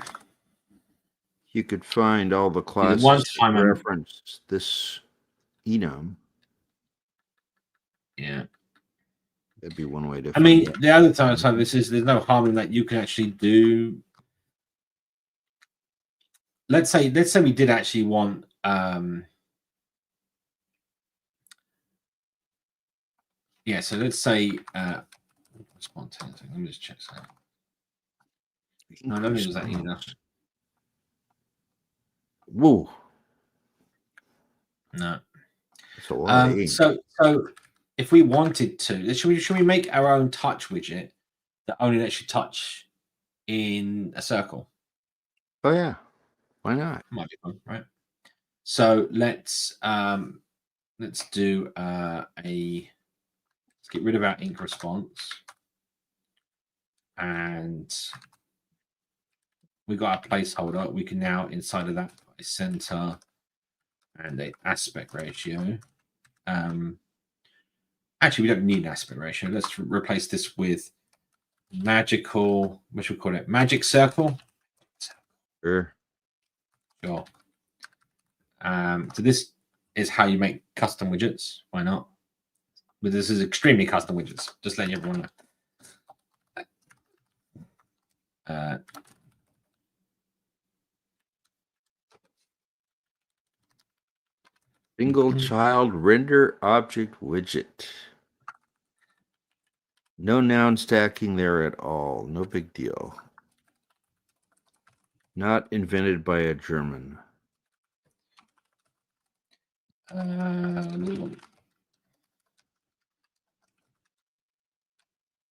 You could find all the classes that reference this enum. Yeah. That'd be one way to. I mean, the other side of this is there's no harm in that you can actually do. Let's say we did actually want. Yeah, so let's say spontaneous. Let me just check that. No, I don't think it was that either. Whoa. No. That's a lot of ink. So if we wanted to, should we make our own touch widget that only lets you touch in a circle? Oh yeah. Why not? Might be fun, right? So let's do let's get rid of our ink response, and we got our placeholder. We can now inside of that put a center and a aspect ratio. And actually, we don't need an aspect ratio. Let's replace this with magical, what should we call it? Magic circle. Sure. Sure. So this is how you make custom widgets. Why not? But this is extremely custom widgets. Just letting everyone know. Single child render object widget. No noun stacking there at all. No big deal. Not invented by a German.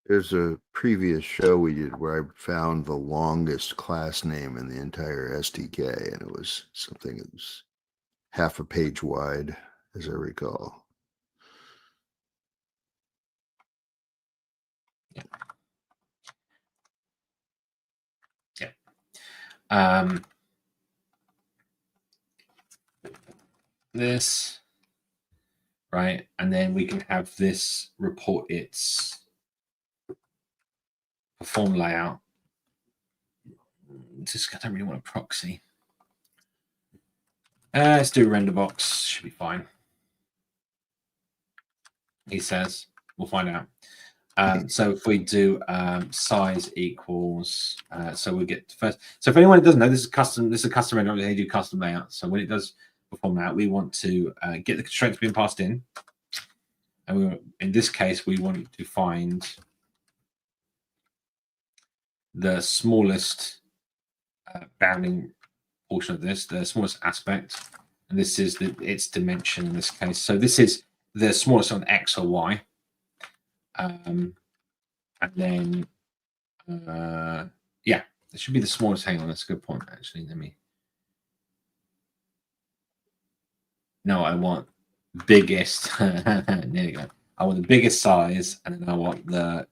There's a previous show we did where I found the longest class name in the entire SDK, and it was something that was half a page wide, as I recall. Yeah. This, right, and then we can have this report its perform layout. Just I don't really want a proxy. Let's do render box. Should be fine. He says we'll find out. So if we do size equals, so we get first. So if anyone doesn't know, this is custom. This is a custom render. They do custom layout. So when it does perform that, we want to get the constraints being passed in, and in this case, we want to find the smallest bounding portion of this, the smallest aspect, and this is its dimension in this case. So this is the smallest on X or Y. And then, yeah, it should be the smallest. Hang on, that's a good point, actually. No, I want biggest. There you go. I want the biggest size, and then I want the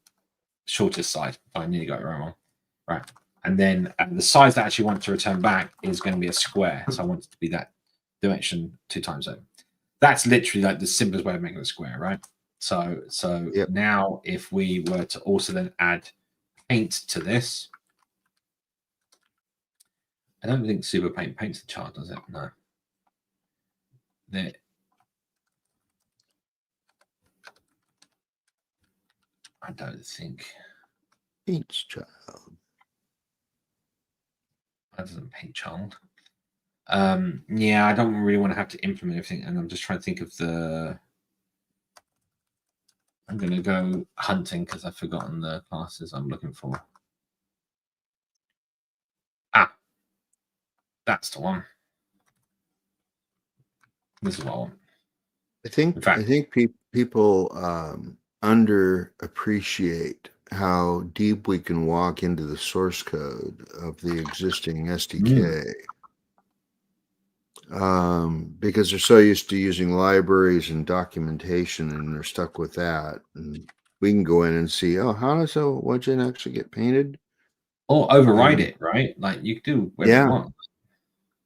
shortest size. I nearly got it wrong. Right. And then the size that I actually want to return back is going to be a square. So I want it to be that dimension 2 times over. That's literally like the simplest way of making a square, right? So yep. Now if we were to also then add paint to this, I don't think Super Paint paints the chart, does it? No. I don't think. Paints child. That doesn't paint child. Yeah, I don't really want to have to implement everything, and I'm just trying to think of the. I'm going to go hunting because I've forgotten the classes I'm looking for. Ah, that's the one. This is what I want. I think people underappreciate how deep we can walk into the source code of the existing SDK. Because they're so used to using libraries and documentation, and they're stuck with that. And we can go in and see, oh, how does a widget actually get painted? Or override it, right? Like you can do whatever you want.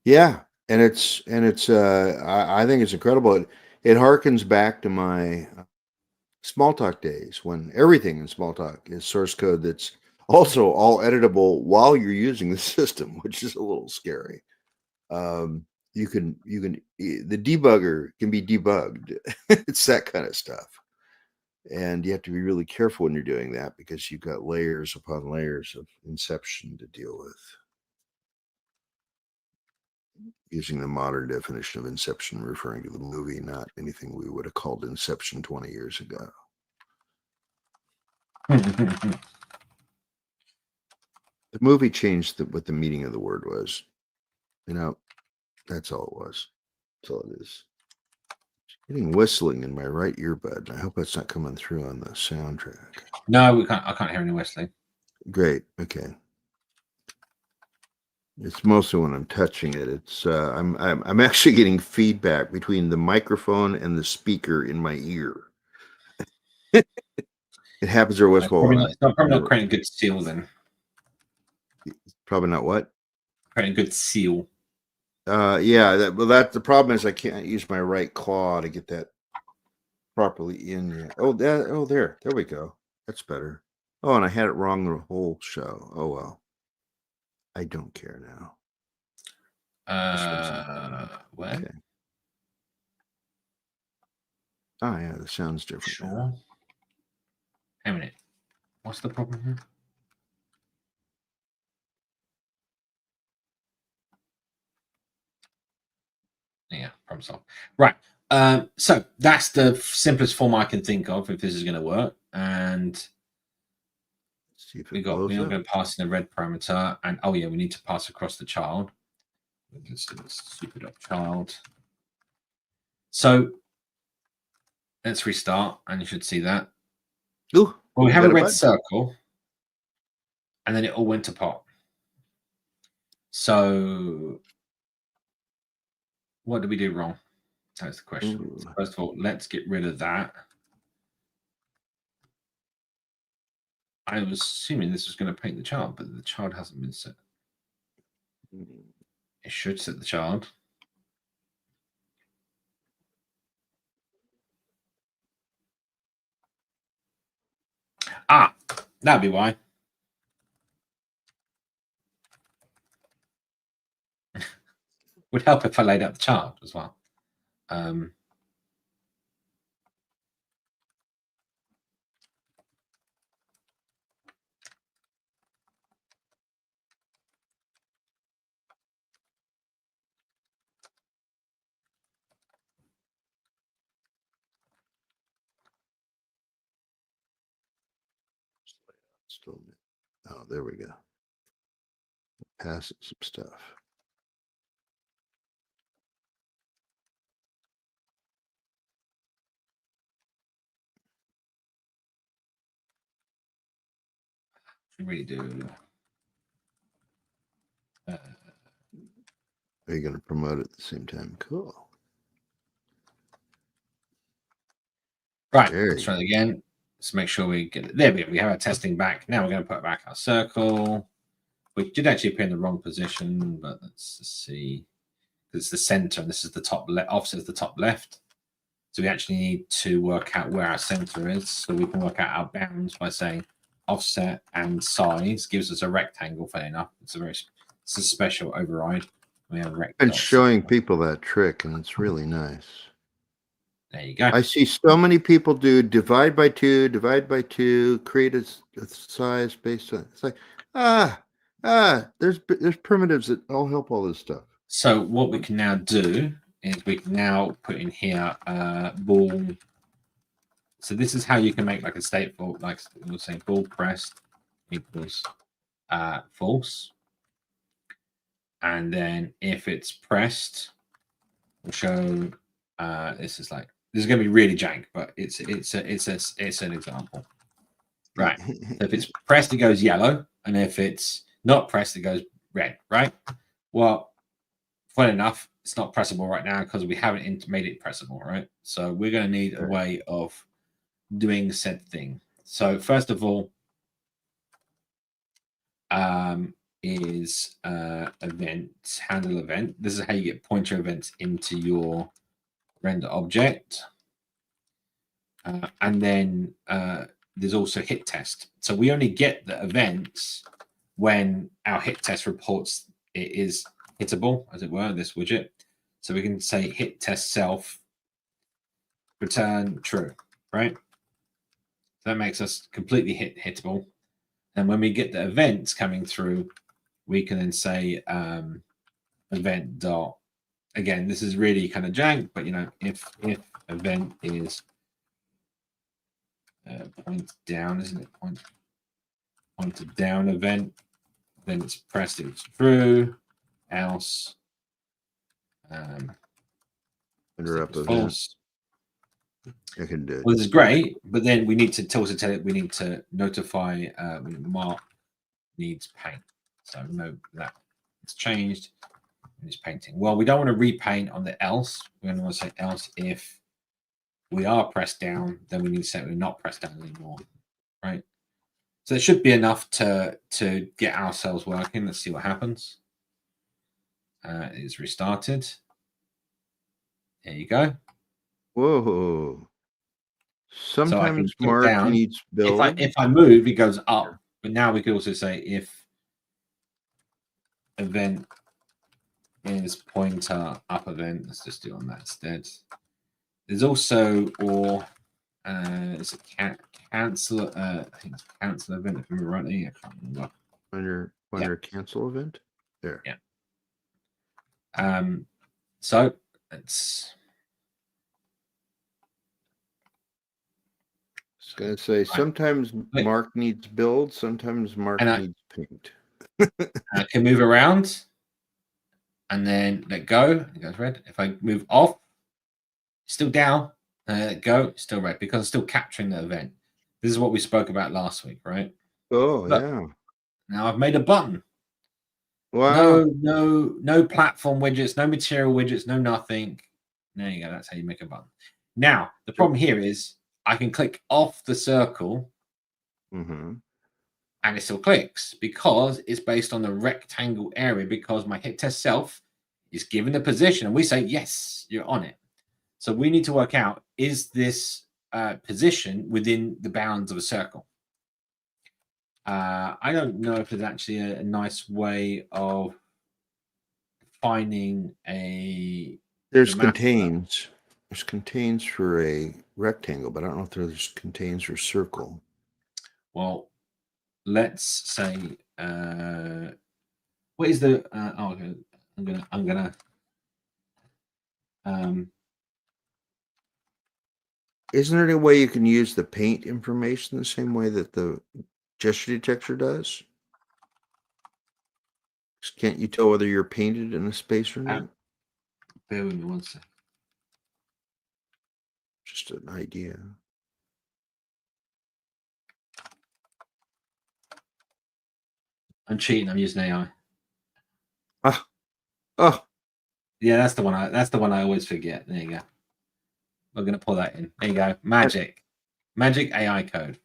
Yeah, and it's I think it's incredible. It harkens back to my Smalltalk days when everything in Smalltalk is source code that's also all editable while you're using the system, which is a little scary. You can the debugger can be debugged. It's that kind of stuff, and you have to be really careful when you're doing that because you've got layers upon layers of inception to deal with. Using the modern definition of inception, referring to the movie, not anything we would have called inception 20 years ago. The movie changed what the meaning of the word was. You know, that's all it was. That's all it is. Getting whistling in my right earbud. I hope it's not coming through on the soundtrack. No, we can't. I can't hear any whistling. Great. Okay. It's mostly when I'm touching it. It's I'm actually getting feedback between the microphone and the speaker in my ear. It happens every once in a while. It's probably not creating a good seal then. Probably not what? Creating a good seal. Yeah. That's the problem is I can't use my right claw to get that properly in yet. Oh, there we go. That's better. Oh, and I had it wrong the whole show. Oh well. I don't care now. Where? Okay. Oh yeah, the sound's different. Sure. Hang a minute. What's the problem here? Yeah, problem solved. Right. So that's the simplest form I can think of if this is going to work. And See if we it are blows going up. to pass in a red parameter, and oh yeah, we need to pass across the child. Super.child. So let's restart, and you should see that. Ooh, Well, we have got a a red button. circle, and then it all went to pot. So what did we do wrong? That's the question. So first of all, let's get rid of that. I was assuming this was going to paint the child, but the child hasn't been set. It should set the child. Ah, that'd be why. Would help if I laid out the child as well. Still, oh, there we go. Pass some stuff. Really do. Are you going to promote it at the same time? Cool. Right. There Let's you try it again. Let's make sure we get it. There we go. We have our testing back. Now we're going to put back our circle. We did actually appear in the wrong position, but let's just see. It's the center, and this is the top left. Offset is the top left. So we actually need to work out where our center is. So we can work out our bounds by saying offset and size gives us a rectangle. Funny enough, it's a special override. We have a rectangle. and showing people that trick, and it's really nice. There you go. I see so many people do divide by two, create a size based on. It's like there's primitives that all help all this stuff. So what we can now do is we can now put in here ball. So this is how you can make like a stateful, like we'll say ball pressed equals false. And then if it's pressed, we'll show this is going to be really jank, but it's an example. Right. So if it's pressed, it goes yellow, and if it's not pressed, it goes red, right? Well, funny enough, it's not pressable right now because we haven't made it pressable, right? So we're going to need a way of doing said thing. So first of all, is event, handle event. This is how you get pointer events into your render object. And then there's also hit test. So we only get the events when our hit test reports it is hittable, as it were, this widget. So we can say hit test self return true, right? So that makes us completely hittable. And when we get the events coming through, we can then say event dot. Again, this is really kind of jank, but if event is point down, isn't it? Pointed down event, then it's pressed, it's true. Else, Interrupt event. false. I can do it. Well, this is great, but then we need to also tell it we need to notify mark needs paint. So note that it's changed. It's painting. Well, we don't want to repaint on the else. We're going to want to say else if we are pressed down, then we need to say we're not pressed down anymore, right? So it should be enough to get ourselves working. Let's see what happens. It's restarted. There you go. Whoa. Sometimes click Mark down. needs build. If I move, it goes up. But now we could also say if event is pointer up event. Let's just do on that instead. There's also it's a cancel. I think it's cancel event. If I remember rightly, I can't remember. Under cancel event. There. Yeah. So it's. I was gonna say sometimes Mark needs build. Sometimes Mark needs paint. I can move around, and then let go. It goes red. If I move off, still down. Let go. Still red because I'm still capturing the event. This is what we spoke about last week, right? Oh, yeah. Now I've made a button. Wow. No platform widgets, no material widgets, no nothing. There you go. That's how you make a button. Now, the problem here is I can click off the circle and it still clicks because it's based on the rectangle area because my hit test self is given a position and we say, yes, you're on it. So we need to work out, is this position within the bounds of a circle? I don't know if there's actually a nice way of finding there's contains. There's contains for a rectangle, but I don't know if there's contains for circle. Well, let's say what is the okay, I'm gonna isn't there any way you can use the paint information the same way that the gesture detector does? Can't you tell whether you're painted in a space or not? Bear with me one second. Just an idea. I'm cheating. I'm using AI. Oh. Yeah, that's the one. That's the one I always forget. There you go. We're gonna pull that in. There you go. Magic AI code.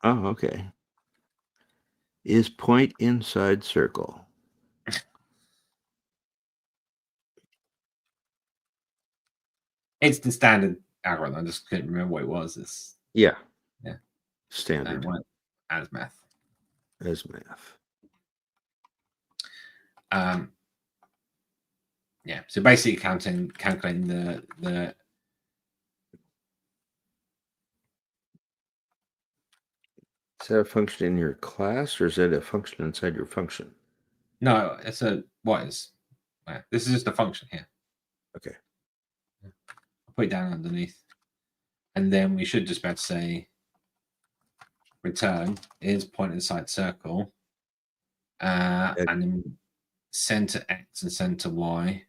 Oh, okay. Is point inside circle. It's the standard algorithm. I just couldn't remember what it was. Yeah. Standard. As math. Yeah. So basically, calculating the. Is that a function in your class, or is that a function inside your function? No, it's a what is. This is just a function here. Okay. I'll put it down underneath, and then we should just be able to say return is point inside circle, and then center X and center Y.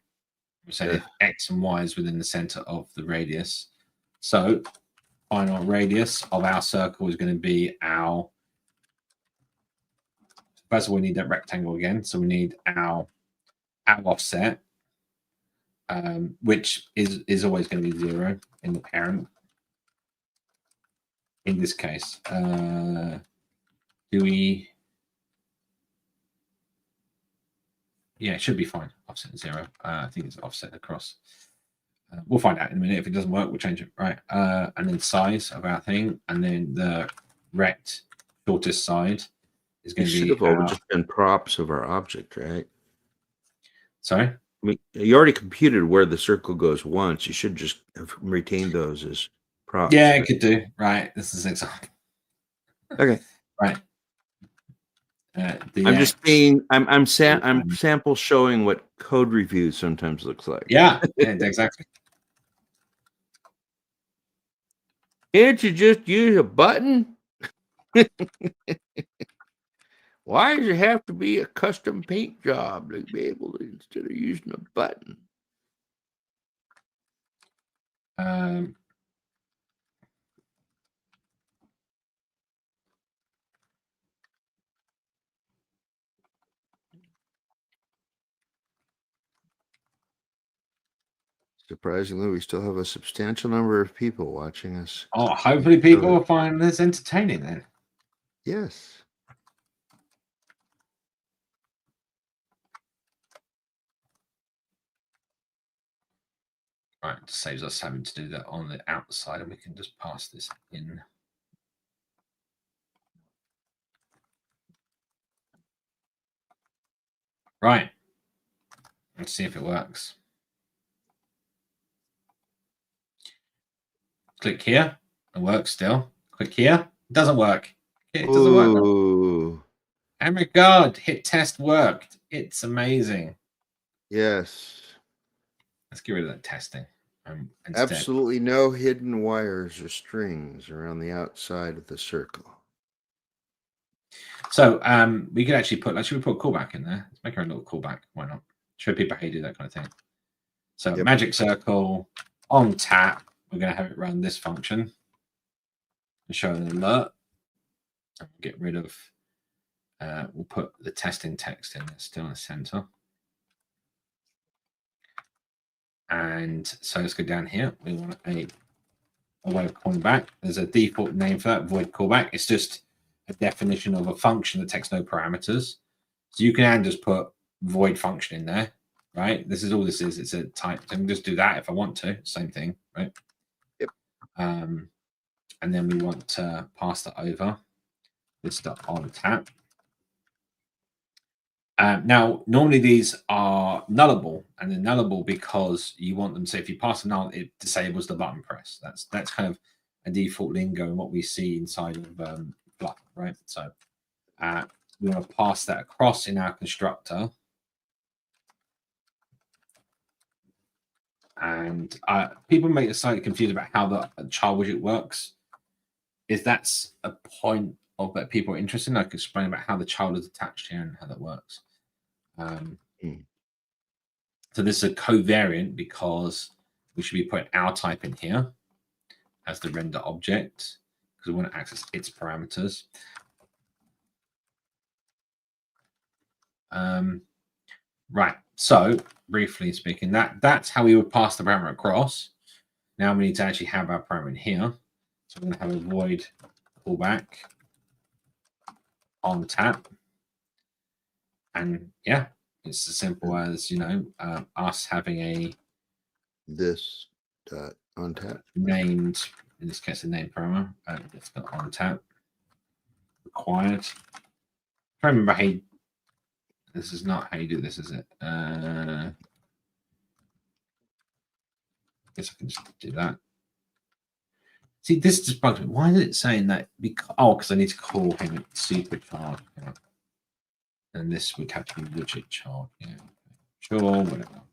We say if X and Y is within the center of the radius. So final radius of our circle is going to be our. First of all, we need that rectangle again. So we need our offset, which is always going to be 0 in the parent. In this case, do we? Yeah, it should be fine. Offset 0. I think it's offset across. We'll find out in a minute. If it doesn't work, we'll change it. Right. And then size of our thing, and then the rect shortest side is going to be. Should have all just been props of our object, right? Sorry. I mean, you already computed where the circle goes once. You should just have retained those as props. Yeah, it could do. Right. This is an example. Okay. Right. I'm just being. I'm sample showing what code review sometimes looks like. Yeah. Exactly. Can't you just use a button? Why does it have to be a custom paint job to be able to instead of using a button? Surprisingly, we still have a substantial number of people watching us. Oh, hopefully people will find this entertaining then. Yes. Right, it saves us having to do that on the outside, and we can just pass this in. Right. Let's see if it works. Click here. It works still. Click here. It doesn't work. It doesn't work. Ooh, Oh my God. Hit test worked. It's amazing. yes. Let's get rid of that testing. Instead. Absolutely no hidden wires or strings around the outside of the circle. So we could actually put, should we put a callback in there? Let's make our little callback. Why not? Show people how you do that kind of thing. So Yep. magic circle on tap. We're going to have it run this function and show an alert. And we'll get rid of, we'll put the testing text in there still in the center. And so let's go down here. We want a way of calling back. There's a default name for that, void callback. It's just a definition of a function that takes no parameters. So you can just put void function in there, right? This is all this is. It's a type. I can just do that if I want to. Same thing, right? Yep. And then we want to pass that over. This stuff on tap. Now, normally these are nullable, and they're nullable because you want them. So if you pass a null, it disables the button press. That's kind of a default lingo and what we see inside of Flutter, right? So we want to pass that across in our constructor, and people make it slightly confused about how the child widget works. If that's a point of that people are interested in, I can explain about how the child is attached here and how that works. So this is a covariant because we should be putting our type in here as the render object because we want to access its parameters. Right. So briefly speaking, that's how we would pass the parameter across. Now we need to actually have our parameter in here. So we're going to have a void callback on tap. And yeah, it's as simple as, you know, us having a This dot on tap named, in this case, a name parameter. It's got on tap required. I can't remember how this is not how you do this, is it? I guess I can just do that. See, this just bugs me. Why is it saying that? Because I need to call him supercharge. Yeah. And this would have to be widget child. Yeah. Sure, whatever.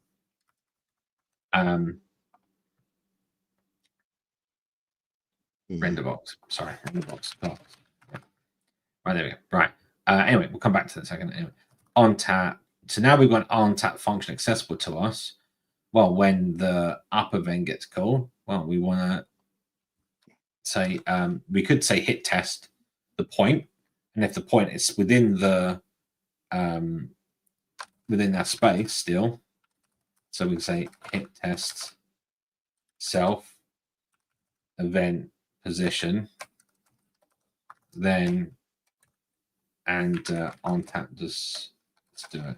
Render box. Sorry, render box. Oh. Yeah. Right, there we go. Right. Anyway, we'll come back to that in a second. Anyway, on tap. So now we've got an on tap function accessible to us. Well, when the up event gets called, well, we want to say, we could say hit test the point, and if the point is within the within that space still, so we can say hit test self event position, then and on tap just let's do it.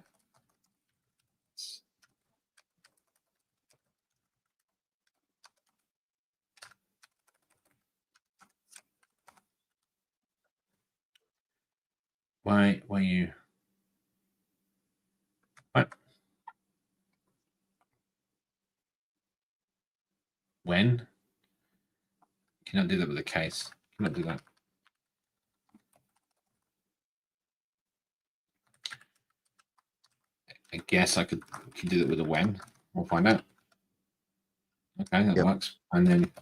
Why you what? When? Cannot do that with a case. Cannot do that. I guess I could do that with a when. We'll find out. Okay, that works. And then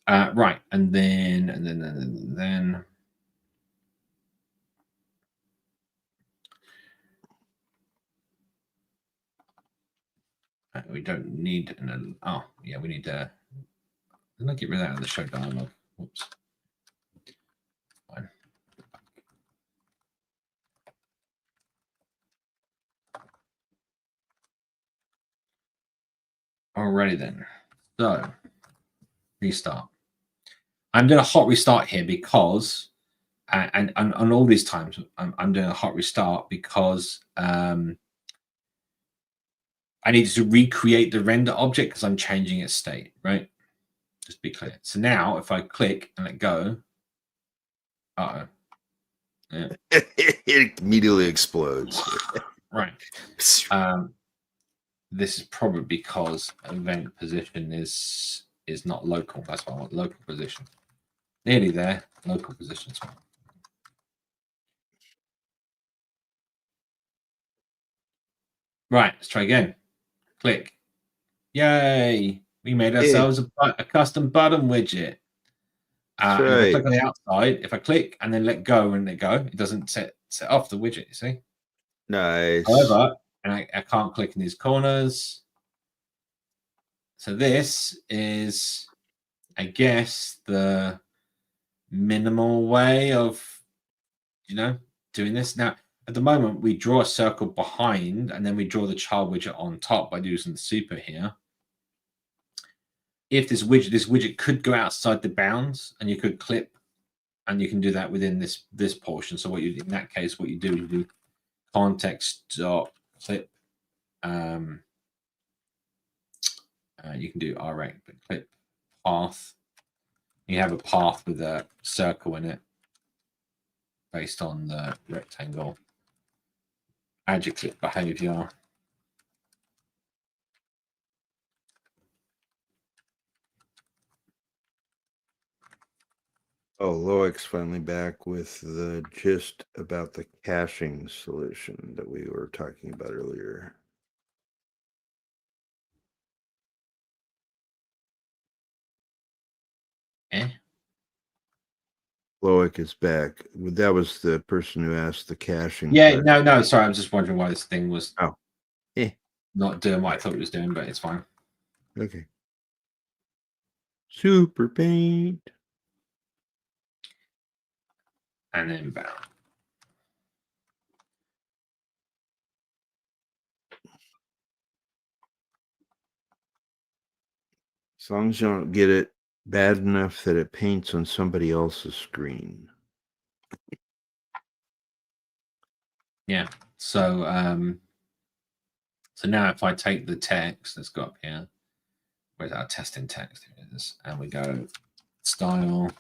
right, and then we don't need an oh yeah, we need to didn't I get rid of that in the show dialog? Whoops. Fine. Alrighty then. So restart. I'm doing a hot restart here because and on all these times I'm doing a hot restart because I need to recreate the render object because I'm changing its state, right? Just be clear. So now if I click and let go, yeah. It immediately explodes. Right. This is probably because event position is not local. That's why I want local position. Nearly there. Local position as well. Right. Let's try again. Click. Yay! We made ourselves a custom button widget. That's And if I right. click on the outside, if I click and then let go and let go, it doesn't set off the widget. You see. Nice. However, and I can't click in these corners. So this is, I guess, the minimal way of, doing this. Now, at the moment, we draw a circle behind, and then we draw the child widget on top by using the super here. If this widget could go outside the bounds, and you could clip, and you can do that within this portion. So in that case, what you do context dot clip. You can do rect, but clip path. You have a path with a circle in it based on the rectangle. Add your clip behavior. Oh, Loic's finally back with the gist about the caching solution that we were talking about earlier. Loic is back. That was the person who asked the caching. Yeah, no, sorry. I was just wondering why this thing was Eh. not doing what I thought it was doing, but it's fine. Okay. Super paint. And then bound. As long as you don't get it bad enough that it paints on somebody else's screen. Yeah. So now if I take the text, let's go up here. Where's our testing text? Here it is. And we go style.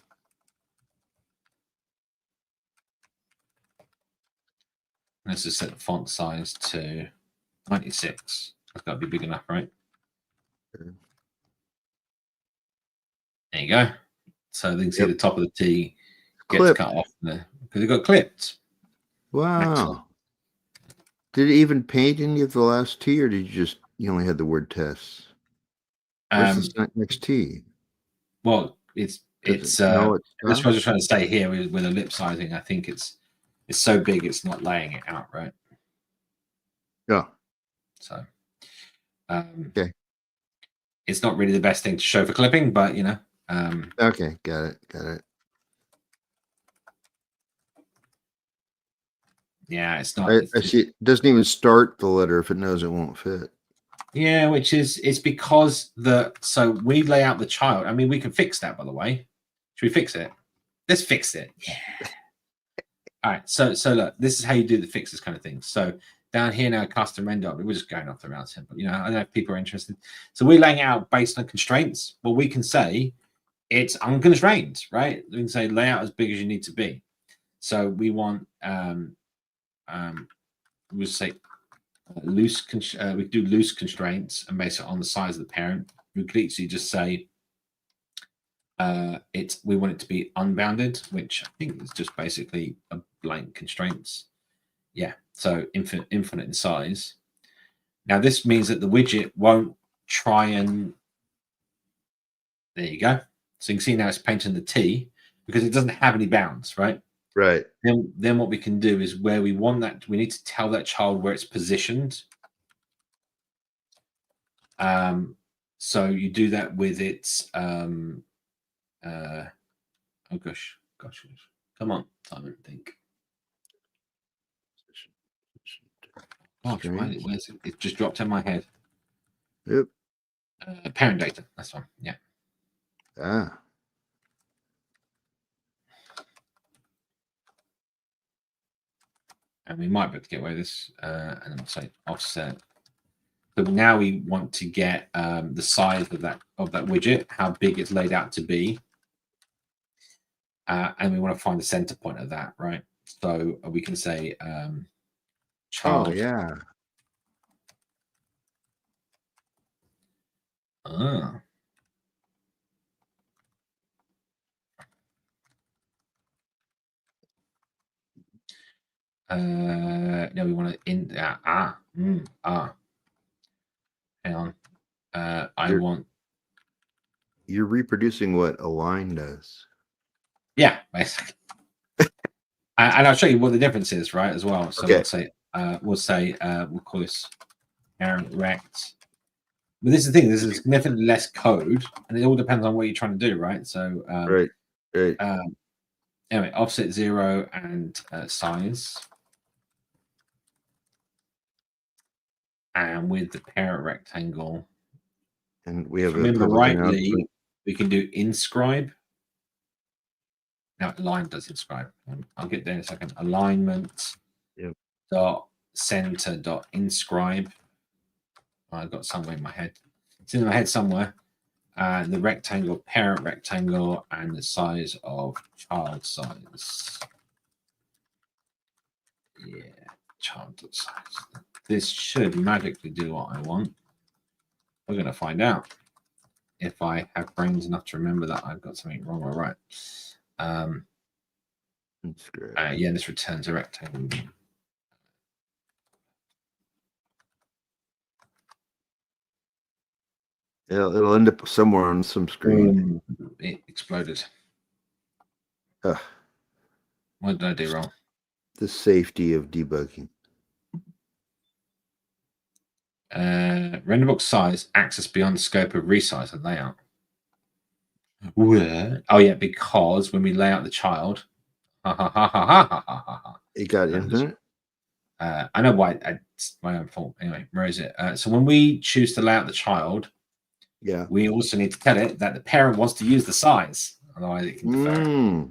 Let's just set the font size to 96. That's got to be big enough, right? Okay. There you go. So they can see the top of the T gets Clip. cut off there because it got clipped. Wow. Excellent. Did it even paint any of the last T, or did you only had the word tests? Where's the next T? Well, it's that's what I was just trying to say here with the lip sizing. I think it's so big it's not laying it out, right? Yeah. So okay. It's not really the best thing to show for clipping, but okay, got it. Yeah, it's not. I see. It doesn't even start the letter if it knows it won't fit. Yeah, it's because so we lay out the child. I mean, we can fix that, by the way. Should we fix it? Let's fix it. Yeah. All right. So look, this is how you do the fixes kind of thing. So down here now, custom render. We're just going off the route here, but I don't know if people are interested. So we're laying out based on constraints. Well, we can say it's unconstrained, right? We can say layout as big as you need to be. So we want we'll say loose. We do loose constraints and base it on the size of the parent. We could easily just say we want it to be unbounded, which I think is just basically a blank constraints. Yeah, so infinite in size. Now this means that the widget won't try and. There you go. So you can see now it's painting the T because it doesn't have any bounds, right? Right. Then what we can do is where we want that, we need to tell that child where it's positioned. So you do that with its oh gosh, come on, Simon, think. Gosh, where's it? It just dropped in my head. Yep. Parent data, that's one. Yeah. Ah. And we might be able to get away with this, and then say offset So now we want to get the size of that widget, how big it's laid out to be, and we want to find the center point of that, right? So we can say child. Oh yeah. Ah. No, we want to in hang on. I want. You're reproducing what Align does. Yeah, basically. And I'll show you what the difference is, right, as well. So Okay. we'll call this parent rect. But this is the thing. This is significantly less code, and it all depends on what you're trying to do, right? So Right. anyway, offset 0 and size, and with the parent rectangle. And we have If I remember public rightly, announcement. we can do inscribe. Now align does inscribe. I'll get there in a second. Alignment. Yep. Dot center dot inscribe. I've got somewhere in my head. It's in my head somewhere. The rectangle, parent rectangle, and the size of child size. Yeah, child size. This should magically do what I want. We're going to find out if I have brains enough to remember that I've got something wrong or right. Yeah, this returns a rectangle. It'll end up somewhere on some screen. It exploded. Ugh. What did I do wrong? The safety of debugging. Renderbox size, access beyond the scope of resize and layout. Where? Oh yeah, because when we lay out the child, It got infinite. I know why. It's my own fault. Anyway, where is it? So when we choose to lay out the child, yeah, we also need to tell it that the parent wants to use the size, otherwise it can defer.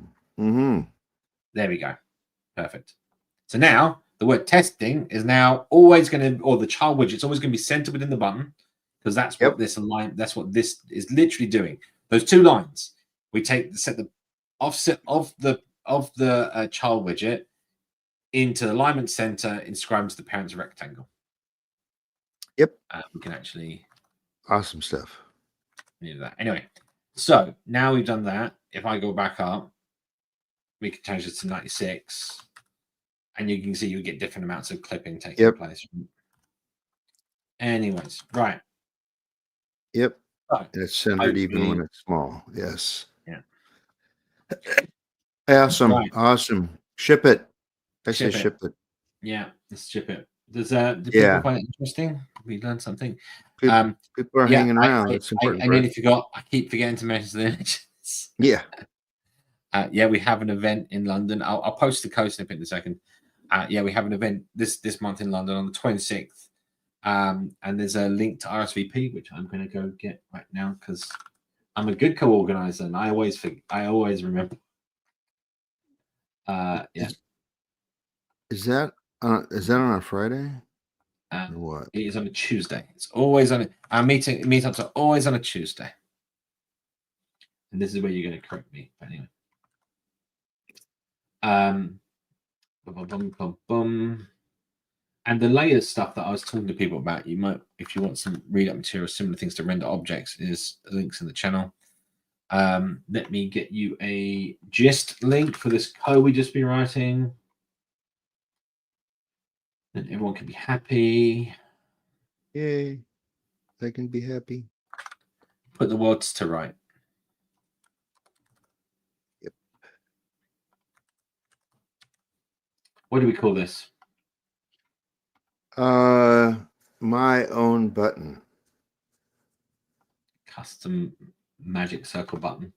There we go. Perfect. So now the word testing is now always going to, or the child widget's always going to be centered within the button, because that's what this align. That's what this is literally doing. Those two lines, we set the offset of the child widget into the alignment center, inscribes the parent's rectangle. Yep. We can actually. Awesome stuff. Do that anyway. So now we've done that. If I go back up, we can change this to 96. And you can see you get different amounts of clipping taking place. Anyways, right. Yep. And it's centered even when it's small. Yes. Yeah. Awesome. Right. Awesome. Ship it. I say ship it. Yeah, let's ship it. Do people find it interesting? We learned something. People are hanging around. It's important. I nearly forgot. I keep forgetting to mention the images. Yeah. Yeah, we have an event in London. I'll post the code snippet in a second. Yeah, we have an event this month in London on the 26th. And there's a link to RSVP, which I'm going to go get right now because I'm a good co-organizer and I always remember. Yeah. Is that on a Friday? Or what? It is on a Tuesday. It's always on our meetups are always on a Tuesday. And this is where you're going to correct me. But anyway. And the layers stuff that I was talking to people about, you might, if you want some read up material, similar things to render objects, is links in the channel. Let me get you a gist link for this code we just been writing. Then everyone can be happy. Yay. They can be happy. Put the words to right. Yep. What do we call this? My own button. Custom magic circle button.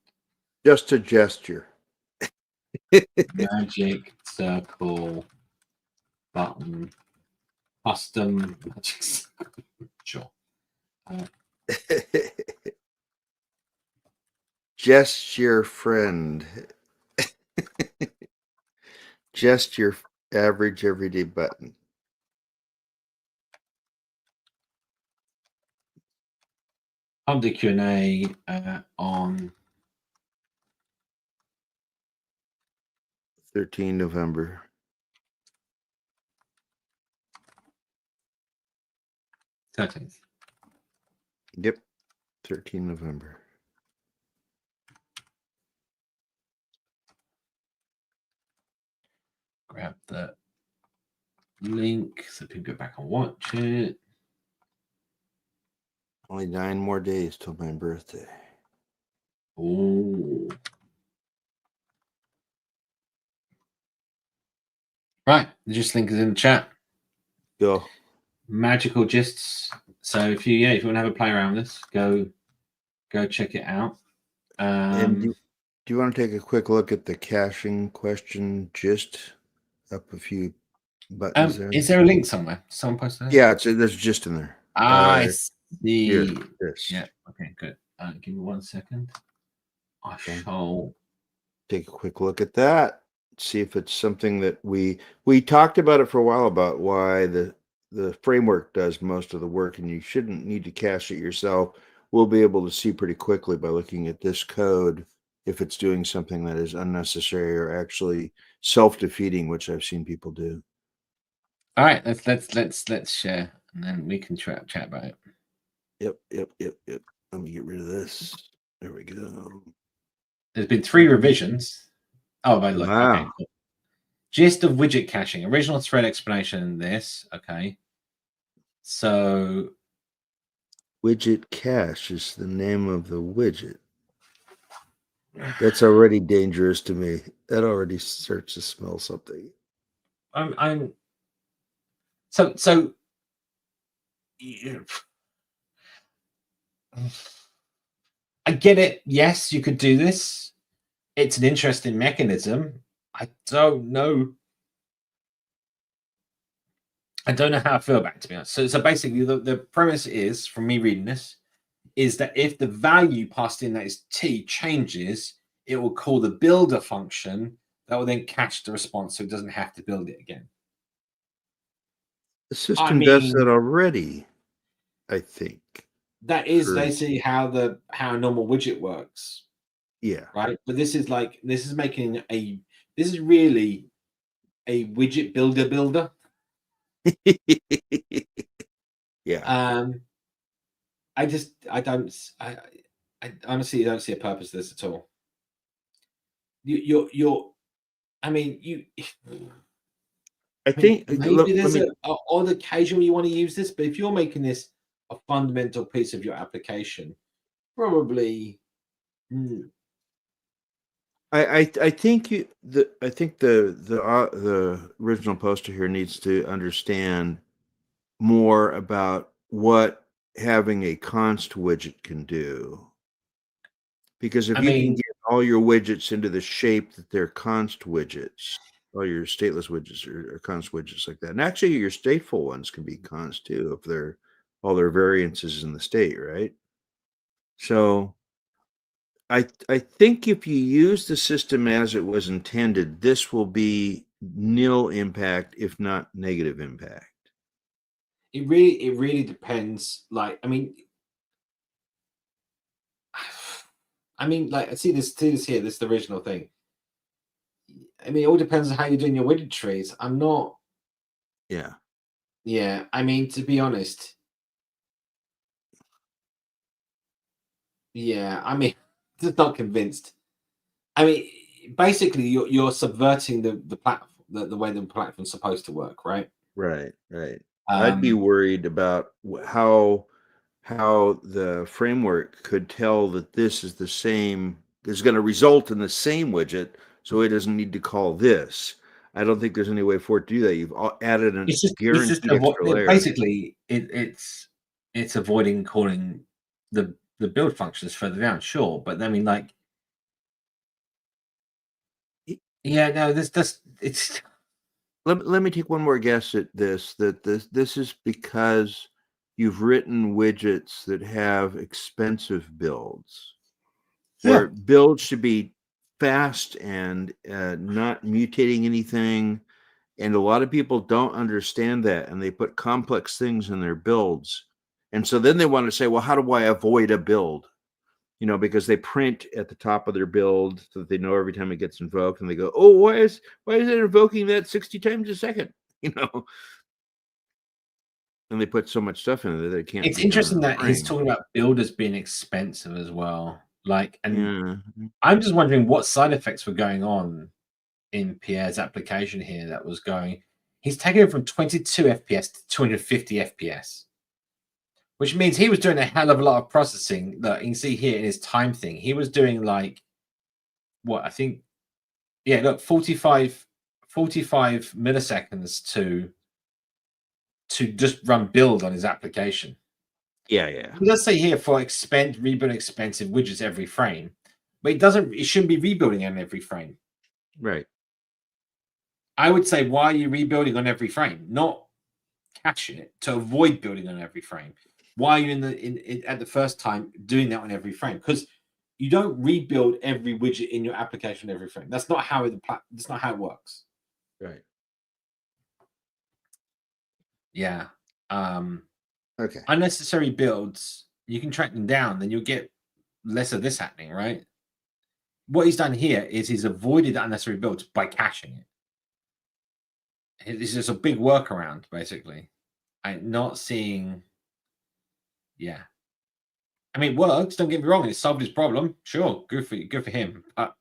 Just a gesture. Magic circle button. Custom magic circle. Sure. Just your friend. Just your average everyday button. Humpday Q&A on 13 November. '13th. Yep. 13 November. Grab the link so people go back and watch it. Only 9 more days till my birthday. Oh. Right. Just link is in the chat. Go. Magical gists. So if you want to have a play around with this, go check it out. And do you want to take a quick look at the caching question gist? Up a few buttons there. Is there a link somewhere? Someone posted it? Yeah, there's just in there. I see. Here, this. Yeah. Okay, good. Give me 1 second. I Okay. shall Take a quick look at that. See if it's something that we talked about it for a while, about why the framework does most of the work, and you shouldn't need to cache it yourself. We'll be able to see pretty quickly by looking at this code if it's doing something that is unnecessary or actually self-defeating, which I've seen people do. All right, let's share, and then we can chat about it. Yep. Let me get rid of this. There we go. There's been 3 revisions. Oh, by the way, Wow. okay. Cool. Gist of widget caching. Original thread explanation in this. Okay. So Widget cache is the name of the widget. That's already dangerous to me. That already starts to smell something. I'm so I get it. Yes, you could do this. It's an interesting mechanism. I don't know how I feel about it, to be honest. So basically, the premise is, from me reading this, is that if the value passed in, that is t, changes, it will call the builder function that will then cache the response, so it doesn't have to build it again. The system does that already, I think. That is basically how a normal widget works. Yeah. Right. But this is really a widget builder. Yeah. I honestly don't see a purpose to this at all. I think maybe there's an odd occasion where you want to use this, but if you're making this a fundamental piece of your application, probably. I think the original poster here needs to understand more about what having a const widget can do. Because if you can get all your widgets into the shape that they're const widgets, all your stateless widgets are const widgets like that. And actually your stateful ones can be const too, if they're all their variances in the state, right? So I think if you use the system as it was intended, this will be nil impact, if not negative impact. It really depends. Like, I mean, like, see this here. This is the original thing. I mean, it all depends on how you're doing your widget trees. I'm not. Yeah. Yeah. I mean, to be honest. Yeah. I mean, just not convinced. I mean, basically, you're subverting the platform, the way the platform's supposed to work, right? Right. I'd be worried about how the framework could tell that this is the same, is going to result in the same widget, so it doesn't need to call this. I don't think there's any way for it to do that. You've added an guaranteed extra layer. Basically, it's avoiding calling the build functions further down, sure, but I mean, like, yeah, no, it's. Let me take one more guess at this. This is because you've written widgets that have expensive builds, where builds should be fast and not mutating anything. And a lot of people don't understand that, and they put complex things in their builds. And so then they want to say, well, how do I avoid a build? Because they print at the top of their build so that they know every time it gets invoked, and they go, oh, why is it invoking that 60 times a second? And they put so much stuff in it that it can't. It's be done interesting in a that he's frame. talking about builders being expensive as well. And Yeah. I'm just wondering what side effects were going on in Pierre's application here that was going. He's taking it from 22 FPS to 250 FPS, which means he was doing a hell of a lot of processing. That you can see here in his time thing. He was doing what I think, yeah, look, 45 milliseconds to just run build on his application. Yeah. It does say here for rebuild expensive widgets every frame, but it shouldn't be rebuilding on every frame. Right. I would say, why are you rebuilding on every frame? Not cache it to avoid building on every frame. Why are you at the first time doing that on every frame? Because you don't rebuild every widget in your application every frame. That's not how it works. Right. Yeah. Okay. Unnecessary builds, you can track them down, then you'll get less of this happening, right? What he's done here is he's avoided unnecessary builds by caching it. It's just a big workaround, basically. I'm not seeing. Yeah. I mean, it works. Don't get me wrong. It solved his problem. Sure, good for him. But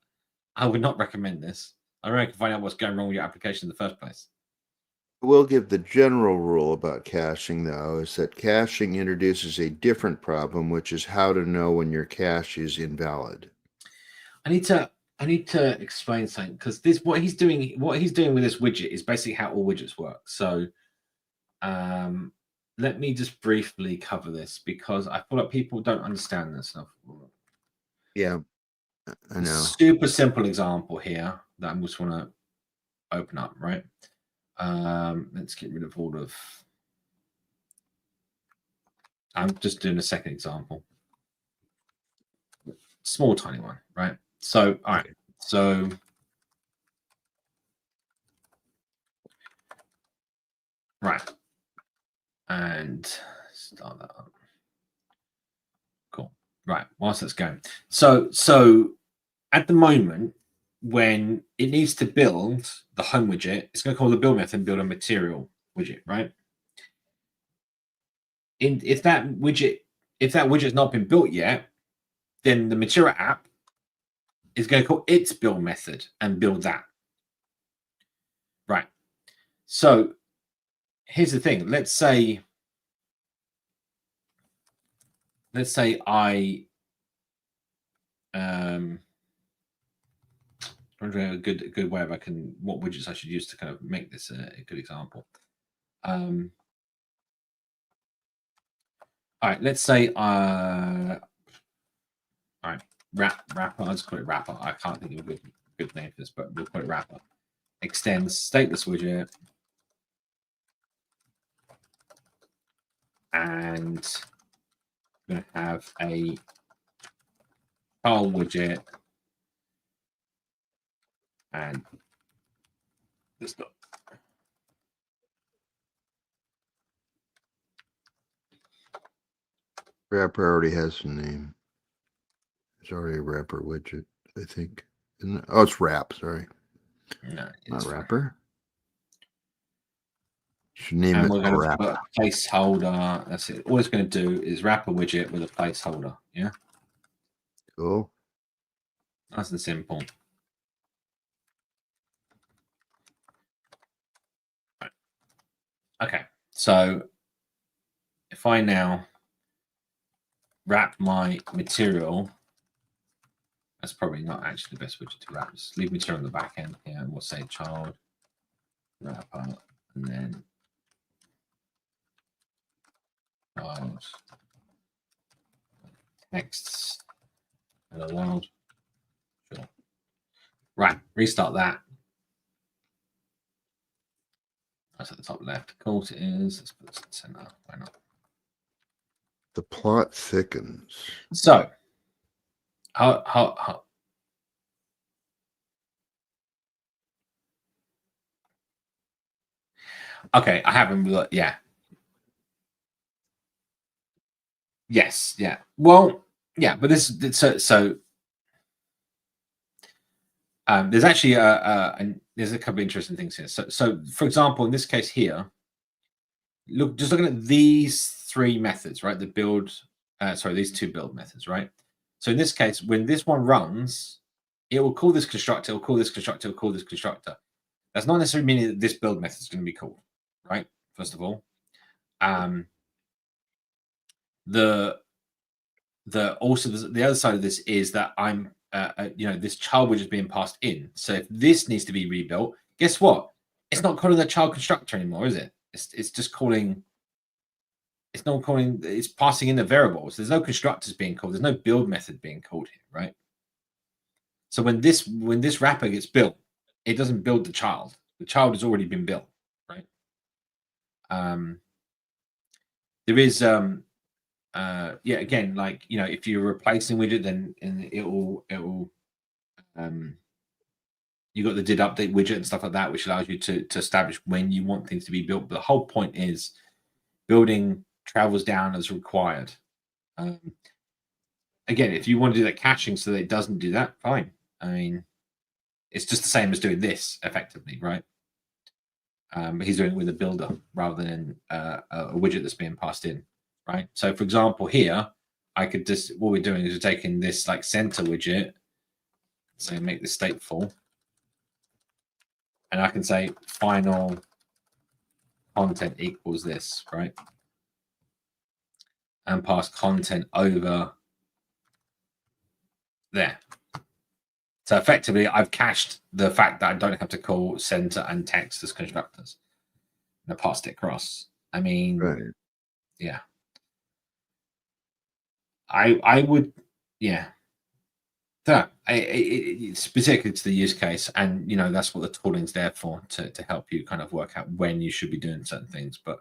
I would not recommend this. I reckon find out what's going wrong with your application in the first place. We'll give the general rule about caching, though, is that caching introduces a different problem, which is how to know when your cache is invalid. I need to explain something, because what he's doing with this widget is basically how all widgets work. So let me just briefly cover this, because I feel like people don't understand this stuff. Yeah, I know. Super simple example here that I just want to open up, right? Let's get rid of all of. I'm just doing a second example. Small, tiny one, right? So, all right. Okay. So, right. And start that up. Cool. Right. Whilst that's going. So at the moment, when it needs to build the home widget, it's going to call the build method and build a material widget, right? If that widget's not been built yet, then the material app is going to call its build method and build that. Right. So here's the thing. Let's say I wondering a good way of what widgets I should use to kind of make this a good example. All right, let's say all right, wrapper. I'll just call it wrapper. I can't think of a good name for this, but we'll call it wrapper. Extends stateless widget, and I'm going to have a file widget, and this not. Wrapper already has a name. It's already a wrapper widget, I think. Isn't it? Oh, it's wrap. Sorry. No, Not wrapper. Should name and it we're going wrap. to put a placeholder. That's it. All it's going to do is wrap a widget with a placeholder. Yeah. Cool. Nice and simple. Right. Okay. So if I now wrap my material, that's probably not actually the best widget to wrap. Just leave material on the back end here, and we'll say child wrapper, and then child texts and allowed. Sure. Right, restart that. That's at the top left. Of course it is. Let's put this in the center. Why not? The plot thickens. So, how okay, I haven't looked. Yeah. Yes, yeah. Well, yeah, but this there's actually there's a couple of interesting things here. So for example, in this case here, just looking at these three methods, right? The build, these two build methods, right? So in this case, when this one runs, it will call this constructor, it will call this constructor, it will call this constructor. That's not necessarily meaning that this build method is going to be called, right? First of all, the other side of this is that I'm this child widget is being passed in. So if this needs to be rebuilt, guess what? It's not calling the child constructor anymore, is it? It's just calling. It's not calling. It's passing in the variables. There's no constructors being called. There's no build method being called here, right? So when this wrapper gets built, it doesn't build the child. The child has already been built, right? There is again, like, if you're replacing widget, then it will you got the did update widget and stuff like that, which allows you to establish when you want things to be built. But the whole point is building travels down as required. Again, if you want to do that caching so that it doesn't do that, fine. I mean, it's just the same as doing this effectively, right? But he's doing it with a builder rather than a widget that's being passed in, right? So for example, here, I could just, what we're doing is we're taking this like center widget, so make this stateful, and I can say final content equals this, right? And pass content over there. So effectively, I've cached the fact that I don't have to call center and text as constructors. And I passed it across. I mean, Right. yeah. I would, yeah. It's particularly to the use case, and that's what the tooling's there for, to help you kind of work out when you should be doing certain things. But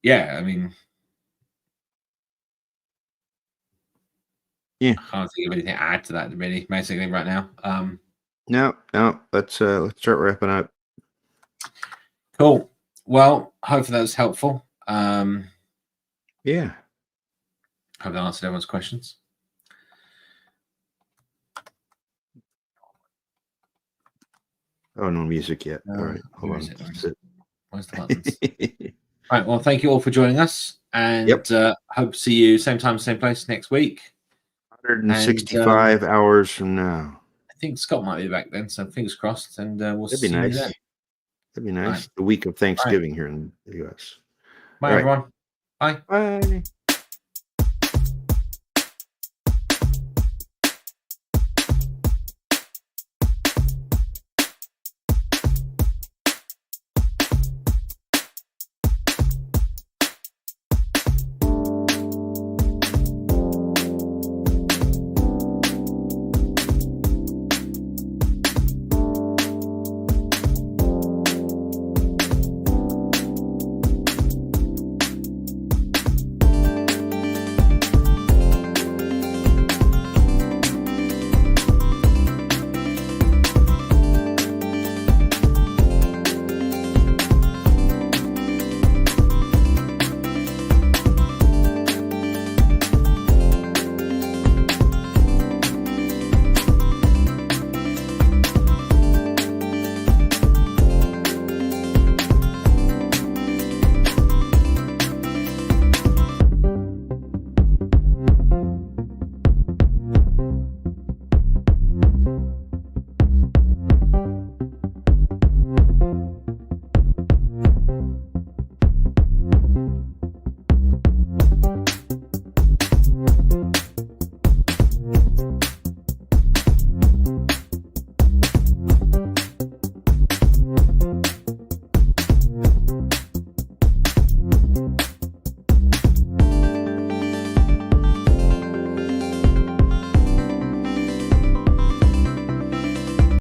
yeah, I mean, Yeah. I can't think of anything to add to that really, basically, right now. No. Let's start wrapping up. Cool. Well, hopefully that was helpful. Yeah. Hope that answered everyone's questions. Oh, no music yet. No, All right, hold on. Where's the buttons? All right. Well, thank you all for joining us, and hope to see you same time, same place next week. 165 hours from now. I think Scott might be back then, so fingers crossed, and we'll That'd be see nice. you then. That'd be nice. Right. The week of Thanksgiving here in the U.S. Bye, All right. everyone. Bye. Bye.